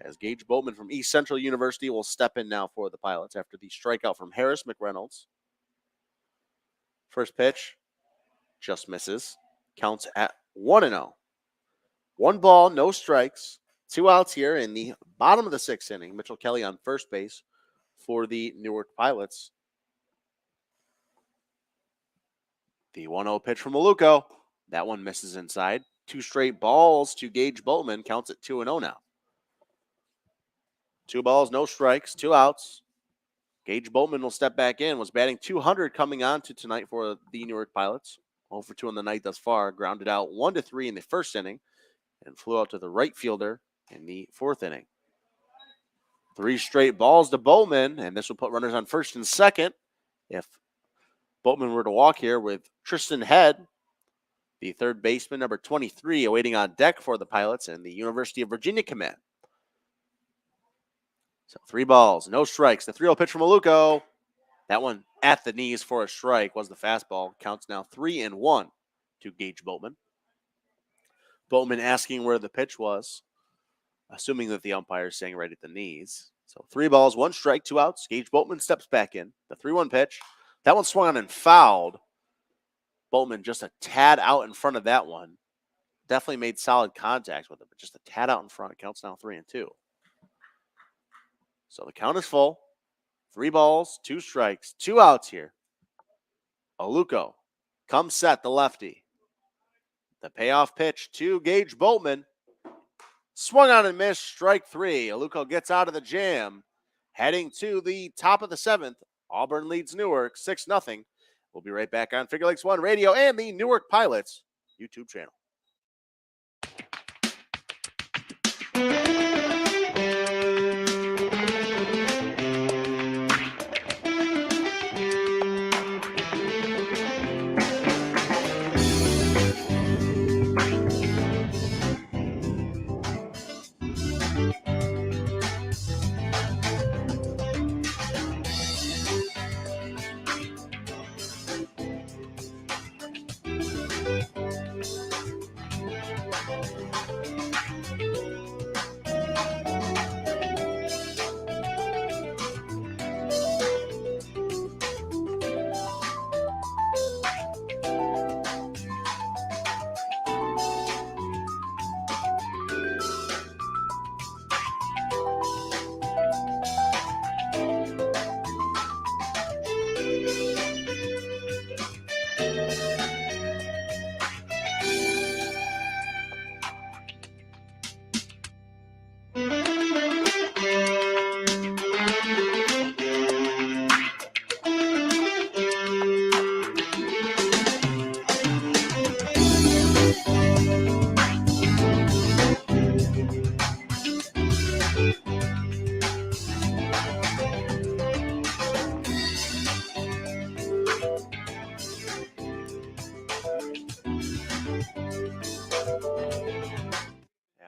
As Gage Boatman from East Central University will step in now for the Pilots after the strikeout from Harris McReynolds. First pitch just misses. Counts at 1-0. 1 ball, no strikes. 2 outs here in the bottom of the 6th inning. Mitchell Kelly on first base for the Newark Pilots. The 1-0 pitch from Aluko. That one misses inside. 2 straight balls to Gage Boatman. Counts at 2-0 now. 2 balls, no strikes, 2 outs. Gage Boatman will step back in. Was batting .200 coming on to tonight for the Newark Pilots. 0 for 2 on the night thus far. Grounded out 1-3 in the first inning and flew out to the right fielder in the fourth inning. 3 straight balls to Boatman, and this will put runners on first and second. If Boatman were to walk here with Tristan Head, the third baseman, number 23, awaiting on deck for the Pilots and the University of Virginia commit. So 3 balls, no strikes. The 3-0 pitch from Aluko. That one at the knees for a strike was the fastball. Counts now 3-1 to Gage Boatman. Boatman asking where the pitch was, assuming that the umpire is saying right at the knees. So 3 balls, 1 strike, 2 outs. Gage Boatman steps back in. The 3-1 pitch. That one swung on and fouled. Boatman just a tad out in front of that one. Definitely made solid contact with it, but just a tad out in front. It counts now 3-2. So the count is full. 3 balls, 2 strikes, 2 outs here. Aluko comes set, the lefty. The payoff pitch to Gage Boatman. Swung on and missed, strike 3. Aluko gets out of the jam. Heading to the top of the 7th. Auburn leads Newark 6-0. We'll be right back on Finger Lakes One Radio and the Newark Pilots YouTube channel.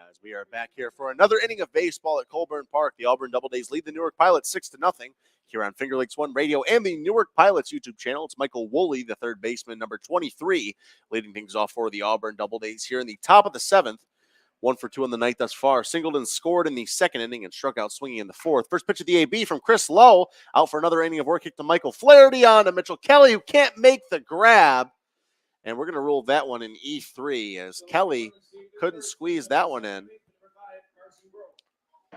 As we are back here for another inning of baseball at Colburn Park, the Auburn DoubleDays lead the Newark Pilots 6-0 here on Finger Lakes One Radio and the Newark Pilots YouTube channel. It's Michael Woolley, the third baseman, number 23, leading things off for the Auburn DoubleDays here in the top of the 7th. 1 for 2 on the night thus far. Singleton scored in the second inning and struck out swinging in the fourth. First pitch of the AB from Chris Lowe, out for another inning of work. Kick to Michael Flaherty on to Mitchell Kelly, who can't make the grab. And we're going to rule that one in E3 as Kelly couldn't squeeze that one in.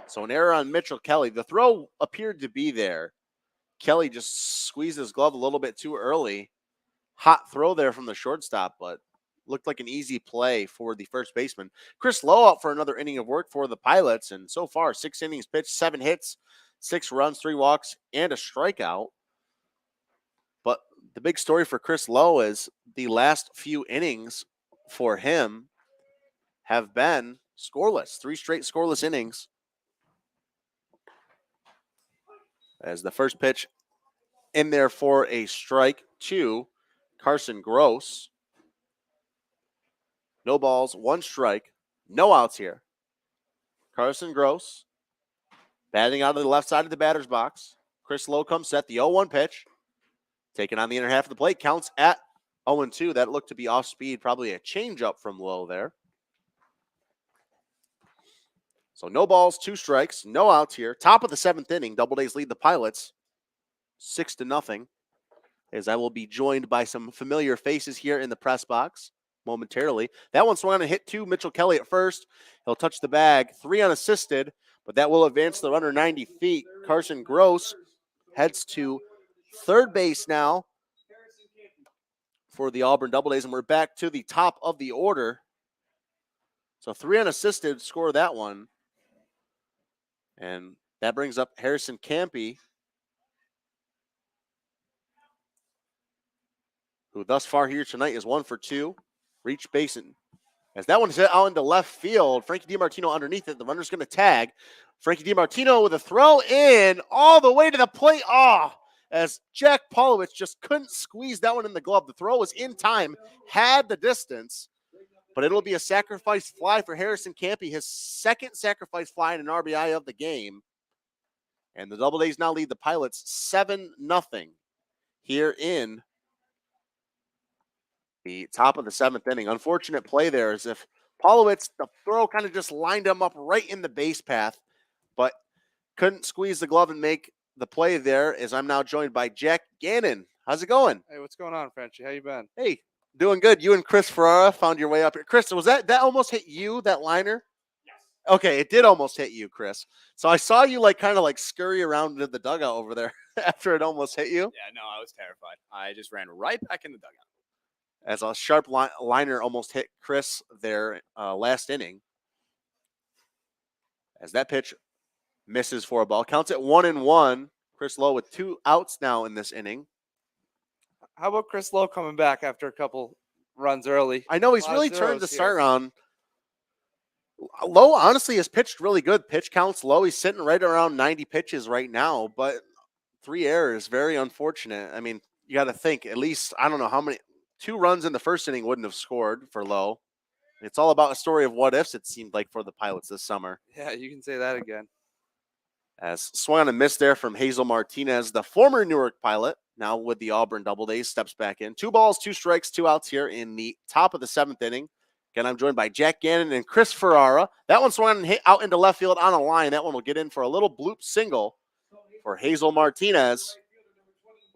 So an error on Mitchell Kelly. The throw appeared to be there. Kelly just squeezed his glove a little bit too early. Hot throw there from the shortstop, but looked like an easy play for the first baseman. Chris Lowe out for another inning of work for the Pilots, and so far 6 innings pitched, 7 hits, 6 runs, 3 walks, and a strikeout. But the big story for Chris Lowe is the last few innings for him have been scoreless. 3 straight scoreless innings. As the first pitch in there for a strike to Carson Gross. No balls, 1 strike, no outs here. Carson Gross batting out of the left side of the batter's box. Chris Lowe comes set, the 0-1 pitch. Taken on the inner half of the plate, counts at 0-2. That looked to be off speed, probably a changeup from Lowe there. So no balls, 2 strikes, no outs here. Top of the 7th inning, DoubleDays lead the Pilots 6-0. As I will be joined by some familiar faces here in the press box momentarily. That one swung on and hit to Mitchell Kelly at first. He'll touch the bag, 3 unassisted, but that will advance the runner 90 feet. Carson Gross heads to third base now for the Auburn DoubleDays, and we're back to the top of the order. So 3 unassisted, score that one. And that brings up Harrison Campy, who thus far here tonight is 1 for 2. Reach base, and as that one's hit out into left field, Frankie DiMartino underneath it. The runner's going to tag. Frankie DiMartino with a throw in all the way to the plate. As Jack Polowicz just couldn't squeeze that one in the glove. The throw was in time, had the distance, but it'll be a sacrifice fly for Harrison Campy, his second sacrifice fly and an RBI of the game. And the DoubleDays now lead the Pilots 7-0 here in the top of the 7th inning. Unfortunate play there, as if Polowicz, the throw kind of just lined him up right in the base path, but couldn't squeeze the glove and make the play there, as I'm now joined by Jack Gannon. How's it going? Hey, what's going on, Frenchie? How you been? Hey, doing good. You and Chris Ferrara found your way up here. Chris, was that almost hit you, that liner? Yes. Okay, it did almost hit you, Chris. So I saw you kind of scurry around into the dugout over there after it almost hit you. Yeah, no, I was terrified. I just ran right back in the dugout. As a sharp liner almost hit Chris there last inning. As that pitch misses for a ball. Counts at 1-1. Chris Lowe with 2 outs now in this inning. How about Chris Lowe coming back after a couple runs early? I know he's A lot of really turned the zeros start here. around. Lowe honestly has pitched really good. Pitch counts low. He's sitting right around 90 pitches right now, but 3 errors, very unfortunate. I mean, you got to think at least, I don't know how many, 2 runs in the first inning wouldn't have scored for Lowe. It's all about a story of what ifs, it seemed like, for the Pilots this summer. Yeah, you can say that again. As swung on a miss there from Hazel Martinez, the former Newark Pilot, now with the Auburn DoubleDays, steps back in. 2 balls, 2 strikes, 2 outs here in the top of the 7th inning. Again, I'm joined by Jack Gannon and Chris Ferrara. That one swung and hit out into left field on a line. That one will get in for a little bloop single for Hazel Martinez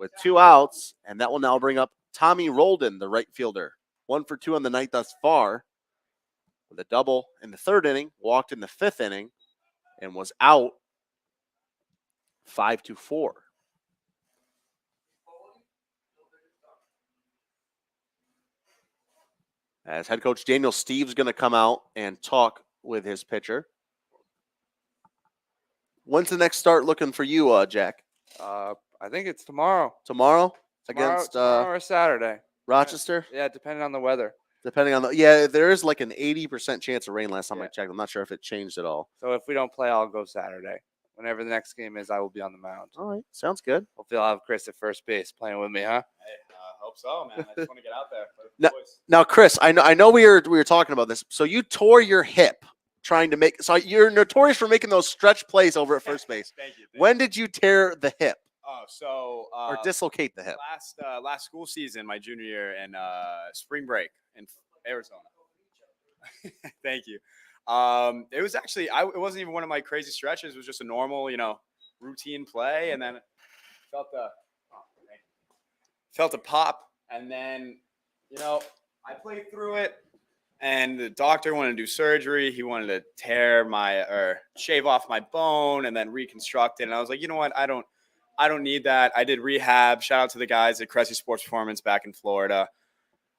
with 2 outs. And that will now bring up Tommy Roldan, the right fielder. 1 for 2 on the night thus far. With a double in the 3rd inning, walked in the 5th inning, and was out 5-4. As head coach Daniel Steve's going to come out and talk with his pitcher. When's the next start looking for you, Jack? I think it's tomorrow. Tomorrow against tomorrow or Saturday. Rochester? Yeah, depending on the weather. Depending on there is an 80% chance of rain last time I Yeah. checked. I'm not sure if it changed at all. So if we don't play, I'll go Saturday. Whenever the next game is, I will be on the mound. All right, sounds good. Hopefully, I'll have Chris at first base playing with me, huh? Hey, hope so, man. I just want to get out there. Play with No. the boys. Now, Chris, I know we were talking about this. So you tore your hip trying to make. So you're notorious for making those stretch plays over at first base. Thank you. When did you tear the hip Oh, so or dislocate the hip? last school season, my junior year, in spring break in Arizona. Thank you. It was actually it wasn't even one of my crazy stretches. It was just a normal, routine play, and then felt a pop, and then I played through it, and the doctor wanted to do surgery. He wanted to shave off my bone and then reconstruct it. And I was like, you know what? I don't need that. I did rehab. Shout out to the guys at Cressy Sports Performance back in Florida.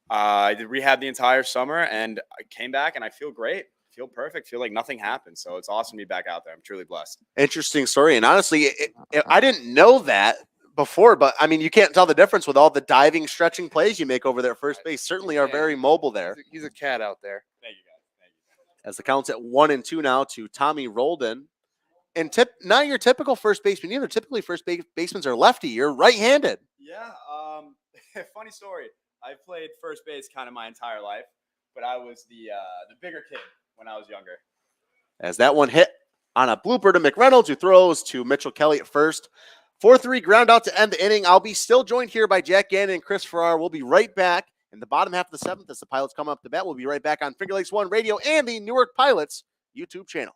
I did rehab the entire summer, and I came back, and I feel great. Feel perfect. Feel like nothing happened. So it's awesome to be back out there. I'm truly blessed. Interesting story. And honestly, I didn't know that before, but I mean, you can't tell the difference with all the diving, stretching plays you make over there at first base. Certainly are very mobile there. He's a cat out there. Thank you, guys. Thank you. As the count's at 1-2 now to Tommy Roldan. And not your typical first baseman either. Typically, first basemen are lefty. You're right-handed. Yeah. Funny story. I played first base kind of my entire life, but I was the bigger kid when I was younger. As that one hit on a blooper to McReynolds, who throws to Mitchell Kelly at first. 4-3 ground out to end the inning. I'll be still joined here by Jack Gannon and Chris Farrar. We'll be right back in the bottom half of the 7th as the Pilots come up to bat. We'll be right back on Finger Lakes One Radio and the Newark Pilots YouTube channel.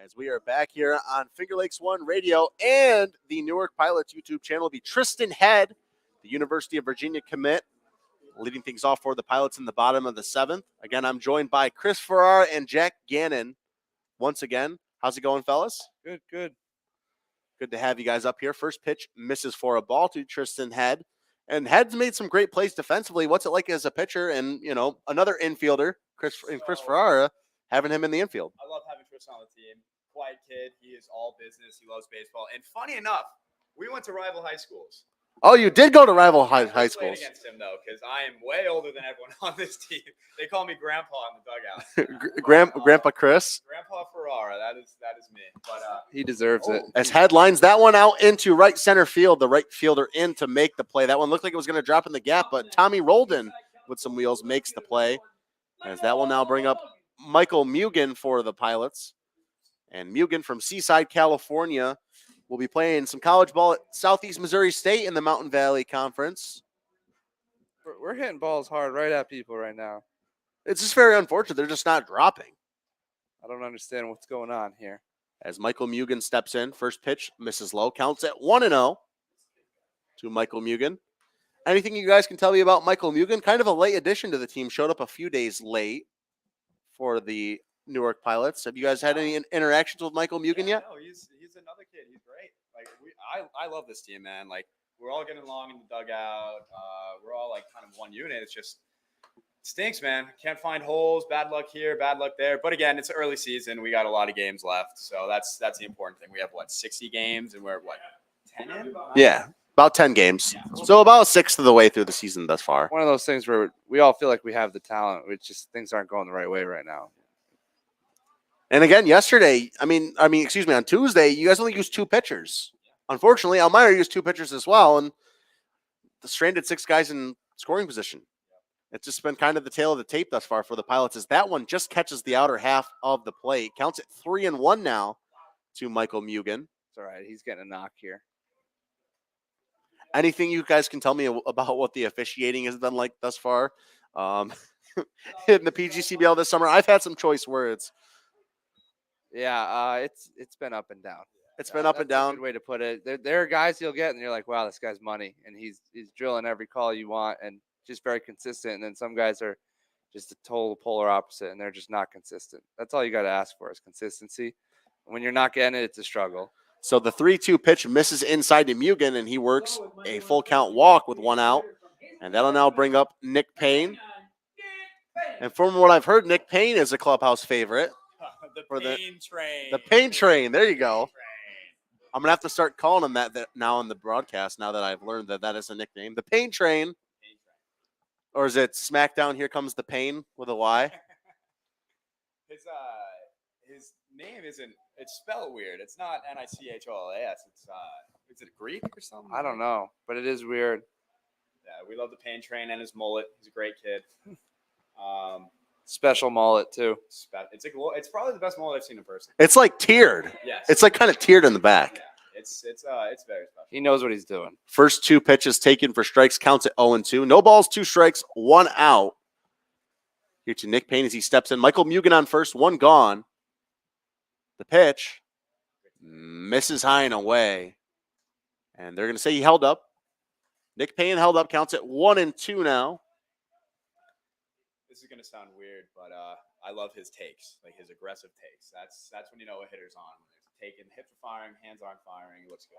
As we are back here on Finger Lakes One Radio and the Newark Pilots YouTube channel, the Tristan Head, the University of Virginia commit, leading things off for the Pilots in the bottom of the 7th. Again, I'm joined by Chris Farrar and Jack Gannon once again. How's it going, fellas? Good, good. Good to have you guys up here. First pitch misses for a ball to Tristan Head. And Head's made some great plays defensively. What's it like as a pitcher and, another infielder, Chris Farrar, having him in the infield? I love having Tristan on the team. Quiet kid. He is all business. He loves baseball. And funny enough, we went to rival high schools. Oh, you did go to rival high I schools. played against him, though, because I am way older than everyone on this team. They call me Grandpa in the dugout. Grandpa Chris. Grandpa Ferrara. That is me. But He deserves it. As Head lines that one out into right center field, the right fielder in to make the play. That one looked like it was going to drop in the gap, but Tommy Roldan with some wheels makes the play. As that will now bring up Michael Mugen for the Pilots. And Mugen from Seaside, California, will be playing some college ball at Southeast Missouri State in the Mountain Valley Conference. We're hitting balls hard right at people right now. It's just very unfortunate. They're just not dropping. I don't understand what's going on here. As Michael Mugen steps in, first pitch misses low, counts at 1-0 to Michael Mugen. Anything you guys can tell me about Michael Mugen? Kind of a late addition to the team, showed up a few days late for the Newark Pilots. Have you guys had any interactions with Michael Mugen yet? No, he's another kid. He's great. Like I love this team, man. Like we're all getting along in the dugout. We're all like kind of one unit. It's just stinks, man. Can't find holes. Bad luck here, bad luck there. But again, it's early season. We got a lot of games left, so that's the important thing. We have 60 games, and we're 10 in? Yeah, about 10 games. So about a sixth of the way through the season thus far. One of those things where we all feel like we have the talent. It's just things aren't going the right way right now. And again, yesterday, on Tuesday, you guys only used 2 pitchers. Unfortunately, Elmira used 2 pitchers as well, and the stranded 6 guys in scoring position. It's just been kind of the tail of the tape thus far for the Pilots, as that one just catches the outer half of the plate. Counts at 3-1 now to Michael Mugen. It's all right. He's getting a knock here. Anything you guys can tell me about what the officiating has been like thus far in the PGCBL this summer? I've had some choice words. Yeah, it's been up and down. It's been up and That's a down. good way to put it. There are guys you'll get, and you're like, wow, this guy's money, and he's drilling every call you want, and just very consistent. And then some guys are just the total polar opposite, and they're just not consistent. That's all you got to ask for is consistency. When you're not getting it, it's a struggle. So the 3-2 pitch misses inside to Mugen, and he works a full count walk with 1 out. And that'll now bring up Nick Payne. And from what I've heard, Nick Payne is a clubhouse favorite. The pain train. The Pain Train. There you go. I'm going to have to start calling him that now in the broadcast, now that I've learned that is a nickname. The Pain Train. Or is it SmackDown, Here Comes the Pain with a Y? His name isn't. It's spelled weird. It's not Nicholas. Is it Greek or something? I don't know, but it is weird. Yeah, we love the Pain Train and his mullet. He's a great kid. Special mullet too. It's probably the best mullet I've seen in person. It's like tiered. Yes. It's like kind of tiered in the back. Yeah. It's very special. He knows what he's doing. First 2 pitches taken for strikes, counts at 0-2. No balls, 2 strikes, 1 out. Here to Nick Payne as he steps in. Michael Mugen on first, 1 gone. The pitch misses high and away. And they're going to say he held up. Nick Payne held up, counts at 1-2 now. This is going to sound weird, but I love his takes, like his aggressive takes. That's when you know a hitter's on. Taking hips are firing, hands aren't firing. It looks good.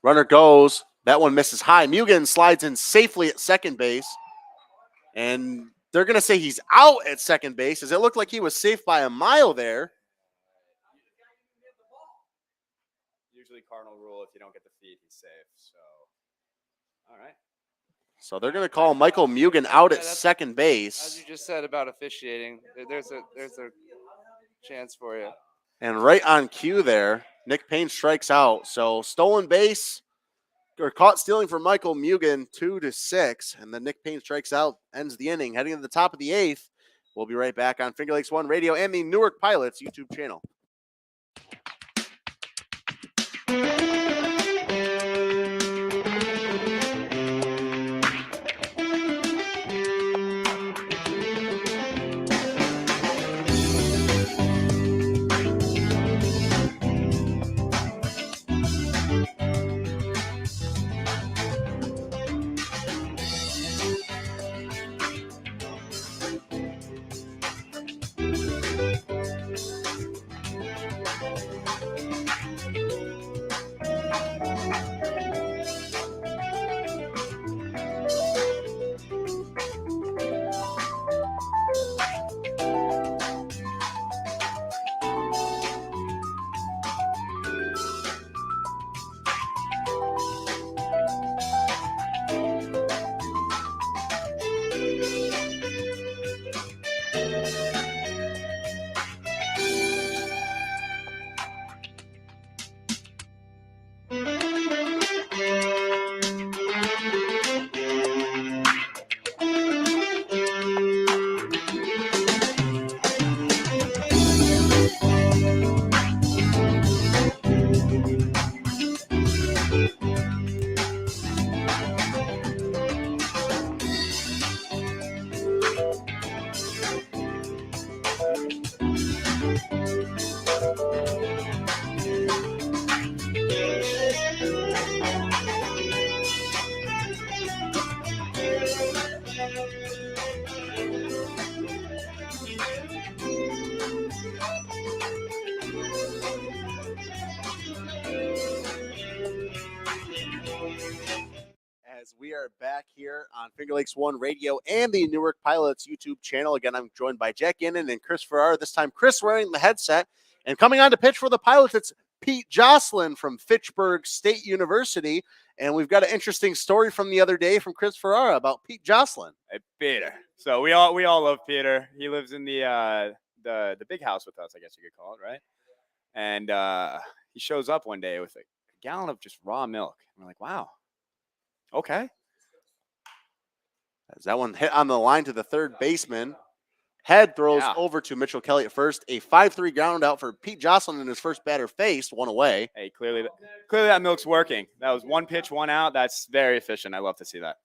Runner goes. That one misses high. Mugen slides in safely at second base. And they're going to say he's out at second base, as it looked like he was safe by a mile there. Usually cardinal rule, if you don't get the feed, he's safe. So, all right. So they're going to call Michael Mugen out at second As base. you just said about officiating, there's a chance for you. And right on cue there, Nick Payne strikes out. So stolen base, or caught stealing for Michael Mugen, 2-6. And then Nick Payne strikes out, ends the inning. Heading to the top of the 8th. We'll be right back on Finger Lakes One Radio and the Newark Pilots YouTube channel. As we are back here on Finger Lakes One Radio and the Newark Pilots YouTube channel. Again, I'm joined by Jack Gannon and Chris Farrar. This time, Chris wearing the headset. And coming on to pitch for the Pilots, it's Pete Jocelyn from Fitchburg State University. And we've got an interesting story from the other day from Chris Farrar about Pete Jocelyn. Hey, Peter. So we all love Peter. He lives in the big house with us, I guess you could call it, right? And he shows up one day with a gallon of just raw milk. And we're like, wow. Okay. As that one hit on the line to the third baseman. Head throws Yeah. over to Mitchell Kelly at first. A 5-3 ground out for Pete Jocelyn, and his first batter faced, one away. Hey, clearly that milk's working. That was one pitch, one out. That's very efficient. I love to see that.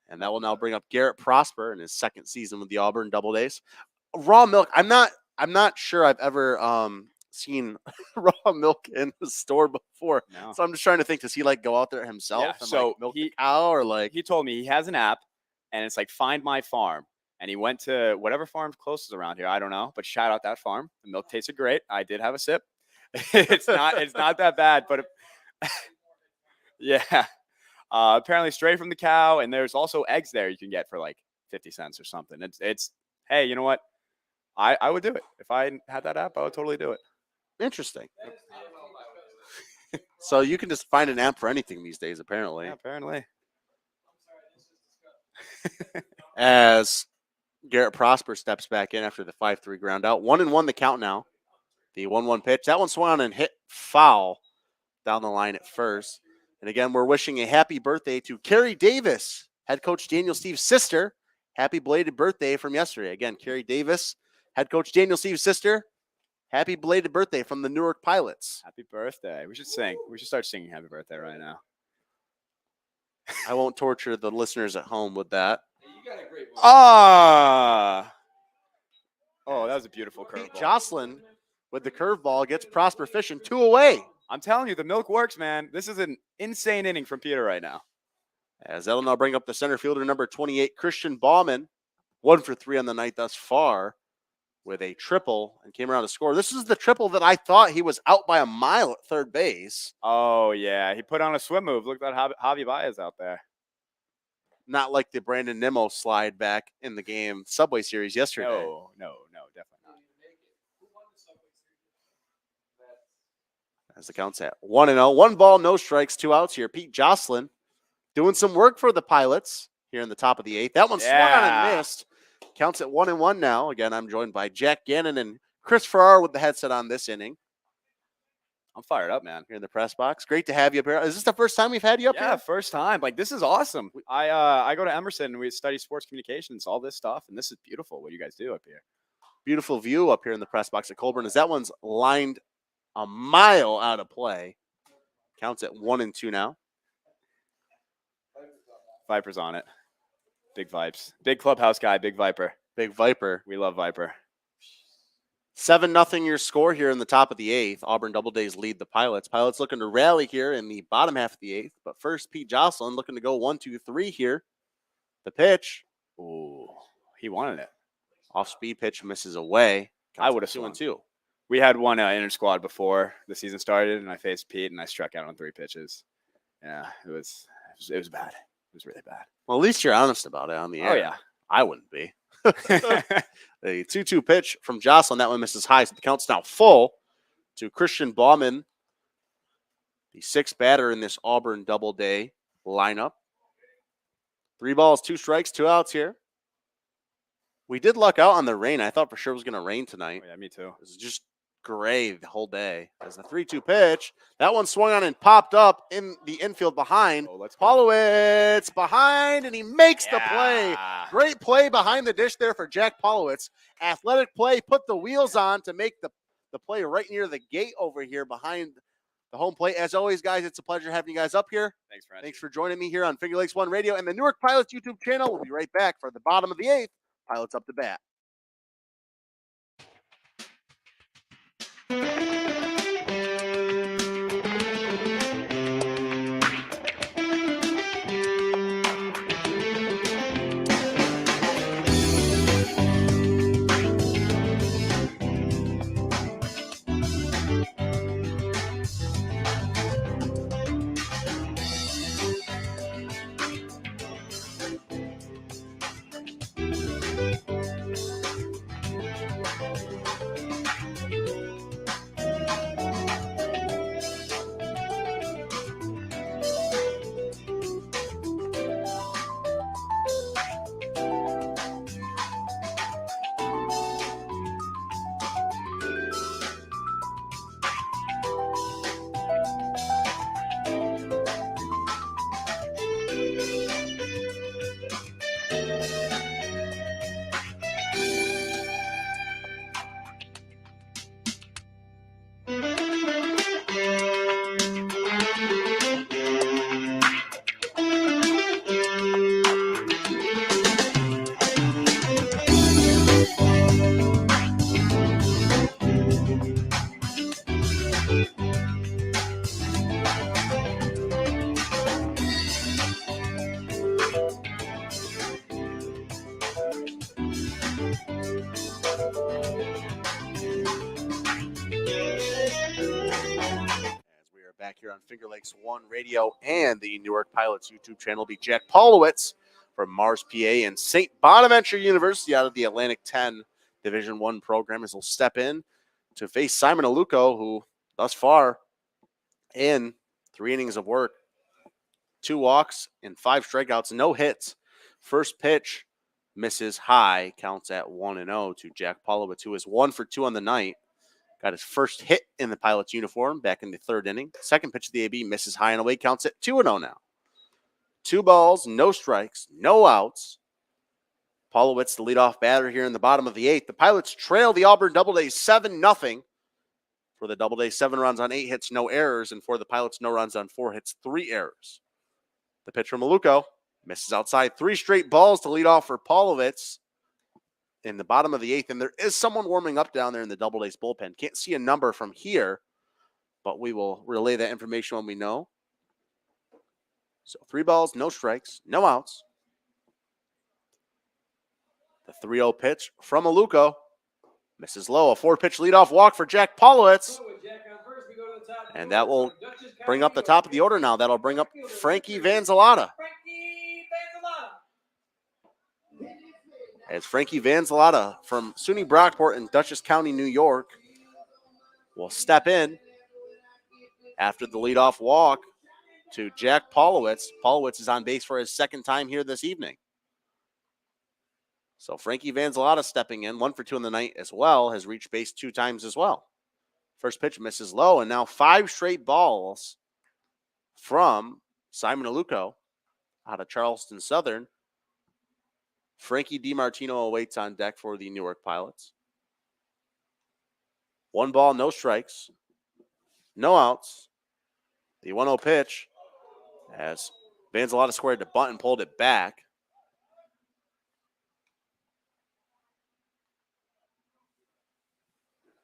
And that will now bring up Garrett Prosper in his second season with the Auburn DoubleDays. Raw milk. I'm not sure I've ever seen raw milk in the store before. No. So I'm just trying to think, does he like go out there himself Yeah, and so like milk the cow, or like He told me he has an app, and it's like Find My Farm. And he went to whatever farm's closest around here. I don't know, but shout out that farm. The milk tasted great. I did have a sip. It's not that bad, but yeah. Apparently straight from the cow, and there's also eggs there you can get for like 50 cents or something. It's hey, you know what? I would do it. If I had that app, I would totally do it. interesting. So you can just find an app for anything these days, apparently. Yeah, apparently. As Garrett Prosper steps back in after the 5-3 ground out. 1-1 the count now. The 1-1 pitch. That one swung on and hit foul down the line at first. And again, we're wishing a happy birthday to Carrie Davis, head coach Daniel Steve's sister. Happy belated birthday from yesterday. Again, Carrie Davis, head coach Daniel Steve's sister. Happy belated birthday from the Newark Pilots. Happy birthday. We should sing. We should start singing happy birthday right now. I won't torture the listeners at home with that. You got a great voice. Oh, that was a beautiful Pete curveball. Jocelyn with the curveball gets Prosper fishing, 2 away. I'm telling you, the milk works, man. This is an insane inning from Peter right now. As that'll now bring up the center fielder, number 28, Christian Bauman. 1 for 3 on the night thus far with a triple and came around to score. This is the triple that I thought he was out by a mile at third base. Oh, yeah. He put on a swim move. Look at Javi Baez out there. Not like the Brandon Nimmo slide back in the game Subway Series yesterday. No, definitely not. As the count's at 1-0. 1 ball, no strikes, 2 outs here. Pete Jocelyn doing some work for the Pilots here in the top of the 8th. That one swung on Yeah. and missed. Counts at 1-1 now. Again, I'm joined by Jack Gannon and Chris Farrar with the headset on this inning I'm fired up, man. here in the press box. Great to have you up here. Is this the first time we've had you up Yeah, here? first time. Like, this is awesome. I go to Emerson and we study sports communications, all this stuff, and this is beautiful what you guys do up here. Beautiful view up here in the press box at Colburn as that one's lined a mile out of play. Counts at 1-2 now. Viper's on it. Big Vipes. Big clubhouse guy, big Viper. Big Viper. We love Viper. 7-0 your score here in the top of the 8th. Auburn DoubleDays lead the Pilots. Pilots looking to rally here in the bottom half of the 8th. But first, Pete Jocelyn looking to go 1-2-3 here. The pitch. Ooh, he wanted it. Off speed pitch misses away. I would have 2-2. we had one inter squad before the season started, and I faced Pete, and I struck out on 3 pitches. Yeah, it was bad. It was really bad. Well, at least you're honest about it on the air. Oh yeah. I wouldn't be. A 2-2 pitch from Jocelyn. That one misses high. So the count's now full to Christian Bauman, the 6th batter in this Auburn Doubleday lineup. 3 balls, 2 strikes, 2 outs here. We did luck out on the rain. I thought for sure it was going to rain tonight. Oh, yeah, me too. It was just gray the whole day. As the 3-2 pitch, that one swung on and popped up in the infield behind. Oh, let's go. Polowitz behind, and he makes the play. Yeah. Great play behind the dish there for Jack Polowitz. Athletic play, put the wheels on to make the play right near the gate over here behind the home plate. As always, guys, it's a pleasure having you guys up here. Thanks, Francis. Thanks for joining me here on Finger Lakes One Radio and the Newark Pilots YouTube channel. We'll be right back for the bottom of the 8th. Pilots up to bat. Back here on Finger Lakes One Radio and the Newark Pilots YouTube channel will be Jack Polowitz from Mars, PA, and St. Bonaventure University out of the Atlantic 10 Division I program, as he'll step in to face Simon Aluko, who thus far in 3 innings of work, 2 walks and 5 strikeouts, no hits. First pitch misses high, counts at 1-0 to Jack Polowitz, who is 1 for 2 on the night. Got his first hit in the Pilots uniform back in the 3rd inning. Second pitch of the AB misses high and away, counts at 2-0 now. 2 balls, no strikes, no outs. Polowitz, the leadoff batter here in the bottom of the 8th. The Pilots trail the Auburn Doubledays 7-0. For the Doubledays, 7 runs on 8 hits, no errors. And for the Pilots, no runs on 4 hits, 3 errors. The pitch from Aluko misses outside. 3 straight balls to lead off for Polowitz in the bottom of the 8th, and there is someone warming up down there in the Doubledays bullpen. Can't see a number from here, but we will relay that information when we know. So 3 balls, no strikes, no outs. The 3-0 pitch from Aluko misses low. A 4-pitch leadoff walk for Jack Polowitz, and that will bring up the top of the order now. That'll bring up Frankie Vanzalata. As Frankie Vanzalata from SUNY Brockport in Dutchess County, New York, will step in after the leadoff walk to Jack Polowitz. Polowitz is on base for his 2nd time here this evening. So Frankie Vanzalata stepping in, 1 for 2 in the night as well, has reached base 2 times as well. First pitch misses low, and now 5 straight balls from Simon Aluko out of Charleston Southern. Frankie DiMartino awaits on deck for the Newark Pilots. 1 ball, no strikes, no outs. The 1-0 pitch as Vanzalata squared to bunt and pulled it back.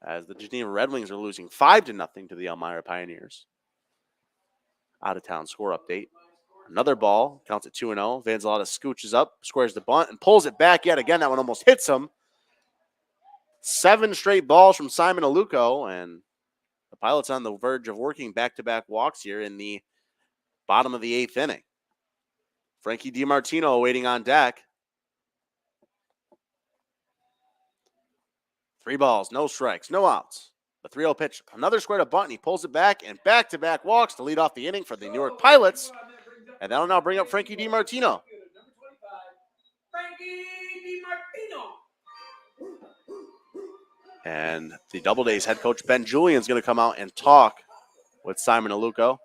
As the Geneva Red Wings are losing 5-0 to the Elmira Pioneers. Out of town score update. Another ball, counts at 2-0. Vanzalata scooches up, squares the bunt, and pulls it back yet again. That one almost hits him. 7 straight balls from Simon Aluko, and the Pilots on the verge of working back-to-back walks here in the bottom of the 8th inning. Frankie DiMartino waiting on deck. 3 balls, no strikes, no outs. The 3-0 pitch, another square to Bunton. He pulls it back, and back-to-back walks to lead off the inning for the Newark Pilots. And that'll now bring up Frankie DiMartino. Number 25, Frankie DiMartino. And the DoubleDays head coach Ben Julian's going to come out and talk with Simon Aluko.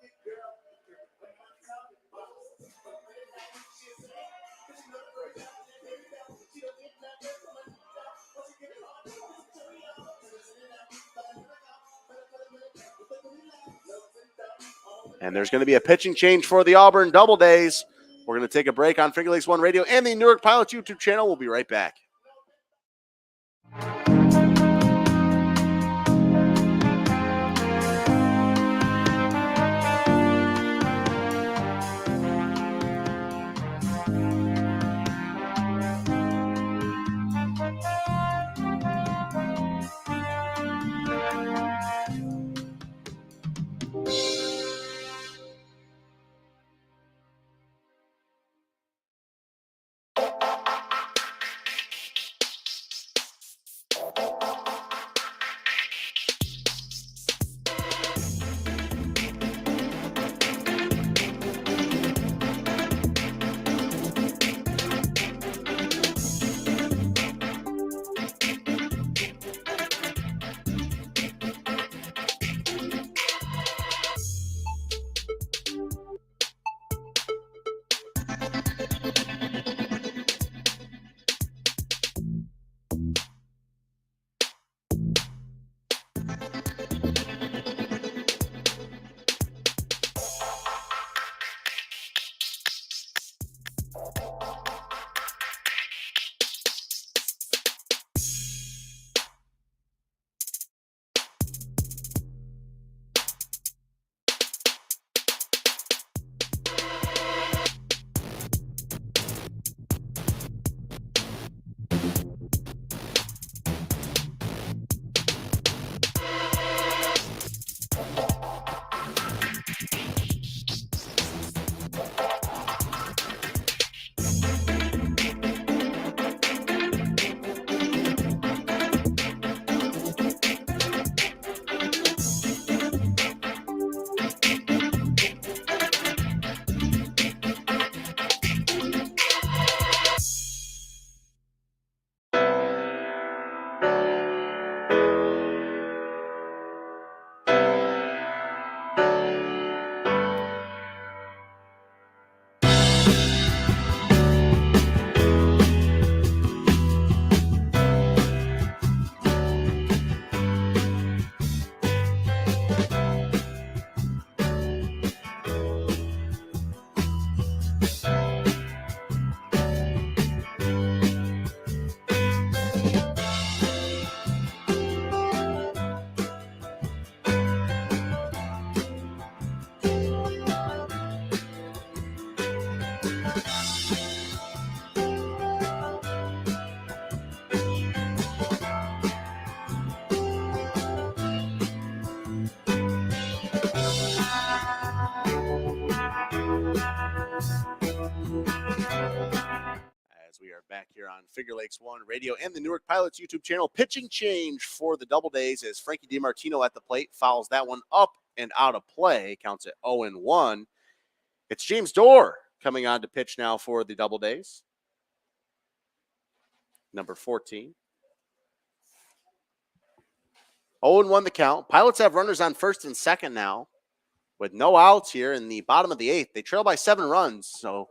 And there's going to be a pitching change for the Auburn DoubleDays. We're going to take a break on Finger Lakes One Radio and the Newark Pilots YouTube channel. We'll be right back. As we are back here on Finger Lakes One Radio and the Newark Pilots YouTube channel, pitching change for the DoubleDays as Frankie DiMartino at the plate fouls that one up and out of play. Counts at 0-1. It's James Dorr coming on to pitch now for the DoubleDays. Number 14. 0-1 the count. Pilots have runners on first and second now with no outs here in the bottom of the 8th. They trail by 7 runs, so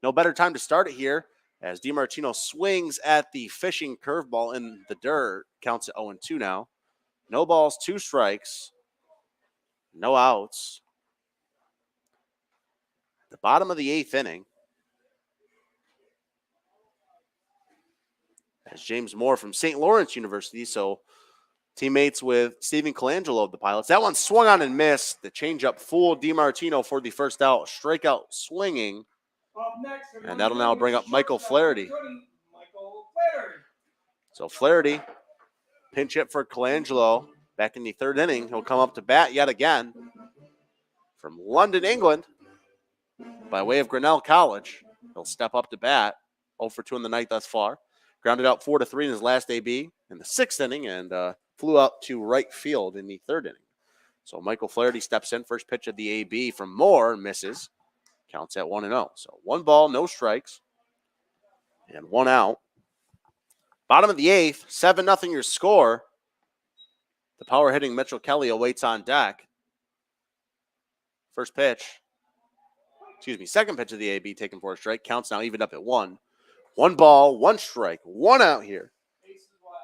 no better time to start it here as DiMartino swings at the fishing curveball in the dirt. Counts at 0-2 now. No balls, 2 strikes, no outs. The bottom of the 8th inning. As James Moore from St. Lawrence University, so teammates with Stephen Colangelo of the Pilots. That one swung on and missed. The changeup fooled DiMartino for the first out. Strikeout swinging. And that'll now bring up Michael Flaherty. So Flaherty Pinch hit for Colangelo back in the third inning. He'll come up to bat yet again from London, England, by way of Grinnell College. He'll step up to bat. 0 for 2 in the night thus far. Grounded out 4-3 in his last AB in the sixth inning and flew out to right field in the third inning. So Michael Flaherty steps in. First pitch of the AB from Moore, misses. Counts at 1-0. So 1 ball, no strikes, and 1 out. Bottom of the eighth, 7-0 your score. The power hitting Mitchell Kelly awaits on deck. Second pitch of the AB taken for a strike. Counts now evened up at 1. 1 ball, 1 strike, 1 out here. Ace is wild.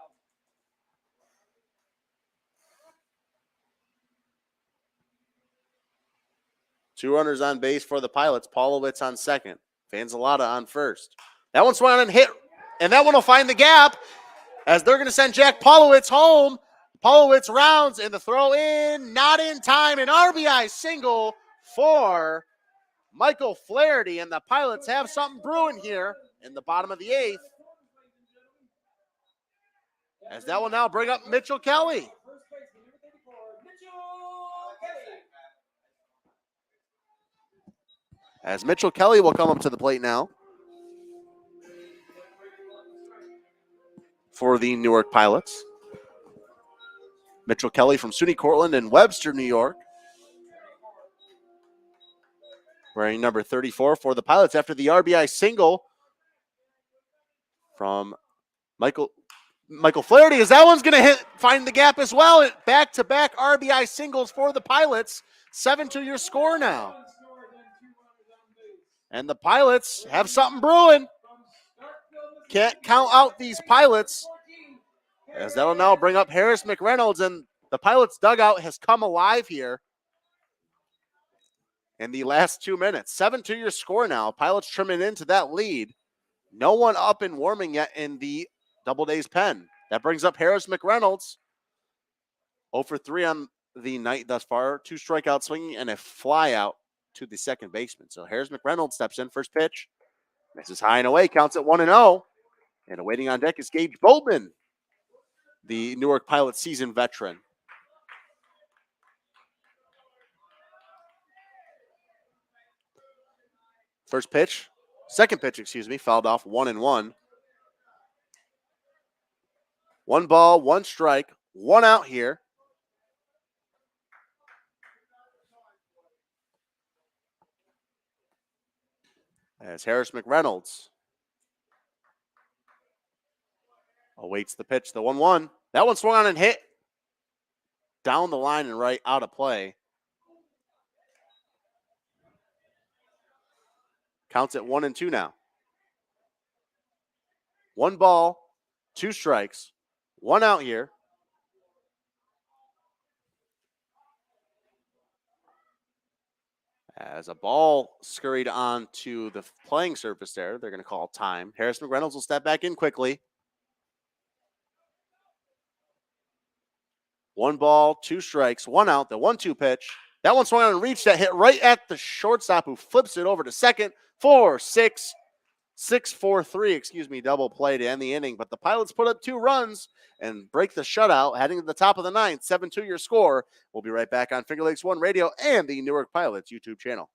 Two runners on base for the Pilots. Paulowitz on second. Vanzalata on first. That one swung on and hit, and that one will find the gap as they're going to send Jack Paulowitz home. Paulowitz rounds, and the throw in, not in time. An RBI single for Michael Flaherty, and the Pilots have something brewing here in the bottom of the eighth. As that will now bring up Mitchell Kelly. First baseman, number 34, Mitchell Kelly. As Mitchell Kelly will come up to the plate now for the Newark Pilots. Mitchell Kelly from SUNY Cortland and Webster, New York, wearing number 34 for the Pilots after the RBI single from Michael Flaherty. As that one's going to find the gap as well. Back-to-back RBI singles for the Pilots. 7-2 your score now. And the Pilots have something brewing. Can't count out these Pilots, as that'll now bring up Harris McReynolds, and the Pilots dugout has come alive here in the last 2 minutes. 7-2 your score now. Pilots trimming into that lead. No one up and warming yet in the DoubleDays pen. That brings up Harris McReynolds. 0 for 3 on the night thus far. 2 strikeout swinging and a fly out to the second baseman. So Harris McReynolds steps in. First pitch. Misses high and away. Counts at 1-0. And awaiting on deck is Gage Boatman, the Newark Pilots seasoned veteran. Second pitch, fouled off 1-1. 1 ball, 1 strike, 1 out here. As Harris McReynolds awaits the pitch, the 1-1. That one swung on and hit down the line and right out of play. Counts at 1-2 now. 1 ball, 2 strikes, 1 out here. As a ball scurried onto the playing surface there, they're going to call time. Harris McReynolds will step back in quickly. 1 ball, 2 strikes, 1 out, the 1-2 pitch. That one swung on and reached, that hit right at the shortstop, who flips it over to second. 6-4-3, double play to end the inning. But the Pilots put up 2 runs and break the shutout, heading to the top of the ninth. 7-2 your score. We'll be right back on Finger Lakes One Radio and the Newark Pilots YouTube channel.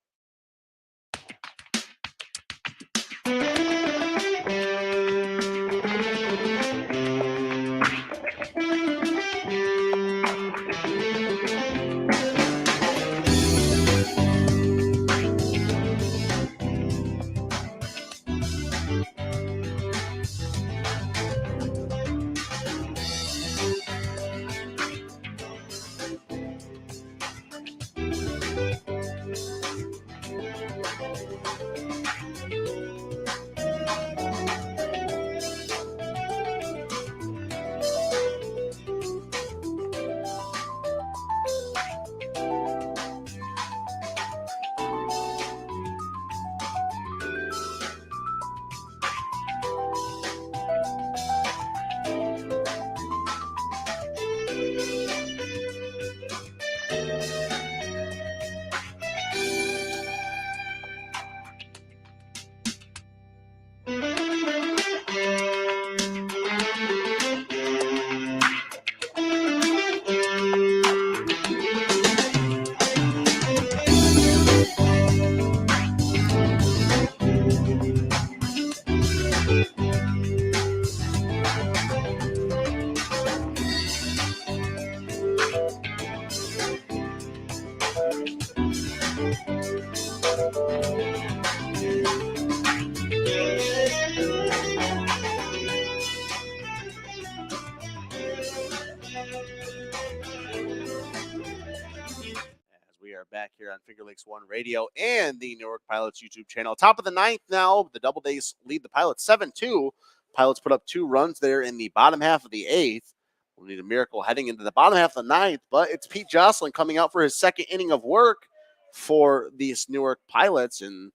As we are back here on Finger Lakes One Radio and the Newark Pilots YouTube channel. Top of the ninth now. The Doubledays lead the Pilots 7-2. Pilots put up 2 runs there in the bottom half of the eighth. We'll need a miracle heading into the bottom half of the ninth, but it's Pete Jocelyn coming out for his second inning of work for these Newark Pilots and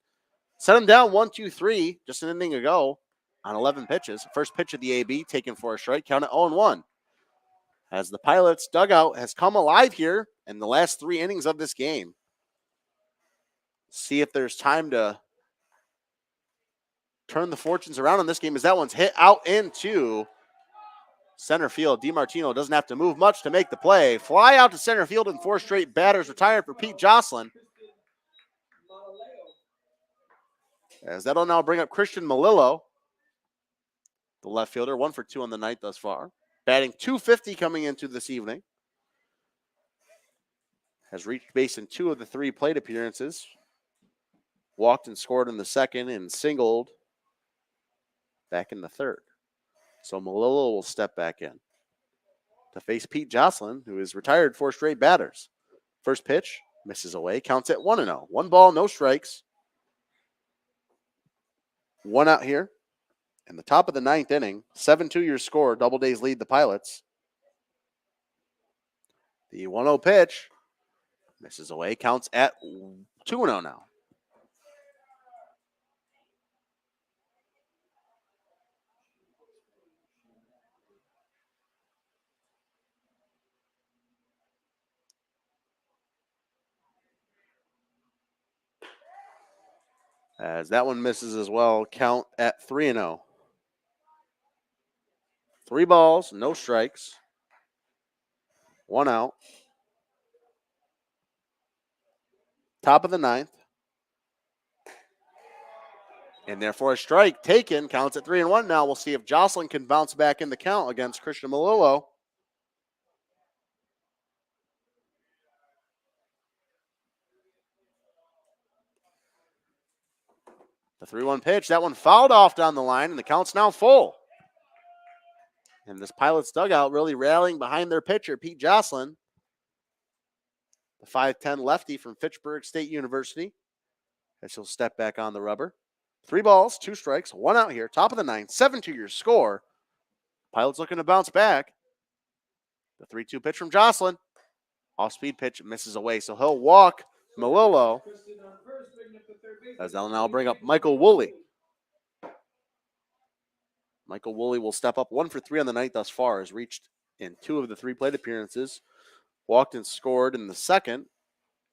set him down 1-2-3 just an inning ago on 11 pitches. First pitch of the AB taken for a strike, count at 0-1. As the Pilots dugout has come alive here in the last 3 innings of this game. See if there's time to turn the fortunes around in this game as that one's hit out into center field. DiMartino doesn't have to move much to make the play. Fly out to center field and 4 straight batters retired for Pete Jocelyn. As that'll now bring up Christian Malillo, the left fielder, 1 for 2 on the night thus far. Batting .250 coming into this evening. Has reached base in 2 of the 3 plate appearances. Walked and scored in the second and singled back in the third. So Malillo will step back in to face Pete Jocelyn, who has retired 4 straight batters. First pitch, misses away, counts at 1-0. 1 ball, no strikes. 1 out here. In the top of the 9th inning, 7-2 your score. Doubledays lead the Pilots. The 1-0 pitch misses away, counts at 2-0 now. As that one misses as well, count at 3-0. 3 balls, no strikes. 1 out. Top of the 9th. And therefore a strike taken, counts at 3-1 now. We'll see if Jocelyn can bounce back in the count against Christian Malillo. The 3-1 pitch, that one fouled off down the line, and the count's now full. And this Pilots dugout really rallying behind their pitcher, Pete Jocelyn, the 5'10 lefty from Fitchburg State University, as he'll step back on the rubber. 3 balls, 2 strikes, 1 out here. Top of the 9th, 7-2 your score. Pilots looking to bounce back. The 3-2 pitch from Jocelyn. Off-speed pitch misses away, so he'll walk Malillo, as they'll now bring up Michael Woolley. Michael Woolley will step up 1 for 3 on the night thus far, has reached in 2 of the 3 plate appearances, walked and scored in the second,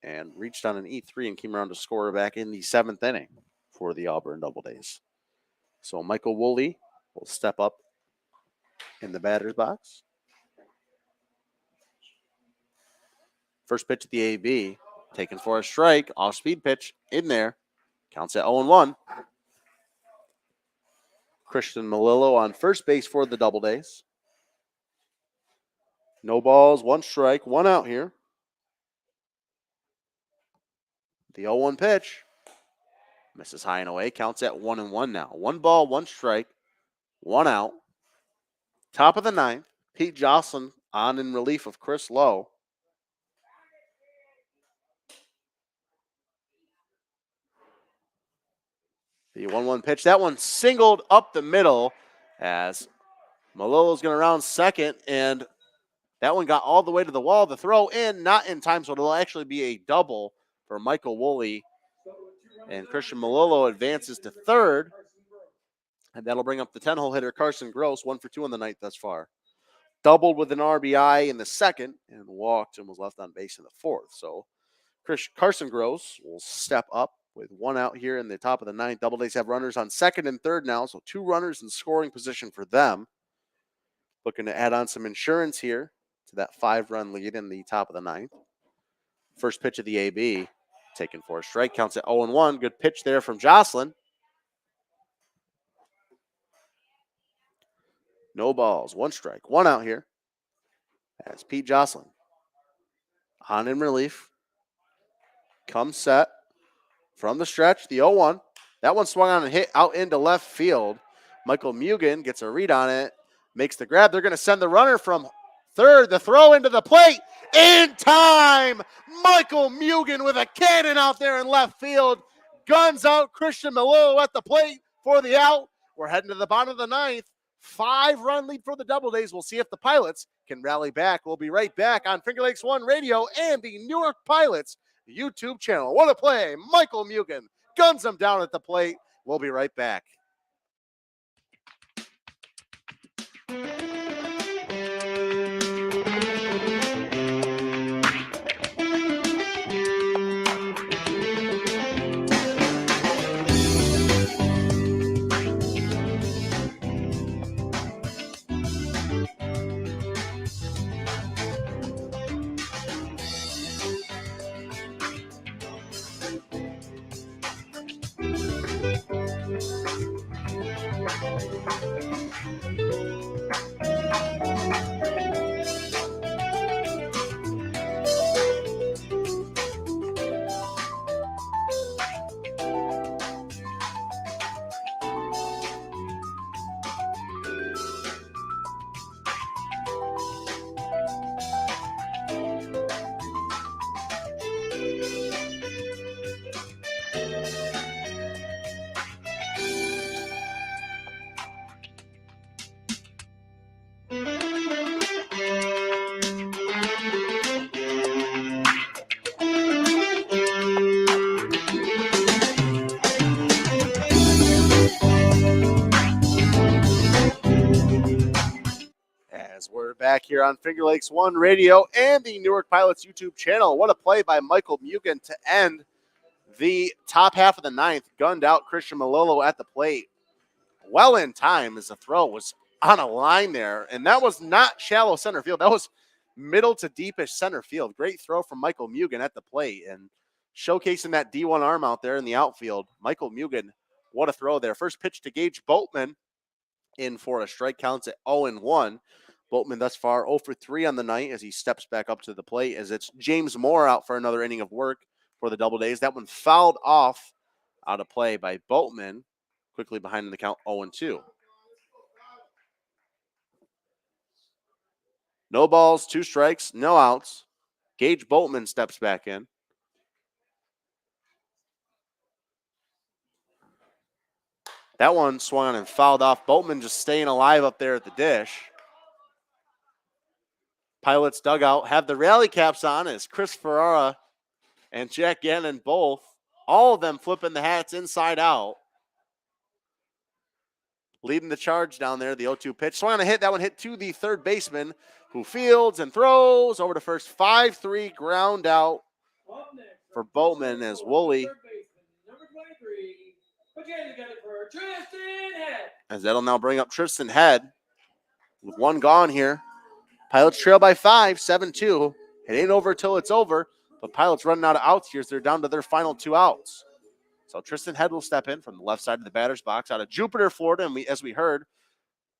and reached on an E3 and came around to score back in the 7th inning for the Auburn Doubledays. So Michael Woolley will step up in the batter's box. First pitch at the AB, taken for a strike, off-speed pitch in there, counts at 0-1. Christian Malillo on first base for the Doubledays. No balls, 1 strike, 1 out here. The 0-1 pitch misses high and away, counts at 1-1 now. 1 ball, 1 strike, 1 out. Top of the 9th, Pete Jocelyn on in relief of Chris Lowe. The 1-1 pitch, that one singled up the middle as Malillo's going to round second, and that one got all the way to the wall. The throw in, not in time, so it'll actually be a double for Michael Woolley. And Christian Malillo advances to third, and that'll bring up the 10-hole hitter Carson Gross, 1 for 2 on the night thus far. Doubled with an RBI in the second and walked and was left on base in the fourth. So Carson Gross will step up with 1 out here in the top of the 9th. Doubledays have runners on second and third now, so 2 runners in scoring position for them. Looking to add on some insurance here to that 5-run lead in the top of the 9th. First pitch of the AB, taken for a strike, counts at 0-1. Good pitch there from Jocelyn. No balls, 1 strike, 1 out here. As Pete Jocelyn on in relief comes set from the stretch, the 0-1. That one swung on and hit out into left field. Michael Mugen gets a read on it, makes the grab. They're going to send the runner from third, the throw into the plate. In time, Michael Mugen with a cannon out there in left field. Guns out, Christian Malillo at the plate for the out. We're heading to the bottom of the ninth. 5-run lead for the Doubledays. We'll see if the Pilots can rally back. We'll be right back on Finger Lakes One Radio and the Newark Pilots YouTube channel. What a play. Michael Mugen guns him down at the plate. We'll be right back. As we're back here on Finger Lakes One Radio and the Newark Pilots YouTube channel. What a play by Michael Mugen to end the top half of the ninth. Gunned out Christian Malillo at the plate. Well in time as the throw was on a line there. And that was not shallow center field. That was middle to deepish center field. Great throw from Michael Mugen at the plate. And showcasing that D1 arm out there in the outfield. Michael Mugen, what a throw there. First pitch to Gage Boatman in for a strike, counts at 0-1. Boatman thus far 0 for 3 on the night as he steps back up to the plate as it's James Moore out for another inning of work for the Doubledays. That one fouled off out of play by Boatman. Quickly behind in the count 0-2. No balls, 2 strikes, no outs. Gage Boatman steps back in. That one swung on and fouled off. Boatman just staying alive up there at the dish. Pilots dugout have the rally caps on as Chris Ferrara and Jack Gannon both, all of them flipping the hats inside out. Leading the charge down there, the 0-2 pitch. Swung on a hit. That one hit to the third baseman who fields and throws over to first. 5-3 ground out for Boatman as Woolley. Number 23, put your hands together for Tristan Head. As that'll now bring up Tristan Head with one gone here. Pilots trail by 5, 7-2. It ain't over till it's over, but Pilots running out of outs here as they're down to their final 2 outs. So Tristan Head will step in from the left side of the batter's box out of Jupiter, Florida, and as we heard,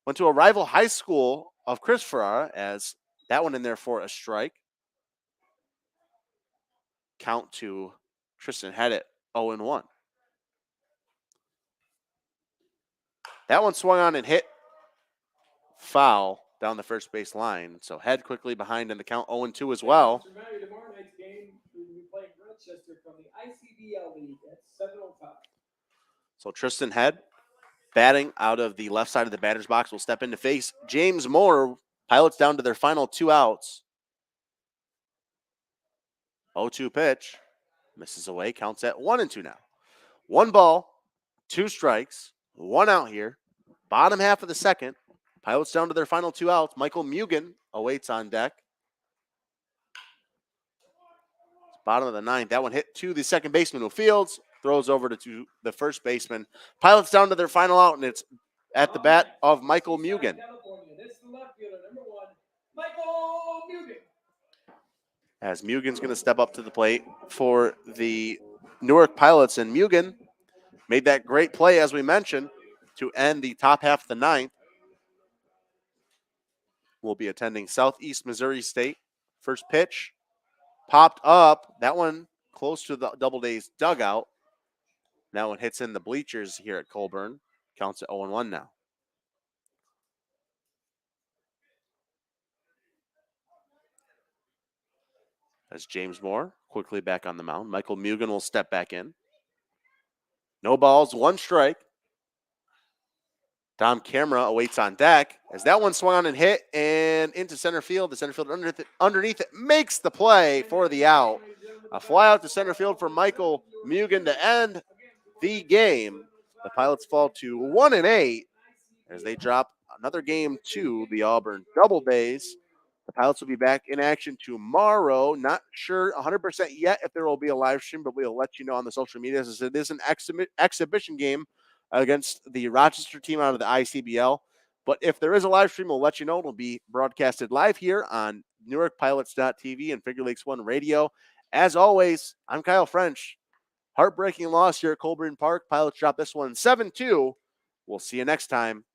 went to a rival high school of Chris Ferrara as that one in there for a strike. Count to Tristan Head at 0-1. That one swung on and hit foul down the first base line. So Head quickly behind in the count 0-2 as well. Remember, tomorrow night's game, we will be playing Rochester from the ICBL League at 7:05. So Tristan Head batting out of the left side of the batter's box will step in to face James Moore. Pilots down to their final 2 outs. 0-2 pitch. Misses away. Counts at 1-2 now. 1 ball, 2 strikes, 1 out here. Bottom half of the second. Pilots down to their final 2 outs. Michael Mugen awaits on deck. Bottom of the ninth. That one hit to the second baseman who fields. Throws over to the first baseman. Pilots down to their final out, and it's at the bat of Michael Mugen. This is the left fielder, number 1, Michael Mugen. As Mugen's going to step up to the plate for the Newark Pilots. And Mugen made that great play, as we mentioned, to end the top half of the ninth. Will be attending Southeast Missouri State. First pitch popped up. That one close to the DoubleDays dugout. That one hits in the bleachers here at Colburn. Counts at 0-1 now. As James Moore quickly back on the mound. Michael Mugen will step back in. No balls, 1 strike. Dom Camera awaits on deck as that one swung on and hit and into center field. The center fielder underneath it makes the play for the out. A fly out to center field for Michael Mugen to end the game. The Pilots fall to 1-8 as they drop another game to the Auburn DoubleDays. The Pilots will be back in action tomorrow. Not sure 100% yet if there will be a live stream, but we'll let you know on the social medias as it is an exhibition game against the Rochester team out of the ICBL. But if there is a live stream, we'll let you know. It'll be broadcasted live here on NewarkPilots.tv and Figure Lakes 1 Radio. As always, I'm Kyle French. Heartbreaking loss here at Colburn Park. Pilots drop this one 7-2. We'll see you next time